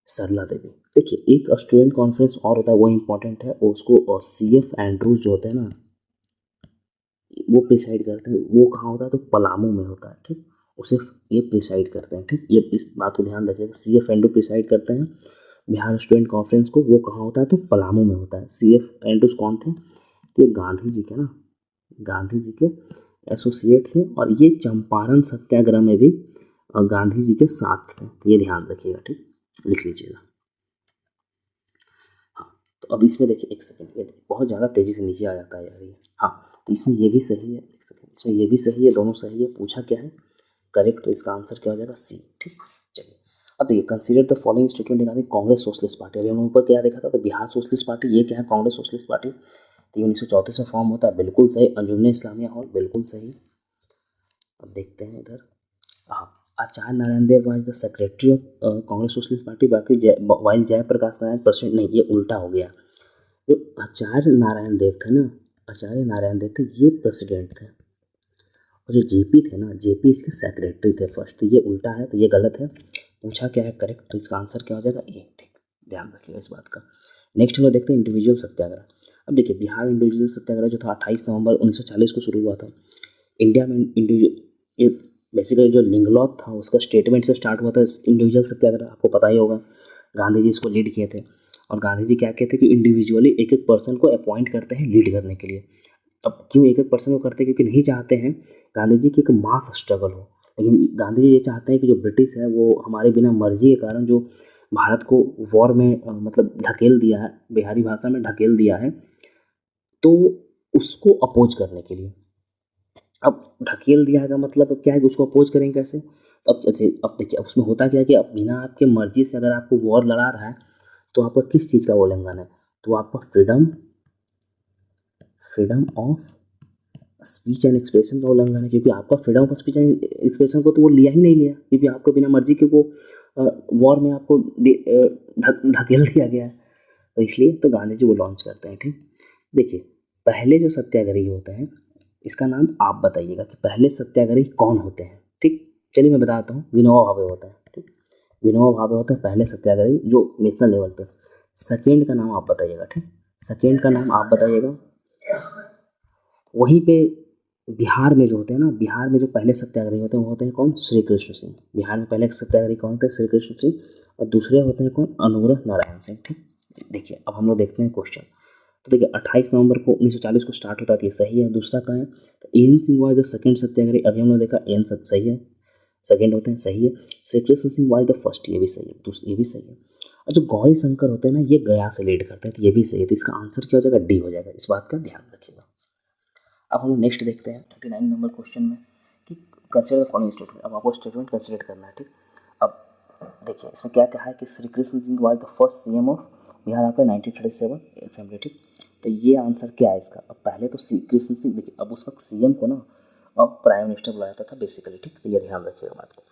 सरला देवी। देखिए एक स्टूडेंट कॉन्फ्रेंस और होता है, वो इम्पोर्टेंट है, उसको CF एंड्रूज जो होते हैं ना, वो प्रिसाइड करते हैं। वो कहाँ होता है, तो पलामू में होता है, ठीक। उसे ये प्रिसाइड करते हैं, ठीक। ये इस बात को ध्यान रखिएगा, CF एंड्रू प्रिसाइड करते हैं बिहार स्टूडेंट कॉन्फ्रेंस को। वो कहाँ होता है, तो पलामू में होता है। CF एंड्रूज कौन थे, तो ये गांधी जी के ना, गांधी जी के एसोसिएट थे। और ये चंपारण सत्याग्रह में भी गांधी जी के साथ थे। तो ये ध्यान रखिएगा, ठीक, लिख लीजिएगा। हाँ, तो अब इसमें देखिए, एक सेकंड, ये बहुत ज़्यादा तेज़ी से नीचे आ जाता है यार ये। हाँ, तो इसमें ये भी सही है, एक सेकंड, इसमें ये भी सही है, दोनों सही है। पूछा क्या है, करेक्ट, तो इसका आंसर क्या हो जाएगा, सी, ठीक। चलिए अब देखिए, consider the following statement regarding Congress socialist party. अभी हम ऊपर क्या देखा था, तो बिहार सोशलिस्ट पार्टी, ये क्या है, कांग्रेस सोशलिस्ट पार्टी। तो ये 1934 में फॉर्म होता है, बिल्कुल सही। अंजुमन इस्लामिया हॉल, बिल्कुल सही। अब देखते हैं इधर। हाँ, Acharya Narayan Dev was the secretary of Congress socialist party, बाकी वाइल जयप्रकाश नारायण प्रेसिडेंट। नहीं, ये उल्टा हो गया। जो आचार्य नारायण देव थे ना, आचार्य नारायण देव थे, ये प्रेसिडेंट थे। और जो जेपी थे ना, जेपी इसके सेक्रेटरी थे फर्स्ट। तो ये उल्टा है, तो ये गलत है। पूछा क्या है, करेक्ट, तो इसका आंसर क्या हो जाएगा, ए, ठीक। ध्यान रखिएगा इस बात का। नेक्स्ट हम लोग देखते हैं इंडिविजुअल सत्याग्रह। अब देखिए बिहार इंडिविजुअल सत्याग्रह जो था 28 नवंबर 1940 को शुरू हुआ था। इंडिया में इंडिविजुअल, ये बेसिकली जो लिंगलॉथ था उसका स्टेटमेंट से स्टार्ट हुआ था इंडिविजुअल सत्याग्रह, आपको पता ही होगा। गांधी जी इसको लीड किए थे। और गांधी जी क्या कहते हैं कि इंडिविजुअली एक एक पर्सन को अपॉइंट करते हैं लीड करने के लिए। अब क्यों एक एक पर्सन को करते हैं, क्योंकि नहीं चाहते हैं गांधी जी की एक मास स्ट्रगल हो। लेकिन गांधी जी ये चाहते हैं कि जो ब्रिटिश है वो हमारे बिना मर्जी के कारण जो भारत को वॉर में मतलब ढकेल दिया है, बिहारी भाषा में ढकेल दिया है, तो उसको अपोज करने के लिए। अब ढकेल दिया का मतलब अब क्या है कि उसको अपोज करेंगे कैसे। तो अब देखिए, अब उसमें होता क्या है कि अब बिना आपके मर्जी से अगर आपको वॉर लड़ा रहा है, तो आपका किस चीज़ का उल्लंघन है, तो आपका freedom of speech and expression का उल्लंघन है। क्योंकि आपका freedom of speech and expression को तो वो लिया ही नहीं लिया, क्योंकि आपको बिना मर्जी के वो वॉर में आपको ढकेल दिया गया है। तो इसलिए तो गांधी जी वो लॉन्च करते हैं, ठीक। देखिए पहले जो सत्याग्रही होते हैं, इसका नाम आप बताइएगा कि पहले सत्याग्रही कौन होते हैं, ठीक। चलिए मैं बताता हूँ, विनोबा भावे होता है, ठीक। विनोबा भावे होते हैं पहले सत्याग्रही जो नेशनल लेवल पे। सेकेंड का नाम आप बताइएगा, ठीक। सेकेंड का नाम आप बताइएगा। वहीं पे बिहार में जो होते हैं ना, बिहार में जो पहले सत्याग्रही होते हैं वो होते हैं कौन, श्री कृष्ण सिंह। बिहार में पहले सत्याग्रही कौन होते हैं, श्री कृष्ण सिंह। और दूसरे होते हैं कौन, अनुग्रह नारायण सिंह, ठीक। देखिए अब हम लोग देखते हैं क्वेश्चन। तो देखिए 28 नवंबर को 1940 को स्टार्ट होता है, तो ये सही है। दूसरा कहाँ है, तो N Singh was the second satyagrahi, अभी हम लोग देखा एन सही है, सेकंड होते हैं, सही है। Shri Krishna Singh was the first, ये भी सही है, ये भी सही है। और जो गौरी शंकर होते हैं ना, ये गया से लीड करते हैं, तो ये भी सही है। तो इसका आंसर क्या हो जाएगा, डी हो जाएगा, इस बात का ध्यान रखिएगा। अब हम नेक्स्ट देखते हैं 39 नंबर क्वेश्चन में कि कंसिडर द फॉलोइंग स्टेटमेंट। अब आपको स्टेटमेंट कंसिडर करना है, ठीक। अब देखिए इसमें क्या कहा है कि Shri Krishna Singh was the first CM of Bihar after 1937 assembly, ठीक। तो ये आंसर क्या है इसका। अब पहले तो श्री कृष्ण सिंह, देखिए अब उस वक्त सीएम को ना अब प्राइम मिनिस्टर बुलाया जाता था बेसिकली, ठीक। तो ये ध्यान रखिएगा बात को।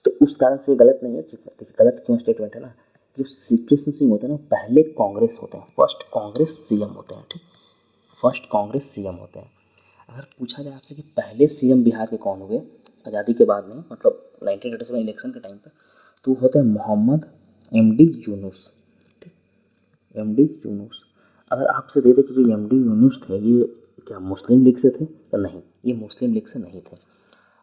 तो उस कारण से ये गलत नहीं है। देखिए गलत क्यों स्टेटमेंट है ना, जो श्री कृष्ण सिंह होते हैं ना पहले कांग्रेस होते हैं, फर्स्ट कांग्रेस सीएम होते हैं, ठीक। फर्स्ट कांग्रेस सीएम होते हैं। अगर पूछा जाए आपसे कि पहले सीएम बिहार के कौन हुए आज़ादी के बाद में, मतलब 1937 इलेक्शन के टाइम पे, तो होते हैं मोहम्मद एमडी यूनुस, ठीक। एमडी यूनुस। अगर आपसे दे दे कि जो एमडी यूनुस थे ये क्या मुस्लिम लीग से थे, तो नहीं, ये मुस्लिम लीग से नहीं थे।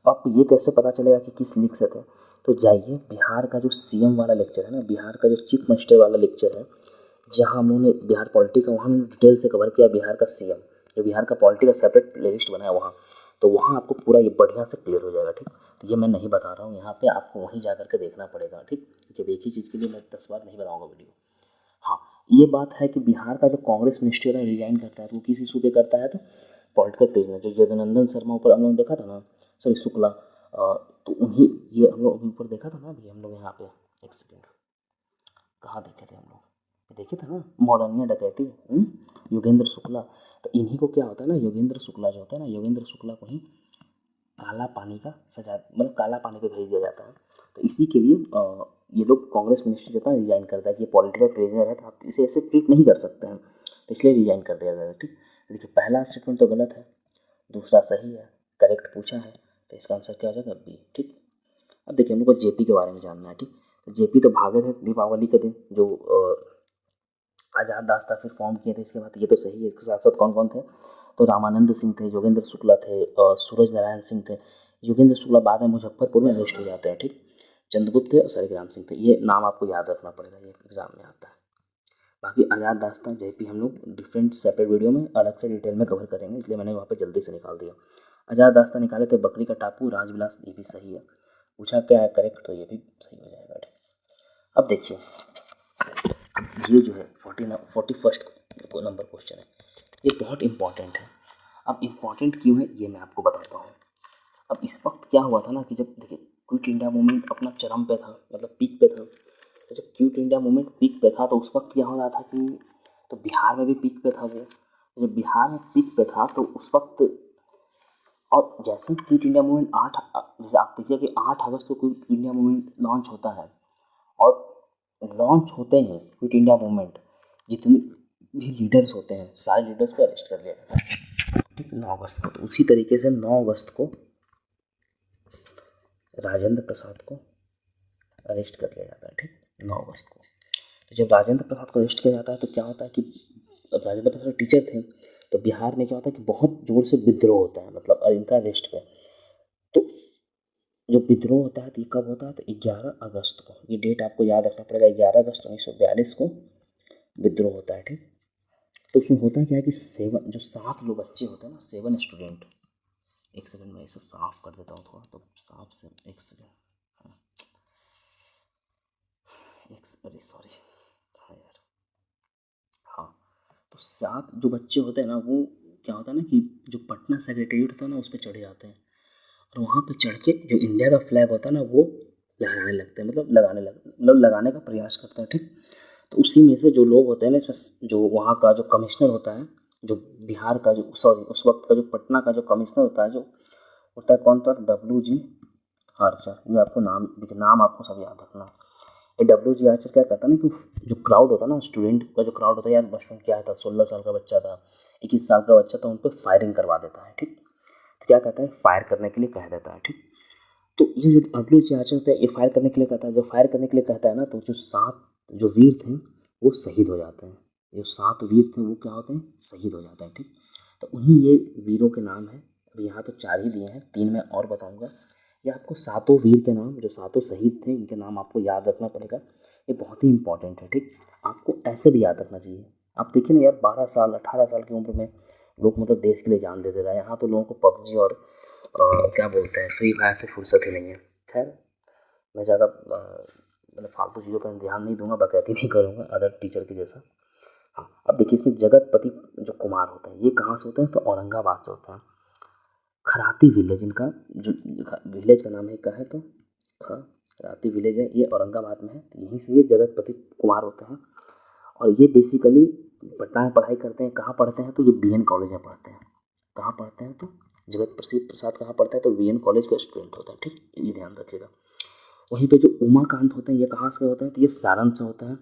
आपको ये कैसे पता चलेगा कि किस लीग से थे, तो जाइए बिहार का जो सीएम वाला लेक्चर है ना, बिहार का जो चीफ मिनिस्टर वाला लेक्चर है, जहाँ हम लोगों ने बिहार पॉलिटी का वहाँ हमने डिटेल से कवर किया, बिहार का सीएम, जो बिहार का पॉलिटी का सेपरेट प्लेलिस्ट बनाया वहाँ, तो वहाँ आपको पूरा ये बढ़िया से क्लियर हो जाएगा, ठीक। तो ये मैं नहीं बता रहा हूँ यहाँ पे, आपको वहीं जा करके देखना पड़ेगा, ठीक। क्योंकि एक ही चीज़ के लिए मैं 10 बार नहीं बताऊँगा वीडियो। हाँ, ये बात है कि बिहार का जो कांग्रेस मिनिस्टर है रिजाइन करता है, तो वो किस इशू पे करता है, तो पॉलिटिकल प्रिजनर जो जगनंदन शर्मा ऊपर हम लोगों ने देखा था ना, सॉरी शुक्ला, तो उन्हीं, ये हम लोग अभी ऊपर देखा था ना, अभी हम लोग यहाँ पे, एक सेकेंड, कहाँ देखे थे हम लोग, देखे थे ना, मौलानिया डकैती, योगेंद्र शुक्ला। तो इन्हीं को क्या होता है ना, योगेंद्र शुक्ला जो होता है ना, योगेंद्र शुक्ला को ही काला पानी का सजा, मतलब काला पानी पे भेज दिया जाता है। तो इसी के लिए ये लोग कांग्रेस मिनिस्टर जो था रिजाइन करता है कि ये पॉलिटिकल प्रिजनर है, तो आप इसे ऐसे ट्रीट नहीं कर सकते हैं, तो इसलिए रिजाइन कर दिया जाता है, ठीक। देखिए पहला स्टेटमेंट तो गलत है, दूसरा सही है, करेक्ट पूछा है, तो इसका आंसर क्या हो जाएगा, बी, ठीक। अब देखिए हम लोग को जेपी के बारे में जानना है, ठीक। तो जेपी तो भागे थे दीपावली के दिन, जो आज़ाद दास्ता फिर फॉर्म किए थे, इसके बाद ये तो सही है। इसके साथ साथ कौन कौन थे, तो रामानंद सिंह थे, योगेंद्र शुक्ला थे, सूरज नारायण सिंह थे। योगेंद्र शुक्ला बाद में मुजफ्फरपुर में अरेस्ट हो जाते हैं, ठीक। चंद्रगुप्त थे और शालिग्राम सिंह थे। ये नाम आपको याद रखना पड़ेगा, ये एग्जाम में आता है। बाकी आज़ाद दास्तां जेपी हम लोग डिफरेंट सेपरेट वीडियो में अलग से डिटेल में कवर करेंगे, इसलिए मैंने वहाँ पे जल्दी से निकाल दिया। आज़ाद दास्तां निकाले थे बकरी का टापू, राजविलास, ये भी सही है। पूछा क्या है करेक्ट, तो ये भी सही हो जाएगा, ठीक। अब देखिए ये जो है 41st नंबर क्वेश्चन है, ये बहुत इंपॉर्टेंट है। अब इम्पॉर्टेंट क्यों है ये मैं आपको बताता हूँ। अब इस वक्त क्या हुआ था ना कि जब देखिए क्विट इंडिया मूवमेंट अपना चरम पे था, मतलब पीक पे था। तो जब क्विट इंडिया मूवमेंट पीक पे था तो उस वक्त क्या हो रहा था कि, तो बिहार में भी पीक पे था वो। जब बिहार में पीक पे था तो उस वक्त, और जैसे ही क्विट इंडिया मूवमेंट जैसे आप देखिए कि 8 अगस्त को क्विट इंडिया मूवमेंट लॉन्च होता है, और लॉन्च होते हैं क्विट इंडिया मूवमेंट, जितने भी लीडर्स होते हैं सारे लीडर्स को अरेस्ट कर लिया जाता है, ठीक, 9 अगस्त को। तो उसी तरीके से 9 अगस्त को राजेंद्र प्रसाद को अरेस्ट कर लिया जाता है, ठीक, 9 अगस्त को। तो जब राजेंद्र प्रसाद को अरेस्ट किया जाता है तो क्या होता है कि राजेंद्र प्रसाद टीचर थे, तो बिहार में क्या होता है कि बहुत जोर से विद्रोह होता है, मतलब इनका अरेस्ट पे। तो जो विद्रोह होता है तो ये कब होता है, तो 11 अगस्त को, ये डेट आपको याद रखना पड़ेगा, 11 अगस्त 1942 को विद्रोह होता है, ठीक। तो उसमें होता क्या है कि 7 जो 7 लोग बच्चे होते हैं ना, 7 स्टूडेंट, एक सेकंड में इसे साफ कर देता हूँ थोड़ा, तो साफ से एक सेकंड, अरे सॉरी, हाँ यार, हाँ। तो 7 जो बच्चे होते हैं ना, वो क्या होता है ना कि जो पटना सेक्रेटेरिएट होता है ना उस पर चढ़ जाते हैं, और वहाँ पे चढ़ के जो इंडिया का फ्लैग होता है ना वो लहराने लगते हैं, मतलब लगाने का प्रयास करते हैं, ठीक। तो उसी में से जो लोग होते हैं ना, इसमें जो वहाँ का जो कमिश्नर होता है, जो बिहार का जो सॉरी उस वक्त का जो पटना का जो कमिश्नर होता है, जो होता है कौन, था WG आर्चर। ये आपको नाम, देखिए नाम आपको सब याद रखना। ये WG आर्चर क्या करता है ना कि जो क्राउड होता है ना, स्टूडेंट का जो क्राउड होता है, यार बचपन क्या था, 16 साल का बच्चा था, 21 साल का बच्चा था, उन पर फायरिंग करवा देता है, ठीक। तो क्या कहता है, फायर करने के लिए कह देता है, ठीक। तो ये जो WG आर्चर होता है ये फायर करने के लिए कहता है, जब फायर करने के लिए कहता है ना, तो जो 7 जो वीर थे वो शहीद हो जाते हैं। जो 7 वीर थे वो क्या होते हैं, शहीद हो जाते हैं, ठीक। तो उन्हीं ये वीरों के नाम है, अभी यहाँ तो 4 ही दिए हैं, 3 मैं और बताऊँगा। ये आपको 7 वीर के नाम, जो 7 शहीद थे, इनके नाम आपको याद रखना पड़ेगा। ये बहुत ही इंपॉर्टेंट है, ठीक। आपको ऐसे भी याद रखना चाहिए, आप देखिए ना यार, 12 साल 18 साल की उम्र में लोग मतलब देश के लिए जान दे दे रहा है। यहाँ तो लोगों को पबजी और क्या बोलते हैं फ्री फायर से फुर्सत ही नहीं है। खैर, मैं ज़्यादा मतलब फालतू चीज़ों पर ध्यान नहीं दूंगा, बकैती नहीं करूँगा अदर टीचर के जैसा। हाँ, अब देखिए इसमें जगतपति जो कुमार होते हैं ये कहाँ से होते हैं, तो औरंगाबाद से होते हैं। खराती विलेज इनका, जो विलेज का नाम है क्या है, तो खराती विलेज है, ये औरंगाबाद में है। तो यहीं से ये जगतपति कुमार होते हैं। और ये बेसिकली पटना में पढ़ाई करते हैं। कहाँ पढ़ते हैं, तो ये बीएन कॉलेज में पढ़ते हैं। कहाँ पढ़ते हैं, तो जगत प्रसाद कहाँ पढ़ता है, तो बीएन कॉलेज का स्टूडेंट होता है। ठीक, ये ध्यान रखिएगा। वहीं पे जो उमाकांत होते हैं ये कहाँ से होते हैं, तो ये सारण से होते हैं।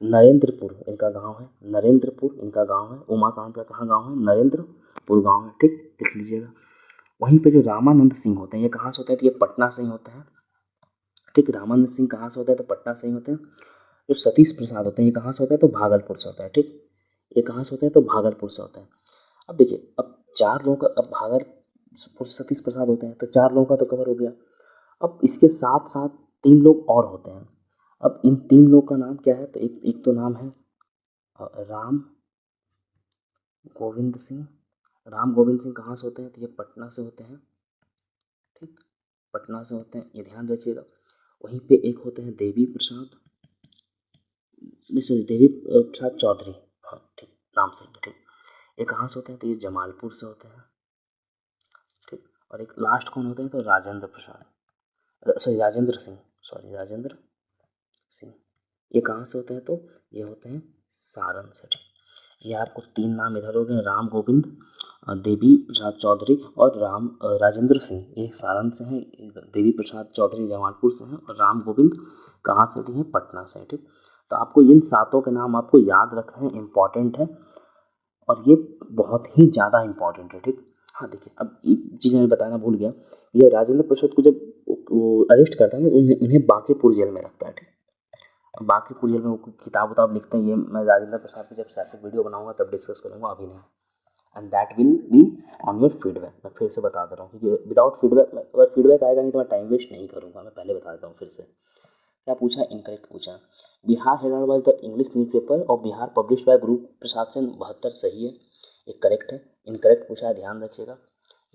नरेंद्रपुर इनका गांव है, नरेंद्रपुर इनका गांव है। उमाकांत का कहाँ गांव है, नरेंद्रपुर गांव है। ठीक, लिख लीजिएगा। वहीं पे जो रामानंद सिंह होते हैं ये कहाँ से होते हैं, तो ये पटना से ही होते हैं। ठीक, रामानंद सिंह कहाँ से होते हैं, तो पटना से ही होते हैं। जो सतीश प्रसाद होते हैं ये कहाँ से होते हैं, तो भागलपुर से होता है। ठीक, ये कहाँ से होते हैं, तो भागलपुर से होता है। अब देखिए, अब 4 लोगों का, अब भागलपुर से सतीश प्रसाद होते हैं तो 4 लोगों का तो कवर हो गया। अब इसके साथ साथ 3 लोग और होते हैं। अब इन 3 लोग का नाम क्या है, तो एक तो नाम है राम गोविंद सिंह। राम गोविंद सिंह कहाँ से होते हैं, तो ये पटना से होते हैं। ठीक, पटना से होते हैं, ये ध्यान रखिएगा। वहीं पे एक होते हैं देवी प्रसाद, नहीं सॉरी, देवी प्रसाद चौधरी। हाँ ठीक, नाम सही है। ठीक, ये कहाँ से होते हैं, तो ये जमालपुर से होते हैं। ठीक, और एक लास्ट कौन होते हैं, तो राजेंद्र प्रसाद, सॉरी राजेंद्र सिंह, सॉरी राजेंद्र सिंह। ये कहाँ से होते हैं, तो ये होते हैं सारण से। ठीक, ये आपको 3 नाम इधर हो गए, राम गोविंद, देवी प्रसाद चौधरी और राजेंद्र सिंह, ये सारण से हैं। देवी प्रसाद चौधरी जमालपुर से हैं और राम गोविंद कहाँ से भी हैं, पटना से। ठीक, तो आपको इन 7 के नाम आपको याद रखना है, इम्पॉर्टेंट है और ये बहुत ही ज़्यादा इम्पॉर्टेंट है। ठीक, हाँ देखिए, अब एक चीज़ मैं बताना भूल गया, ये राजेंद्र प्रसाद को जब वो अरेस्ट करता है ना, उन्हें बांकीपुर जेल में रखता है। ठीक, बांकीपुर जेल में वो किताब उताब लिखते हैं, ये मैं राजेंद्र प्रसाद की जब सेपरेट वीडियो बनाऊंगा तब डिस्कस करूँगा, अभी नहीं। And that will be on your feedback. मैं फिर से बता दे रहा हूँ क्योंकि विदाउट फीडबैक, अगर फीडबैक आएगा नहीं तो मैं टाइम वेस्ट नहीं करूँगा। मैं पहले बता देता हूँ फिर से। क्या पूछा, इनकरेक्ट पूछा। Bihar Herald was the English newspaper और बिहार पब्लिश बाय गुरु प्रसाद सेन 72 सही है, ये करेक्ट है। इनकरेक्ट पूछा है, ध्यान रखिएगा।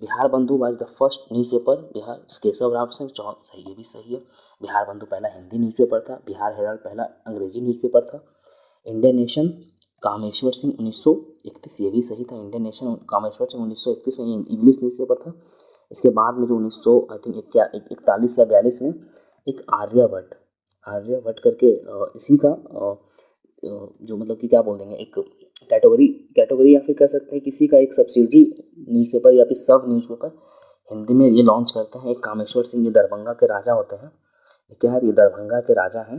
बिहार बंधु was the first newspaper, Bihar Keshav Rao से सही, ये भी सही है। बिहार बंधु पहला हिंदी न्यूज़पेपर था, बिहार हेराल्ड पहला अंग्रेजी न्यूज़पेपर था। इंडियन नेशन कामेश्वर सिंह 1931, ये भी सही था। इंडियन नेशन कामेश्वर सिंह 1931 में इंग्लिश न्यूज़पेपर था। इसके बाद में जो 1900 आई थिंक 41 या 42 में एक आर्यभट्ट करके इसी का जो मतलब कि क्या बोल देंगे, एक कैटेगरी या फिर कह सकते हैं किसी का एक सब्सिडरी न्यूज़पेपर या फिर सब न्यूज़पेपर हिंदी में ये लॉन्च करते हैं। एक कामेश्वर सिंह, ये दरभंगा के राजा होते हैं। ये क्या है, ये दरभंगा के राजा हैं,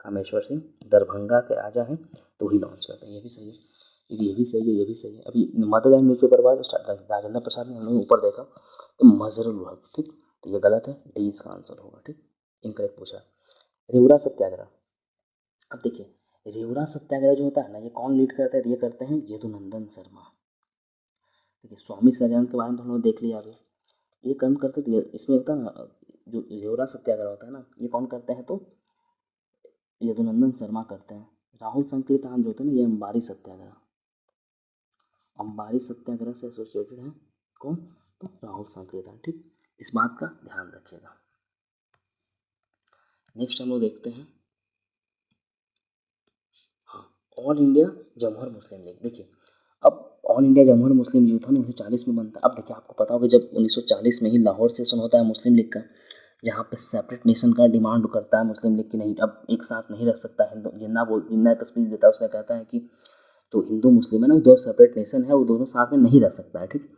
कामेश्वर सिंह दरभंगा के राजा हैं, तो वही लॉन्च करते हैं। ये भी सही है, ये भी सही है, ये भी सही है। अभी मदरलैंड न्यूज़पेपर बाद राजेंद्र प्रसाद ने, हम लोग ऊपर देखा तो मजरुल हक। ठीक, तो ये गलत है, डी इसका आंसर होगा। ठीक, इनकरेक्ट पूछा। रेवड़ा सत्याग्रह, अब देखिए रेवड़ा सत्याग्रह जो होता है ना, ये कौन लीड करता है, ये करते हैं यदुनंदन शर्मा। देखिए स्वामी सजानंद के बारे में तो हम लोग देख लिया अभी, ये कौन करते थे, इसमें होता है ना जो रेवड़ा सत्याग्रह होता है ना, ये कौन करते हैं, तो यदुनंदन शर्मा करते हैं। राहुल संकीर्तन जो होते हैं ना, ये अंबारी सत्याग्रह से एसोसिएटेड है। कौन, तो राहुल संकीर्तन। ठीक, इस बात का ध्यान रखिएगा। नेक्स्ट हम लोग देखते हैं, हाँ, ऑल इंडिया जमहूर मुस्लिम लीग। देखिए अब ऑल इंडिया जमहूर मुस्लिम लीग था ना 1940 में बनता है। अब देखिए आपको पता होगा जब 1940 में ही लाहौर सेशन होता है मुस्लिम लीग का, जहाँ पे सेपरेट नेशन का डिमांड करता है मुस्लिम लीग की, नहीं अब एक साथ नहीं रह सकता। हिंदू जिन्ना एक स्पीच देता है उसमें कहता है कि जो हिंदू मुस्लिम है ना, वो 2 सेपरेट नेशन है, वो दोनों साथ में नहीं रह सकता है। ठीक,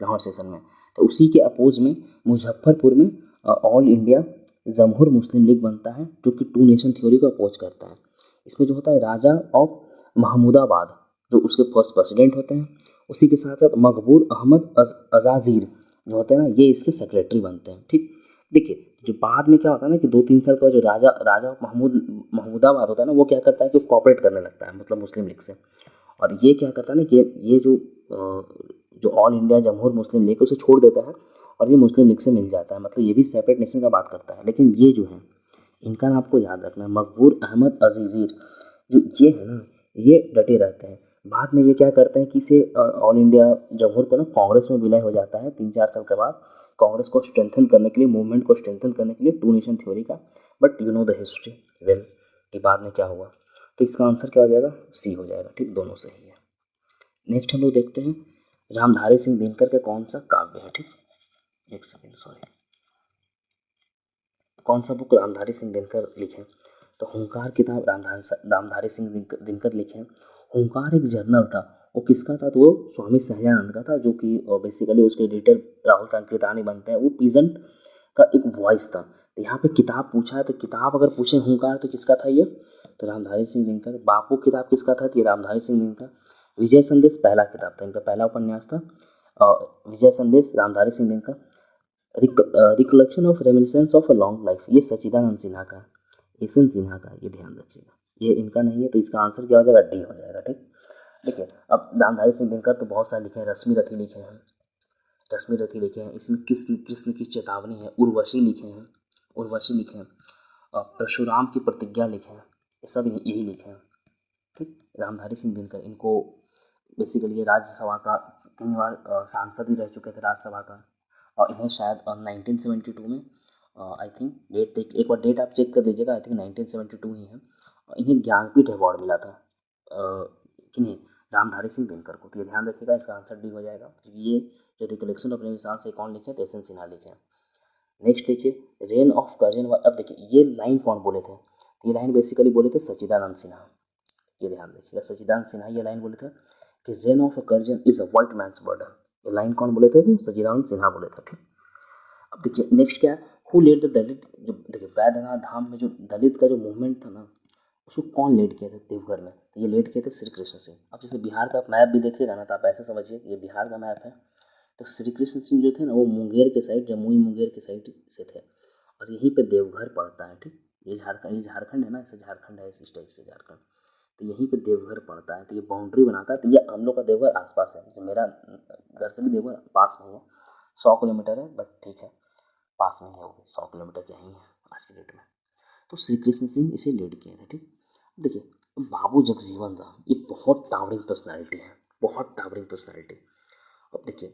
लाहौर सेशन में, तो उसी के अपोज में मुजफ्फरपुर में ऑल इंडिया जमहूर मुस्लिम लीग बनता है, जो कि 2 नेशन थ्योरी को अपोज करता है। इसमें जो होता है राजा ऑफ महमूदाबाद जो उसके फर्स्ट प्रेसिडेंट होते हैं, उसी के साथ साथ मकबूल अहमद अजाजीर जो होते हैं ना, ये इसके सेक्रेटरी बनते हैं। ठीक, देखिए जो बाद में क्या होता है ना कि 2-3 साल का जो राजा महमूदाबाद होता है ना, वो क्या करता है कि कॉपरेट करने लगता है मतलब मुस्लिम लीग से, और ये क्या करता है ना कि ये जो ऑल इंडिया जमहूर मुस्लिम लीग उसे छोड़ देता है और ये मुस्लिम लीग से मिल जाता है। मतलब ये भी सेपरेट नेशन का बात करता है, लेकिन ये जो है इनका नाम आपको याद रखना है, मकबूल अहमद अजीजीर। जो ये है ना, ये डटे रहते हैं। बाद में ये क्या करते हैं कि इसे ऑल इंडिया जमहूर को ना कांग्रेस में विलय हो जाता है 3-4 साल के बाद, कांग्रेस को स्ट्रेंथन करने के लिए, मूवमेंट को स्ट्रेंथन करने के लिए, टू नेशन थ्योरी का। But you know the history well कि बाद में क्या हुआ। तो इसका आंसर क्या हो जाएगा, सी हो जाएगा। ठीक, दोनों सही है। नेक्स्ट हम लोग देखते हैं रामधारी सिंह दिनकर का कौन सा काव्य है। ठीक, एक सेकेंड, सॉरी, कौन सा बुक रामधारी सिंह दिनकर लिखे। तो हुंकार किताब रामधारी सिंह दिनकर लिखे। हुंकार एक जर्नल था, वो किसका था, तो वो स्वामी सहजानंद का था, जो कि बेसिकली उसके एडिटर राहुल संकीर्तानी बनते हैं। वो पीजेंट का एक वॉइस था। तो यहाँ पे किताब पूछा है, तो किताब अगर पूछे हुंकार तो किसका था ये, तो रामधारी सिंह दिनकर। बापू किताब किसका था, तो ये रामधारी सिंह दिनकर। विजय संदेश पहला किताब था, इनका पहला उपन्यास था विजय संदेश, Ramdhari Singh Dinkar. Recollection of reminiscence of a long life, ये सच्चिदानंद सिन्हा का, एसएन सिन्हा का, ये ध्यान रखिएगा, ये इनका नहीं है। तो इसका आंसर क्या हो जाएगा, डी हो जाएगा। ठीक, देखिए अब रामधारी सिंह दिनकर तो बहुत सारे लिखे हैं, रश्मि रथी लिखे हैं, रश्मि रथी लिखे हैं, इसमें कृष्ण कृष्ण की चेतावनी है, उर्वशी लिखे हैं, उर्वशी लिखे हैं, परशुराम की प्रतिज्ञा लिखे हैं, ये सब यही लिखे हैं। ठीक, रामधारी सिंह दिनकर, इनको बेसिकली ये राज्यसभा का 3 बार सांसद भी रह चुके थे राज्यसभा का। और इन्हें शायद 1972 में आई थिंक, डेट देख एक बार डेट आप चेक कर लीजिएगा, आई थिंक 1972 ही है। और इन्हें ज्ञानपीठ अवार्ड मिला था किन्हें, रामधारी सिंह दिनकर को। तो ये ध्यान रखिएगा, इसका आंसर डी हो जाएगा, क्योंकि ये जो रिकलेक्शन ऑफ रेमिनिसेंस से कौन लिखे, एस एन सिन्हा लिखे। नेक्स्ट देखिए रेन ऑफ कर्जन। अब देखिए ये लाइन कौन बोले थे, ये लाइन बेसिकली बोले थे सच्चिदानंद सिन्हा। ये ध्यान रखिएगा, सच्चिदानंद सिन्हा ये लाइन बोले थे कि reign of a Curzon is a white man's burden. ये लाइन कौन बोले थे, तो सच्चिदानंद सिन्हा बोले थे। ठीक, अब देखिए नेक्स्ट क्या है, हु लेड द दलित, जो देखिए वैद्यनाथ धाम में जो दलित का जो मूवमेंट था ना, उसको कौन लीड किए थे देवघर में, तो ये लीड किए थे श्री कृष्ण सिंह। अब जैसे बिहार का मैप भी देखिएगा ना, तो आप ऐसे समझिए ये बिहार का मैप है, तो श्री कृष्ण सिंह जो थे ना, वो मुंगेर के साइड, जमुई मुंगेर के साइड से थे, और यहीं पे देवघर पड़ता है। ठीक, ये झारखंड है ना, ऐसे झारखंड है, इस टाइप से झारखंड, तो यहीं पे देवघर पड़ता है, तो ये बाउंड्री बनाता है। तो ये हम लोग का देवघर आसपास है, जैसे मेरा घर से भी देवघर पास में है, 100 किलोमीटर है, बट ठीक है पास में ही है, वो 100 किलोमीटर क्या ही है आज के डेट में। तो श्री कृष्ण सिंह इसे लीड किए थे। ठीक, देखिए बाबू जगजीवन राम, ये बहुत टावरिंग पर्सनैलिटी है, बहुत टावरिंग पर्सनैलिटी। अब देखिए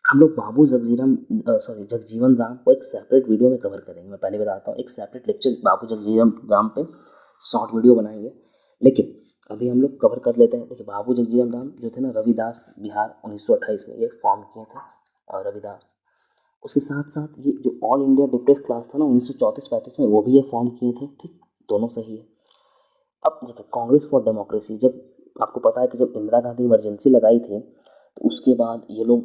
हम लोग बाबू जगजीवन राम को एक सेपरेट वीडियो में कवर करेंगे। मैं पहले बताता हूँ, एक सेपरेट लेक्चर बाबू जगजीवन राम पे शॉर्ट वीडियो बनाएंगे, लेकिन अभी हम लोग कवर कर लेते हैं। देखिए बाबू जगजीवन राम जो थे ना, रविदास बिहार 1928 में ये फॉर्म किए थे, और रविदास, उसके साथ साथ ये जो ऑल इंडिया डिप्रेस क्लास था ना 1934-35 में, वो भी ये फॉर्म किए थे। ठीक, दोनों सही है। अब देखिए कांग्रेस फॉर डेमोक्रेसी, जब आपको पता है कि जब इंदिरा गांधी इमरजेंसी लगाई थी, तो उसके बाद ये लोग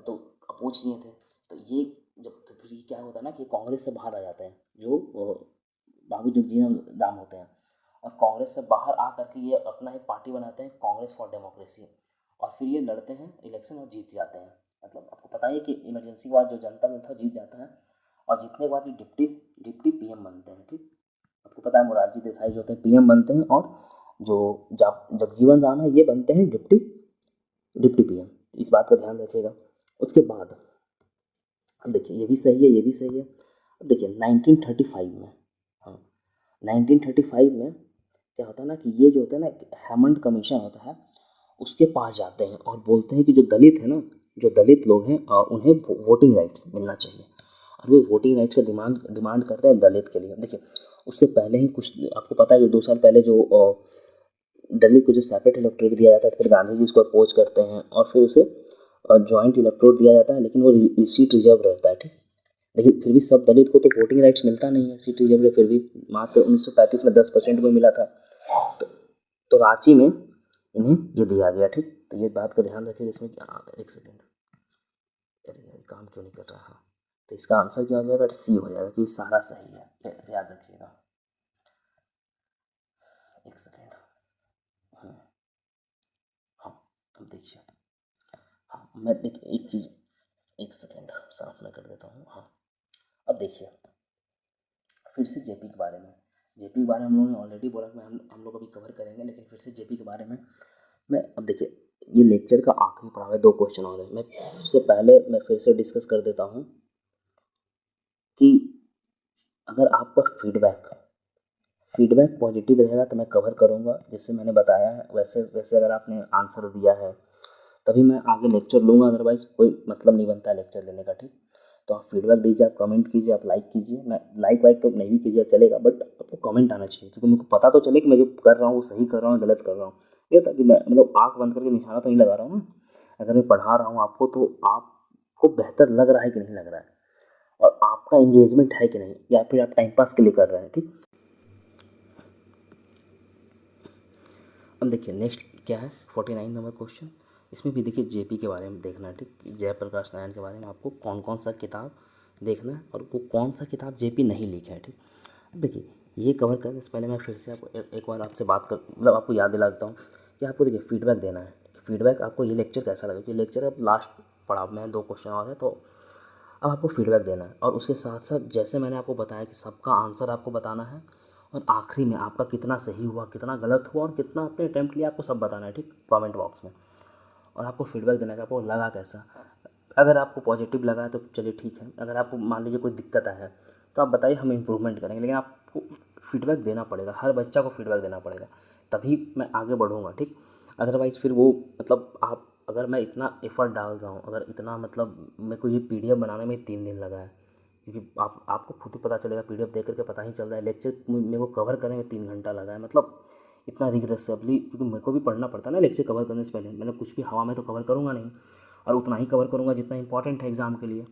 तो अपोज किए थे। तो ये जब, तो फिर ये क्या होता है ना कि कांग्रेस से बाहर आ जाते हैं जो बाबू जगजीवन राम होते हैं, और कांग्रेस से बाहर आ करके ये अपना एक पार्टी बनाते हैं, कांग्रेस फॉर डेमोक्रेसी, और फिर ये लड़ते हैं इलेक्शन और जीत जाते हैं। मतलब आपको पता है कि इमरजेंसी के बाद जो जनता दल था जीत जाता है, और जीतने के बाद ये डिप्टी पीएम बनते हैं। ठीक, आपको पता है मोरारजी देसाई जो होते हैं पीएम बनते हैं, और जो जगजीवन राम है ये बनते हैं डिप्टी पीएम। इस बात का ध्यान रखिएगा। उसके बाद अब देखिए ये भी सही है, ये भी सही है। अब देखिए 1935 में, हाँ 1935 में क्या होता है ना कि ये जो होता है ना हेमंड कमीशन होता है, उसके पास जाते हैं और बोलते हैं कि जो दलित है ना, जो दलित लोग हैं उन्हें वोटिंग राइट्स मिलना चाहिए, और वो वोटिंग राइट्स का डिमांड करते हैं दलित के लिए। देखिए उससे पहले ही कुछ आपको पता है कि 2 साल पहले जो दलित को जो सेपरेट इलेक्टोरेट दिया जाता है, फिर गांधी जी उसको अपोज करते हैं, और फिर उसे जॉइंट इलेक्टोरेट दिया जाता है, लेकिन वो सीट रिजर्व रहता है। ठीक, लेकिन फिर भी सब दलित को तो वोटिंग राइट्स मिलता नहीं है, सीट रिजर्व है, फिर भी मात्र 1935 में 10% को मिला था। तो रांची में इन्हें ये दिया गया। ठीक, तो ये बात का ध्यान रखिएगा। इसमें क्या, एक सेकेंड, अरे यार काम क्यों नहीं कर रहा। हाँ, तो इसका आंसर क्या हो जाएगा, सी हो जाएगा, क्योंकि सारा सही है, याद रखिएगा। एक सेकेंड, हाँ अब देखिए, हाँ मैं देखिए एक चीज़, एक सेकेंड साफ मैं कर देता हूँ। हाँ अब देखिए फिर से जेपी के बारे में, जेपी के बारे में हम लोगों ने ऑलरेडी बोला कि हम लोग अभी कवर करेंगे, लेकिन फिर से जेपी के बारे में मैं, अब देखिए ये लेक्चर का आखिरी पड़ाव है, 2 क्वेश्चन और है। मैं उससे पहले मैं फिर से डिस्कस कर देता हूँ कि अगर आपका फीडबैक पॉजिटिव रहेगा तो मैं कवर करूँगा, जैसे मैंने बताया है वैसे वैसे अगर आपने आंसर दिया है तभी मैं आगे लेक्चर लूँगा, अदरवाइज़ कोई मतलब नहीं बनता है लेक्चर लेने का। ठीक, तो आप फीडबैक दीजिए, आप कमेंट कीजिए, आप लाइक कीजिए। मैं लाइक वाइक तो नहीं भी कीजिए चलेगा, बट आपको कमेंट आना चाहिए, क्योंकि मेरे को पता तो चले कि मैं जो कर रहा हूँ वो सही कर रहा हूँ गलत कर रहा हूँ। ये ताकि मैं मतलब आँख बंद करके निशाना तो नहीं लगा रहा हूँ ना। अगर मैं पढ़ा रहा हूँ आपको तो आपको बेहतर लग रहा है कि नहीं लग रहा है, और आपका इंगेजमेंट है कि नहीं, या फिर आप टाइम पास के लिए कर रहे हैं। ठीक, अब देखिए नेक्स्ट क्या है 49 नंबर क्वेश्चन। इसमें भी देखिए जेपी के बारे में देखना है। ठीक, जयप्रकाश नारायण के बारे में आपको कौन कौन सा किताब देखना है और वो कौन सा किताब जेपी नहीं लिखा है। ठीक, अब देखिए ये कवर करने से पहले मैं फिर से आपको एक बार आपसे बात कर मतलब आपको याद दिला देता हूँ कि आपको देखिए फीडबैक देना है। फीडबैक आपको ये लेक्चर कैसा लगा, क्योंकि लेक्चर अब लास्ट पड़ाव में 2 क्वेश्चन और है, तो अब आपको फीडबैक देना है। और उसके साथ साथ जैसे मैंने आपको बताया कि सबका आंसर आपको बताना है, और आखिरी में आपका कितना सही हुआ, कितना गलत हुआ और कितना आपने अटैम्प्ट किया आपको सब बताना है। ठीक, कमेंट बॉक्स में। और आपको फीडबैक देना है कि आपको लगा कैसा। अगर आपको पॉजिटिव लगा है तो चलिए ठीक है, अगर आपको मान लीजिए कोई दिक्कत है तो आप बताइए, हम इम्प्रूवमेंट करेंगे, लेकिन आपको फीडबैक देना पड़ेगा, हर बच्चा को फीडबैक देना पड़ेगा, तभी मैं आगे बढ़ूँगा। ठीक, अदरवाइज़ फिर वो मतलब आप अगर मैं इतना एफर्ट डाल रहा हूँ, अगर इतना मतलब मेरे को ये पीडीएफ बनाने में 3 दिन लगा है, क्योंकि आपको खुद ही पता चलेगा, पीडीएफ देख करके पता ही चल रहा है। लेक्चर मेरे को कवर करने में 3 घंटा लगा है, मतलब इतना रिग्रेसिवली, क्योंकि मेरे को भी पढ़ना पड़ता है ना लेक्चर कवर करने से पहले। मैंने कुछ भी हवा में तो कवर करूँगा नहीं, और उतना ही कवर करूँगा जितना इंपॉर्टेंट है एग्ज़ाम के लिए,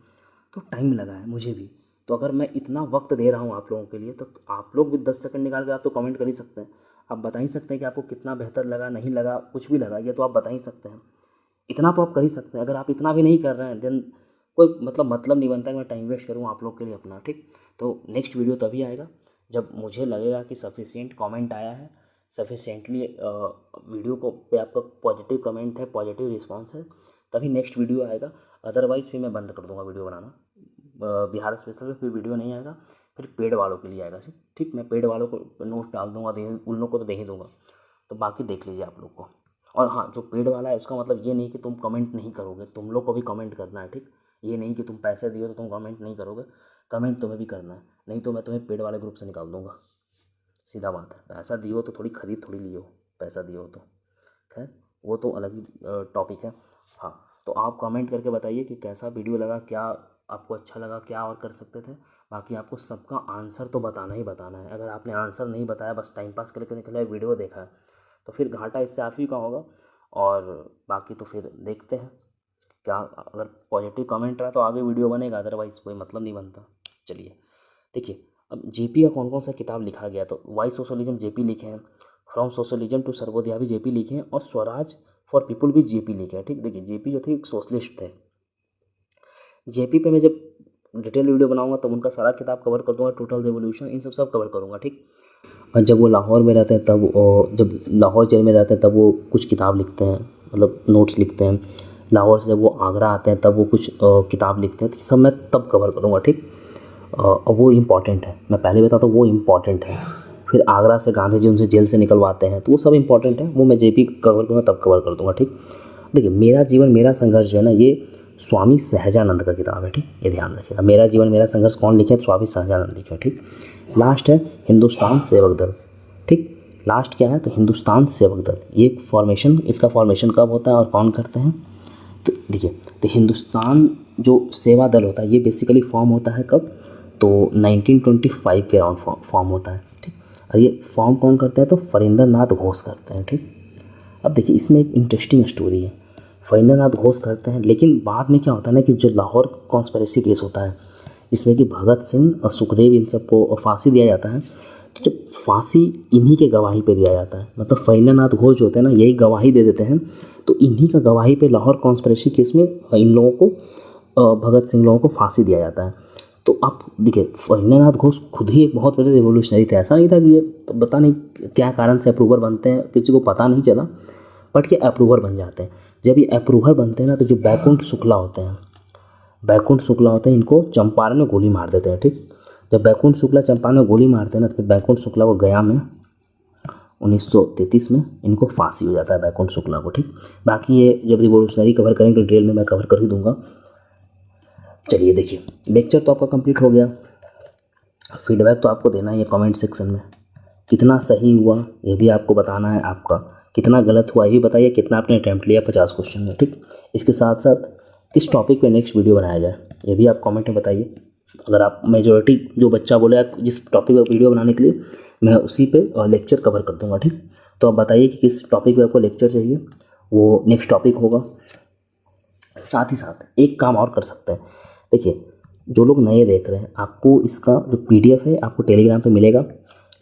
तो टाइम लगा है मुझे भी। तो अगर मैं इतना वक्त दे रहा हूँ आप लोगों के लिए, तो आप लोग भी 10 सेकंड निकाल के आप तो कमेंट कर ही सकते हैं। आप बता ही सकते हैं कि आपको कितना बेहतर लगा, नहीं लगा, कुछ भी लगा, ये तो आप बता ही सकते हैं। इतना तो आप कर ही सकते हैं। अगर आप इतना भी नहीं कर रहे हैं देन कोई मतलब नहीं बनता कि मैं टाइम वेस्ट करूँ आप लोग के लिए अपना। ठीक, तो नेक्स्ट वीडियो तभी आएगा जब मुझे लगेगा कि सफिशिएंट कमेंट आया है, सफिशिएंटली वीडियो को पे आपका पॉजिटिव कमेंट है, पॉजिटिव रिस्पांस है, तभी नेक्स्ट वीडियो आएगा। अदरवाइज़ फिर मैं बंद कर दूंगा वीडियो बनाना। बिहार स्पेशल में फिर वीडियो नहीं आएगा, फिर पेड वालों के लिए आएगा। ठीक, मैं पेड वालों को नोट डाल दूंगा, उन लोग को तो दे ही दूंगा, तो बाकी देख लीजिए आप लोग को। और हाँ, जो पेड वाला है उसका मतलब ये नहीं कि तुम कमेंट नहीं करोगे, तुम लोग को भी कमेंट करना है। ठीक, ये नहीं कि तुम पैसे दिए तो तुम कमेंट नहीं करोगे, कमेंट तुम्हें भी करना है, नहीं तो मैं तुम्हें पेड वाले ग्रुप से निकाल दूंगा। सीधा बात है, पैसा दियो तो थोड़ी खरीद थोड़ी लियो, पैसा दियो तो खैर वो तो अलग ही टॉपिक है। हाँ, तो आप कमेंट करके बताइए कि कैसा वीडियो लगा, क्या आपको अच्छा लगा, क्या और कर सकते थे। बाकी आपको सबका आंसर तो बताना ही बताना है। अगर आपने आंसर नहीं बताया, बस टाइम पास के लिए निकला वीडियो देखा है, तो फिर घाटा इससे आप ही का होगा। और बाकी तो फिर देखते हैं क्या, अगर पॉजिटिव कमेंट रहा तो आगे वीडियो बनेगा, अदरवाइज़ कोई मतलब नहीं बनता। चलिए देखिए, अब जेपी का कौन कौन सा किताब लिखा गया, तो वाई सोशलिज्म जेपी लिखे हैं, फ्रॉम सोशलिज्म टू सर्वोदया भी जेपी लिखे हैं, और स्वराज फॉर पीपुल भी जेपी लिखे हैं। ठीक, देखिए जेपी जो थे एक सोशलिस्ट थे। जेपी पे मैं जब डिटेल वीडियो बनाऊंगा तब उनका सारा किताब कवर कर दूंगा, टोटल रेवोल्यूशन, इन सब कवर करूंगा। ठीक, और जब वो लाहौर में रहते हैं तब जब लाहौर जेल में रहते हैं तब वो कुछ किताब लिखते हैं, मतलब नोट्स लिखते हैं। लाहौर से जब वो आगरा आते हैं तब वो कुछ किताब लिखते हैं, तो सब मैं तब कवर करूँगा। ठीक, और वो इम्पॉर्टेंट है, मैं पहले बताता हूँ वो इम्पॉर्टेंट है। फिर आगरा से गांधी जी उनसे जेल से निकलवाते हैं, तो वो सब इम्पॉर्टेंट है, वो मैं जेपी कवर करूँगा तब कवर कर दूँगा। ठीक, देखिए मेरा जीवन मेरा संघर्ष जो है ना, ये स्वामी सहजानंद का किताब है। ठीक, ये ध्यान रखिएगा, मेरा जीवन मेरा संघर्ष कौन लिखे, स्वामी सहजानंद लिखे। ठीक, लास्ट है हिंदुस्तान सेवक दल। ठीक, लास्ट क्या है, तो हिंदुस्तान सेवक दल, ये फॉर्मेशन, इसका फॉर्मेशन कब होता है और कौन करते हैं, तो देखिए, तो हिंदुस्तान जो सेवा दल होता है ये बेसिकली फॉर्म होता है कब, तो 1925 के अराउंड फॉर्म होता है। ठीक, और ये फॉर्म कौन करता है, तो फरिंदर नाथ घोष करते हैं। ठीक, अब देखिए इसमें एक इंटरेस्टिंग स्टोरी है, फरिंदर नाथ घोष करते हैं, लेकिन बाद में क्या होता है ना कि जो लाहौर कॉन्स्पिरेसी केस होता है, इसमें कि भगत सिंह और सुखदेव इन सबको फांसी दिया जाता है, तो जब फांसी इन्हीं के गवाही पे दिया जाता है, मतलब फरिंदर नाथ घोष जो होते हैं ना यही गवाही दे देते हैं, तो इन्हीं का गवाही पे लाहौर कॉन्स्पिरेसी केस में इन लोगों को भगत सिंह लोगों को फांसी दिया जाता है। तो अब देखिए फरिंदर नाथ घोष खुद ही एक बहुत बड़े रिवोल्यूशनरी थे, ऐसा नहीं था कि ये तो पता नहीं क्या कारण से अप्रूवर बनते हैं, किसी को पता नहीं चला, बट ये अप्रूवर बन जाते हैं। जब ये अप्रूवर बनते हैं ना, तो जो बैकुंठ शुक्ला होते हैं, बैकुंठ शुक्ला होते हैं, इनको चंपारण में गोली मार देते हैं। ठीक, जब बैकुंठ शुक्ला चंपारण में गोली मारते हैं ना, तो फिर बैकुंठ शुक्ला को गया में 1933 में इनको फांसी हो जाता है बैकुंठ शुक्ला को। ठीक, बाकी ये जब रिवोल्यूशनरी कवर करेंगे तो डिटेल में मैं कवर कर ही दूंगा। चलिए देखिए, लेक्चर तो आपका कंप्लीट हो गया, फीडबैक तो आपको देना ही है कमेंट सेक्शन में। कितना सही हुआ ये भी आपको बताना है, आपका कितना गलत हुआ ये भी बताइए, कितना आपने अटैम्प्ट लिया 50 क्वेश्चन में, ठीक। इसके साथ साथ किस टॉपिक पे नेक्स्ट वीडियो बनाया जाए ये भी आप कमेंट में बताइए। अगर आप मेजॉरिटी जो बच्चा बोले जिस टॉपिक पर वीडियो बनाने के लिए, मैं उसी पे लेक्चर कवर कर दूंगा, ठीक। तो आप बताइए कि किस टॉपिक पे आपको लेक्चर चाहिए, वो नेक्स्ट टॉपिक होगा। साथ ही साथ एक काम और कर सकते हैं, देखिए जो लोग नए देख रहे हैं, आपको इसका जो PDF है आपको टेलीग्राम पे मिलेगा,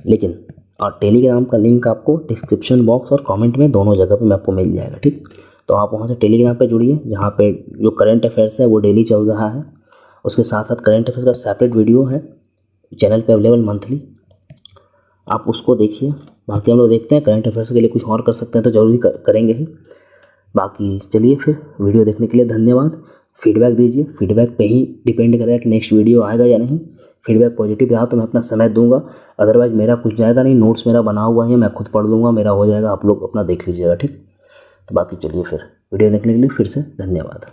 लेकिन और टेलीग्राम का लिंक आपको डिस्क्रिप्शन बॉक्स और कमेंट में दोनों जगह पे मैं आपको मिल जाएगा, ठीक। तो आप वहाँ से टेलीग्राम पे जुड़िए, जहाँ पे जो करंट अफेयर्स है वो डेली चल रहा है, उसके साथ साथ करंट अफेयर्स का सेपरेट वीडियो है चैनल पे अवेलेबल मंथली, आप उसको देखिए। बाकी हम लोग देखते हैं करंट अफेयर्स के लिए कुछ और कर सकते हैं तो ज़रूर ही करेंगे ही। बाकी चलिए फिर, वीडियो देखने के लिए धन्यवाद। फीडबैक दीजिए, फीडबैक पे ही डिपेंड करेगा कि नेक्स्ट वीडियो आएगा या नहीं। फीडबैक पॉजिटिव रहा तो मैं अपना समय दूंगा, अदरवाइज़ मेरा कुछ जाएगा नहीं, नोट्स मेरा बना हुआ है, मैं खुद पढ़ लूँगा, मेरा हो जाएगा, आप लोग अपना देख लीजिएगा, ठीक। तो बाकी चलिए फिर, वीडियो देखने के लिए फिर से धन्यवाद।